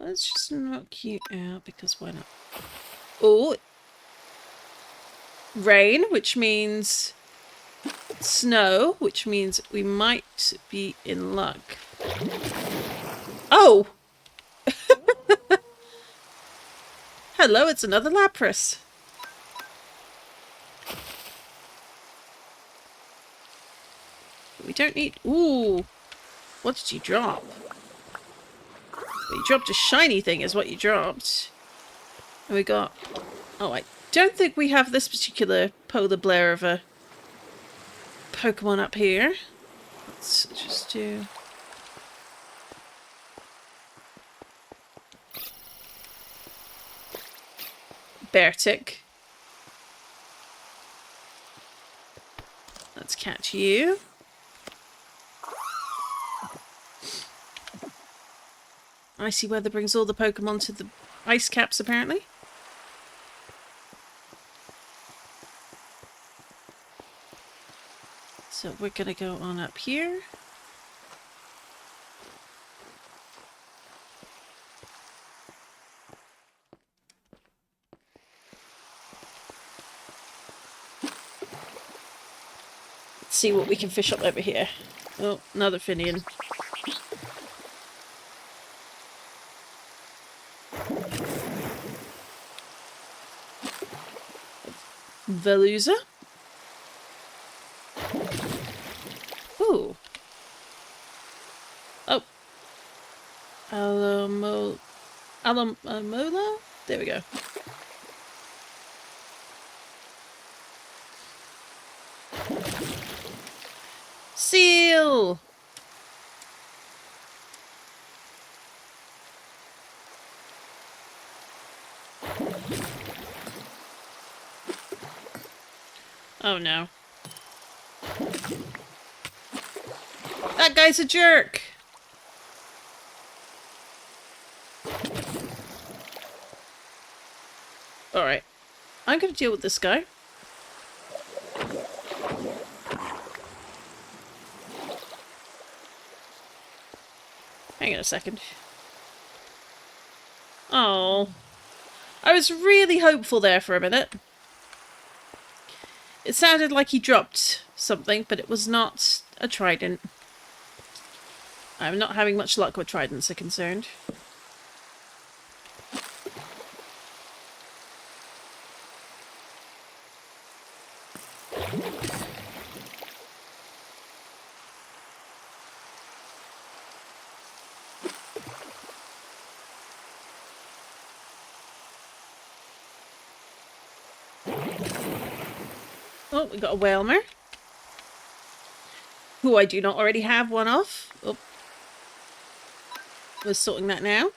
Let's just knock you out, because why not? Oh! Rain, which means snow, which means we might be in luck. Oh! Hello, it's another Lapras. We don't need... Ooh! What did you drop? You dropped a shiny thing is what you dropped. And we got... Oh, I don't think we have this particular polar bear of a Pokemon up here. Let's just do... bear tick. Let's catch you. Icy weather brings all the Pokemon to the ice caps, apparently. So we're going to go on up here. Let's see what we can fish up over here. Oh, another Finian. Veluza. Ooh. Oh. Alamola? There we go. Seal! Oh no. That guy's a jerk! Alright. I'm gonna deal with this guy. Hang on a second. Oh. I was really hopeful there for a minute. It sounded like he dropped something, but it was not a trident. I'm not having much luck with tridents are concerned. Oh, we got a Whalmer. Who I do not already have one of. Oh. We're sorting that now.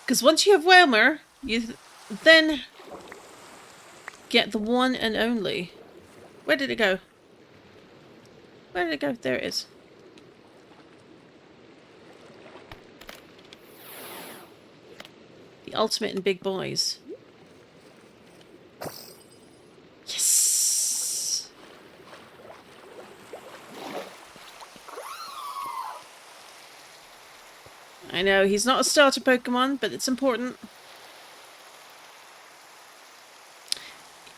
Because once you have Whalmer, you then get the one and only. Where did it go? Where did it go? There it is. The ultimate in big boys. Yes! I know, he's not a starter Pokemon, but it's important.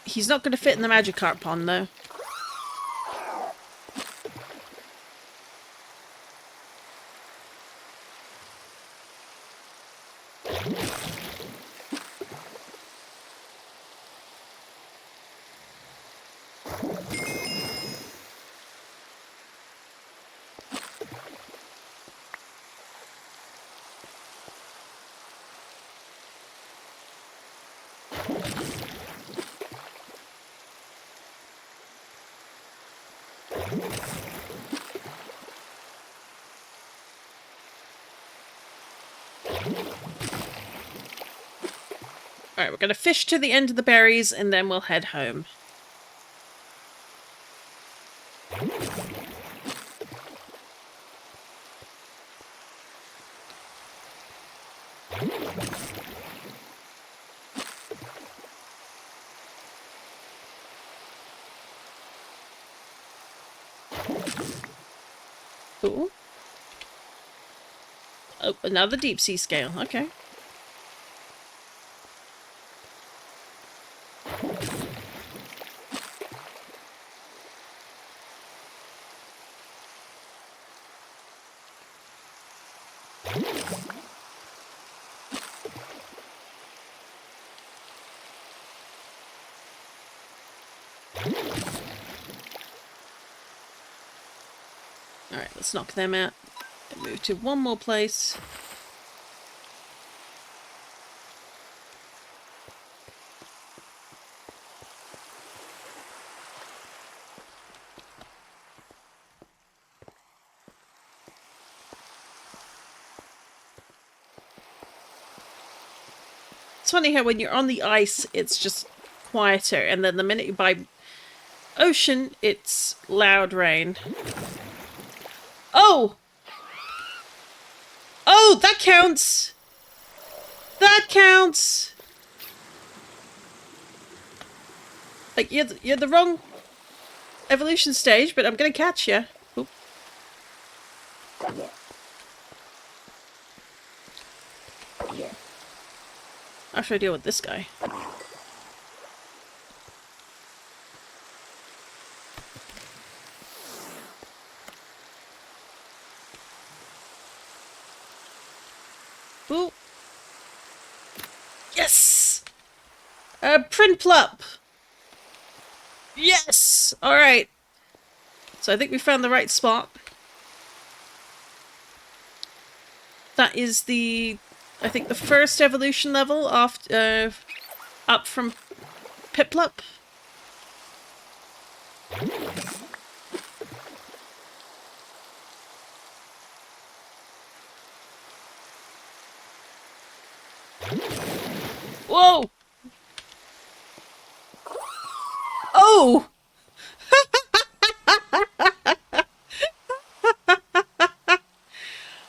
He's not going to fit in the Magikarp pond, though. Alright, we're going to fish to the end of the berries and then we'll head home. Cool. Oh, another deep sea scale. Okay. Alright, let's knock them out and move to one more place. It's funny how when you're on the ice, it's just quieter, and then the minute you by ocean, it's loud rain. Oh! Oh, that counts! That counts! Like, you're the wrong evolution stage, but I'm gonna catch you. Oop. How should I deal with this guy? Ooh. Yes! Printplup! Yes! Alright. So I think we found the right spot. That is I think the first evolution level after, up from Piplup. Whoa! Oh!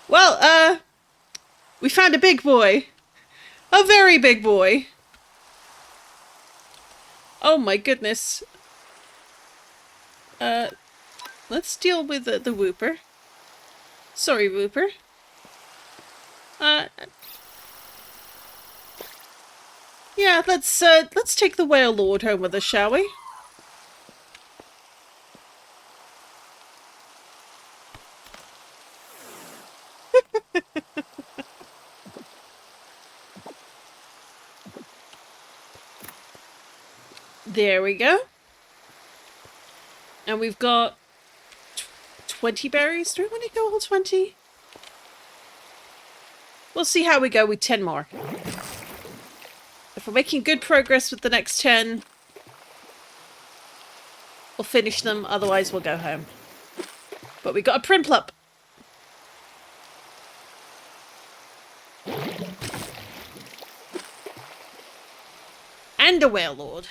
Well, we found a big boy. A very big boy. Oh my goodness. Let's deal with the Whooper. Sorry, Whooper. Yeah, let's take the Whale Lord home with us, shall we? There we go. And we've got 20 berries. Do we want to go all 20? We'll see how we go with 10 more. If we're making good progress with the next 10, we'll finish them. Otherwise, we'll go home. But we got a Primplup. And a Whale Lord.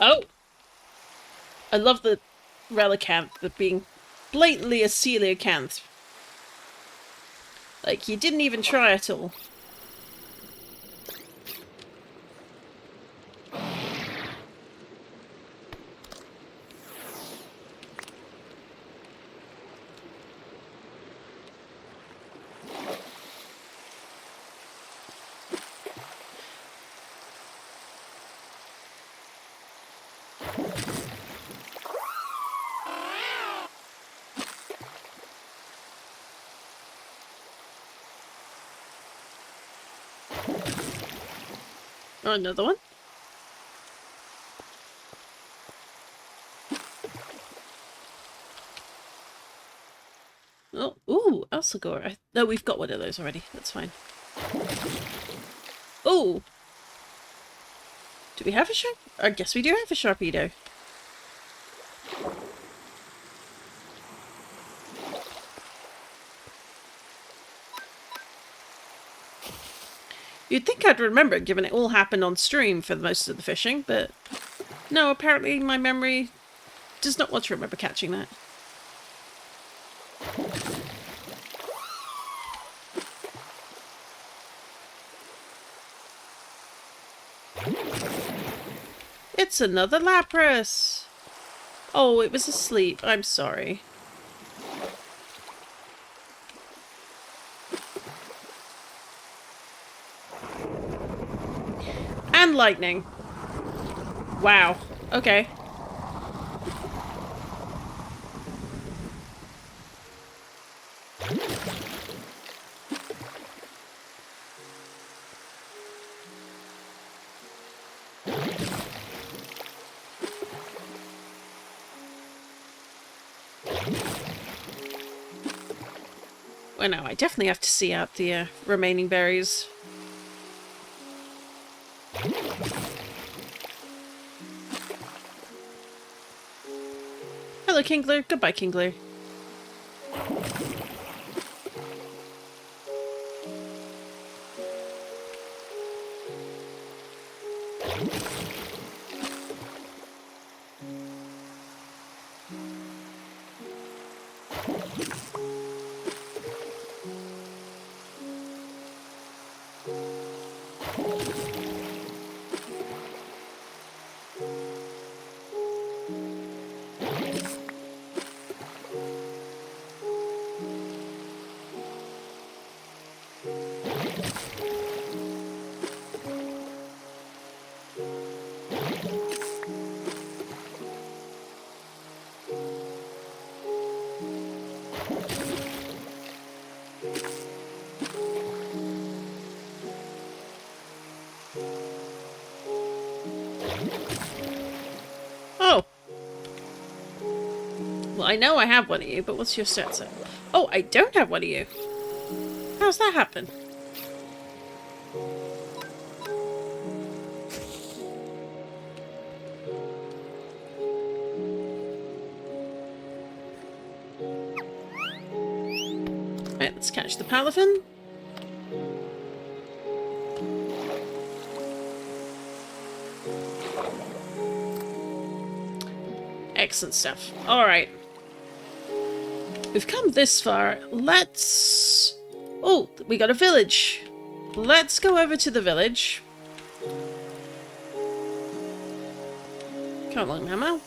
Oh! I love the Relicanth, but being blatantly a Coelacanth. Like, you didn't even try at all. Oh, another one. Oh, ooh, Elsagor. No, we've got one of those already. That's fine. Oh! Do we have a Sharp? I guess we do have a Sharpedo. You'd think I'd remember it, given it all happened on stream for most of the fishing, but no, apparently my memory does not want to remember catching that. It's another Lapras! Oh, it was asleep. I'm sorry. And lightning. Wow. Okay. Well, no, I definitely have to see out the remaining berries. Hello, Kingler. Goodbye, Kingler. Oh! Well, I know I have one of you, but what's your stats at? Oh, I don't have one of you! How's that happen? Right, let's catch the Palafin. Excellent stuff. Alright. We've come this far. Let's... Oh, we got a village. Let's go over to the village. Come along, Mama.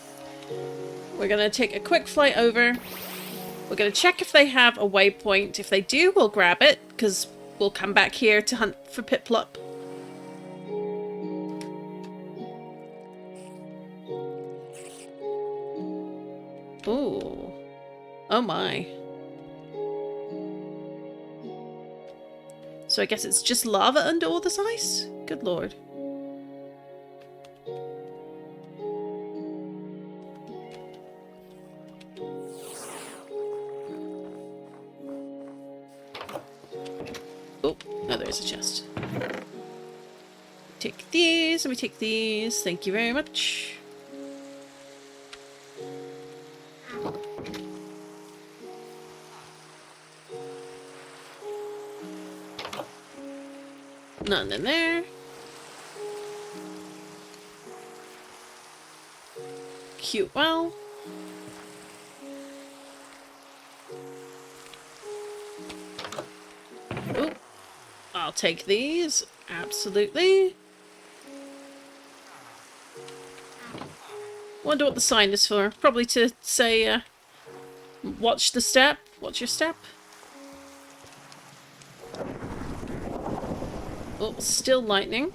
We're going to take a quick flight over. We're going to check if they have a waypoint. If they do, we'll grab it, because we'll come back here to hunt for Piplup. Ooh. Oh my. So I guess it's just lava under all this ice? Good lord. Oh, no, there is a chest. Take these, and we take these. Thank you very much. None in there. Cute well. Ooh. I'll take these. Absolutely. Wonder what the sign is for. Probably to say, watch the step. Watch your step. Oh, still lightning.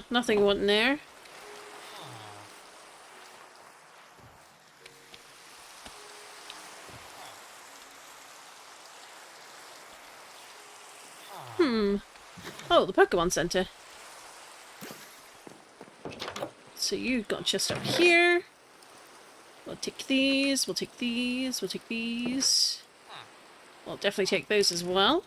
Nothing went in there. Oh, the Pokemon Center. So you've got just up here. We'll take these, we'll take these, we'll take these. We'll definitely take those as well.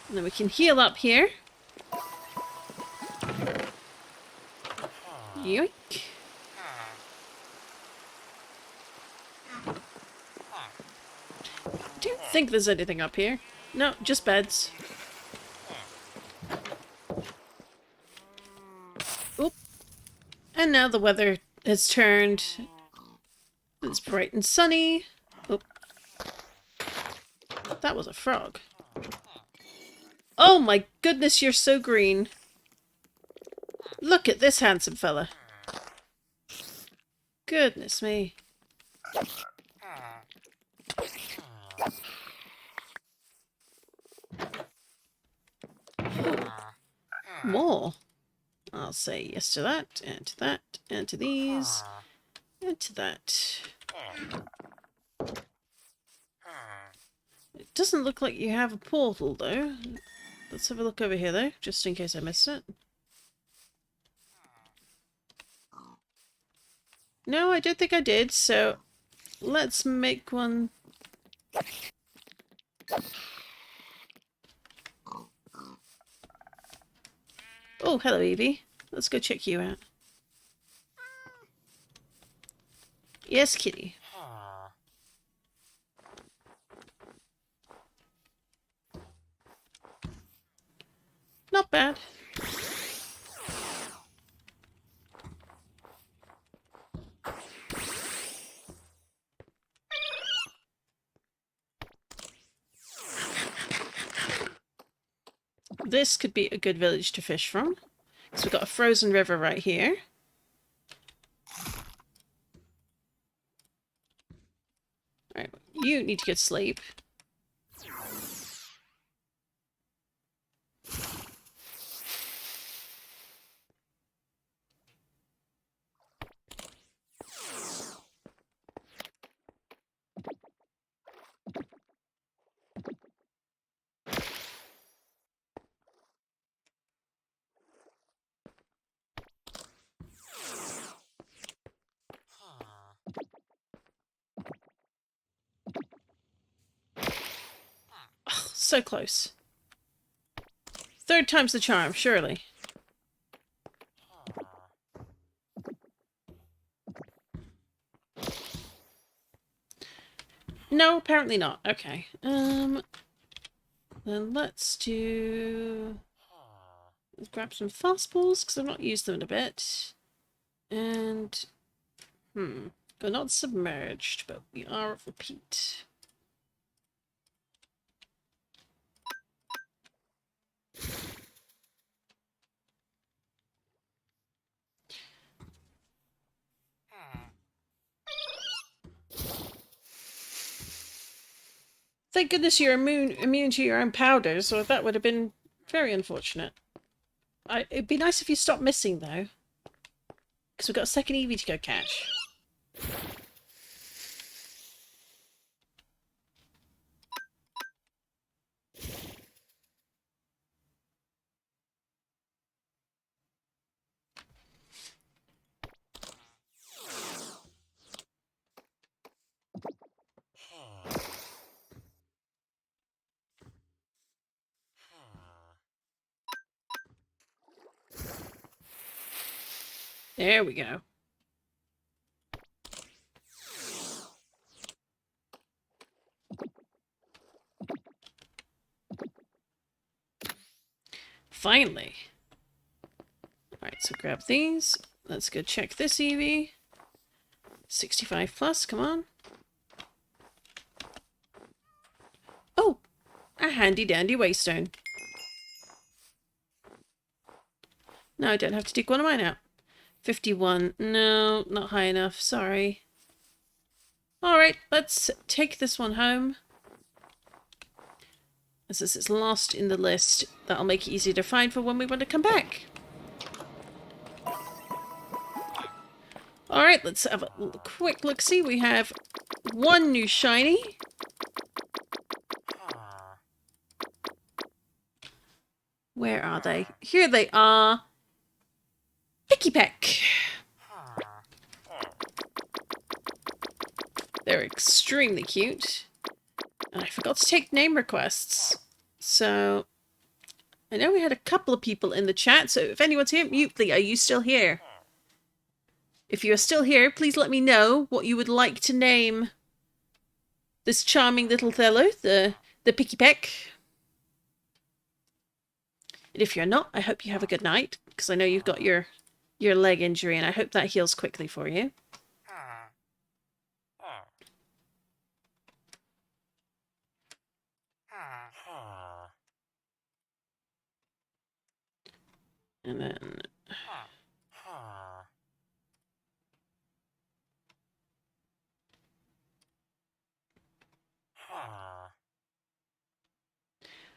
And then we can heal up here. Yoink. I don't think there's anything up here. No, just beds. Oop. And now the weather has turned. It's bright and sunny. Oop. That was a frog. Oh my goodness, you're so green. Look at this handsome fella. Goodness me. More. I'll say yes to that, and to that, and to these, and to that. It doesn't look like you have a portal, though. Let's have a look over here, though, just in case I missed it. No, I don't think I did, so let's make one. Oh, hello, Evie. Let's go check you out. Yes, kitty. Not bad. This could be a good village to fish from. So we've got a frozen river right here. Alright, you need to get sleep. Oh, so close. Third time's the charm, surely. No, apparently not. Okay. Then let's grab some fastballs, because I've not used them in a bit. And, we're not submerged, but we are at repeat. Thank goodness you're immune to your own powders, or that would have been very unfortunate. It'd be nice if you stopped missing, though. Because we've got a second Eevee to go catch. There we go. Finally. Alright, so grab these. Let's go check this Eevee. 65 plus, come on. Oh! A handy dandy waystone. No, I don't have to dig one of mine out. 51. No, not high enough. Sorry. Alright, let's take this one home. As this is last in the list, that'll make it easier to find for when we want to come back. Alright, let's have a quick look-see. We have one new shiny. Where are they? Here they are. Picky Peck. They're extremely cute. And I forgot to take name requests. So, I know we had a couple of people in the chat, so if anyone's here, Mutely, are you still here? If you are still here, please let me know what you would like to name this charming little fellow, the Picky Peck. And if you're not, I hope you have a good night, because I know you've got your leg injury, and I hope that heals quickly for you. And then...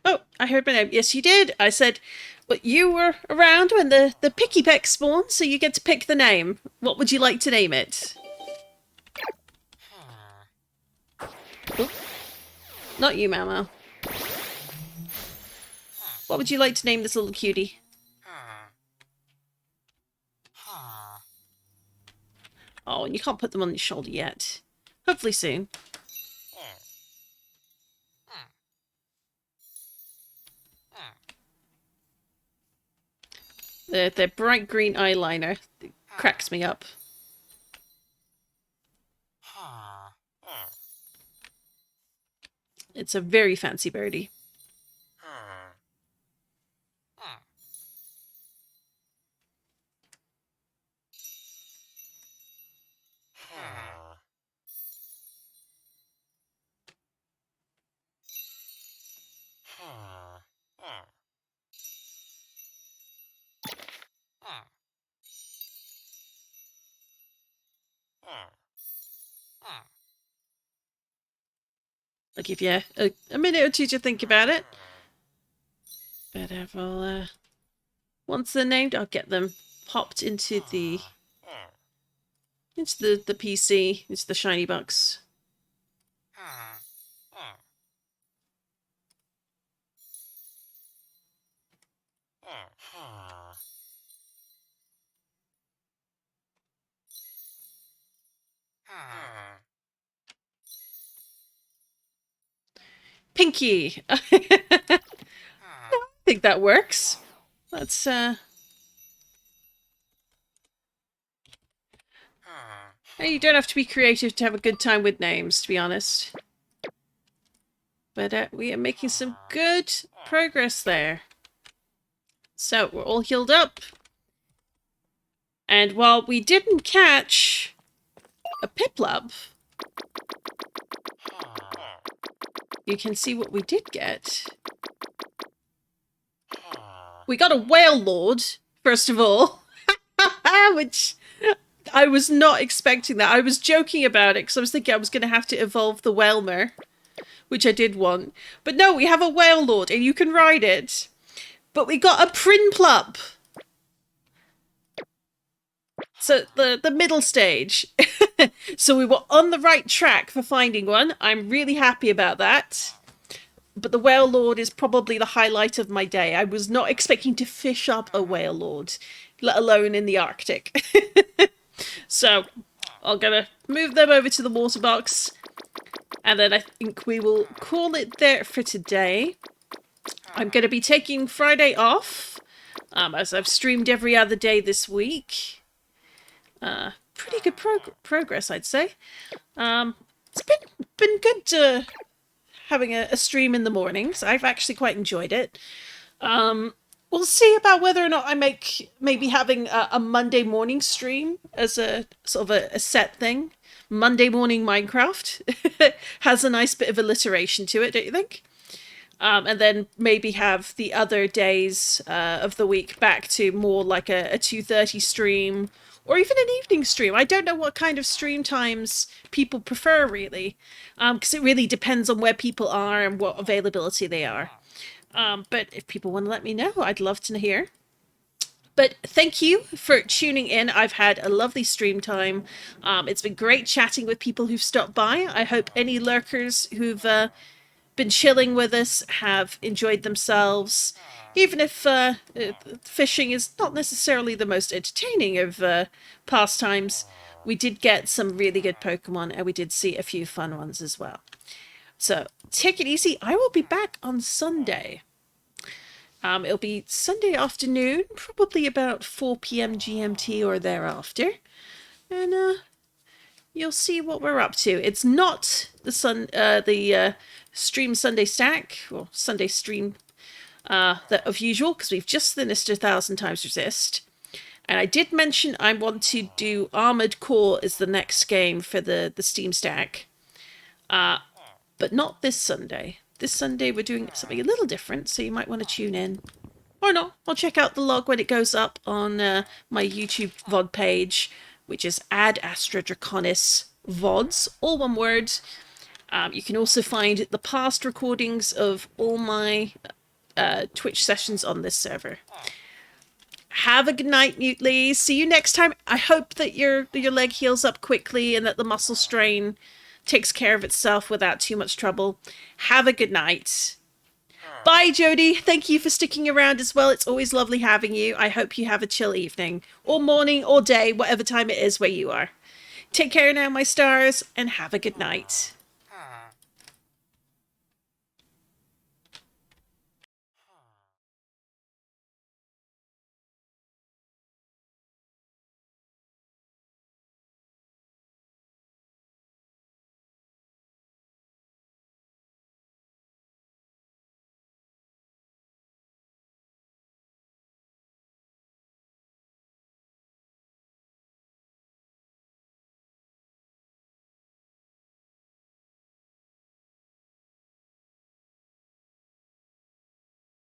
Oh, I heard my name. Yes, you did. I said, but you were around when the Picky Peck spawned, so you get to pick the name. What would you like to name it? Oh, not you, Mamo. What would you like to name this little cutie? Oh, and you can't put them on your shoulder yet. Hopefully soon. Their bright green eyeliner cracks me up. It's a very fancy birdie. I'll give you a minute or two to think about it. But I'll, once they're named, I'll get them popped into the PC, into the shiny box. Pinky! I think that works. Let's, you don't have to be creative to have a good time with names, to be honest. But we are making some good progress there. So, we're all healed up. And while we didn't catch a Piplup, you can see what we did get. We got a Whale Lord, first of all. Which I was not expecting that. I was joking about it because I was thinking I was going to have to evolve the Whalmer, which I did want. But no, we have a Whale Lord and you can ride it. But we got a Prinplup. So the middle stage. So we were on the right track for finding one. I'm really happy about that. But the Whale Lord is probably the highlight of my day. I was not expecting to fish up a Whale Lord, let alone in the Arctic. So I'm going to move them over to the water box. And then I think we will call it there for today. I'm going to be taking Friday off, as I've streamed every other day this week. Pretty good progress, I'd say. It's been good having a stream in the mornings. I've actually quite enjoyed it. We'll see about whether or not I maybe having a Monday morning stream as a sort of a set thing. Monday morning Minecraft has a nice bit of alliteration to it, don't you think? And then maybe have the other days of the week back to more like a 2:30 stream. Or even an evening stream. I don't know what kind of stream times people prefer, really. Because it really depends on where people are and what availability they are. But if people want to let me know, I'd love to hear. But thank you for tuning in. I've had a lovely stream time. It's been great chatting with people who've stopped by. I hope any lurkers who've been chilling with us have enjoyed themselves. Even if fishing is not necessarily the most entertaining of pastimes, we did get some really good Pokemon and we did see a few fun ones as well. So take it easy. I will be back on Sunday. It'll be Sunday afternoon, probably about 4 p.m. GMT or thereafter. And you'll see what we're up to. It's not the stream Sunday stack or Sunday stream that of usual, because we've just finished 1,000 times resist. And I did mention I want to do Armored Core as the next game for the Steam stack. But not this Sunday. This Sunday we're doing something a little different, so you might want to tune in. Or not, I'll check out the log when it goes up on my YouTube VOD page, which is AdAstraDraconis VODs, all one word. You can also find the past recordings of all my Twitch sessions on this server. Have a good night, Mutely. See you next time. I hope that your leg heals up quickly and that the muscle strain takes care of itself without too much trouble. Have a good night. Bye, Jody. Thank you for sticking around as well. It's always lovely having you. I hope you have a chill evening, or morning, or day, whatever time it is where you are. Take care now, my stars, and have a good night.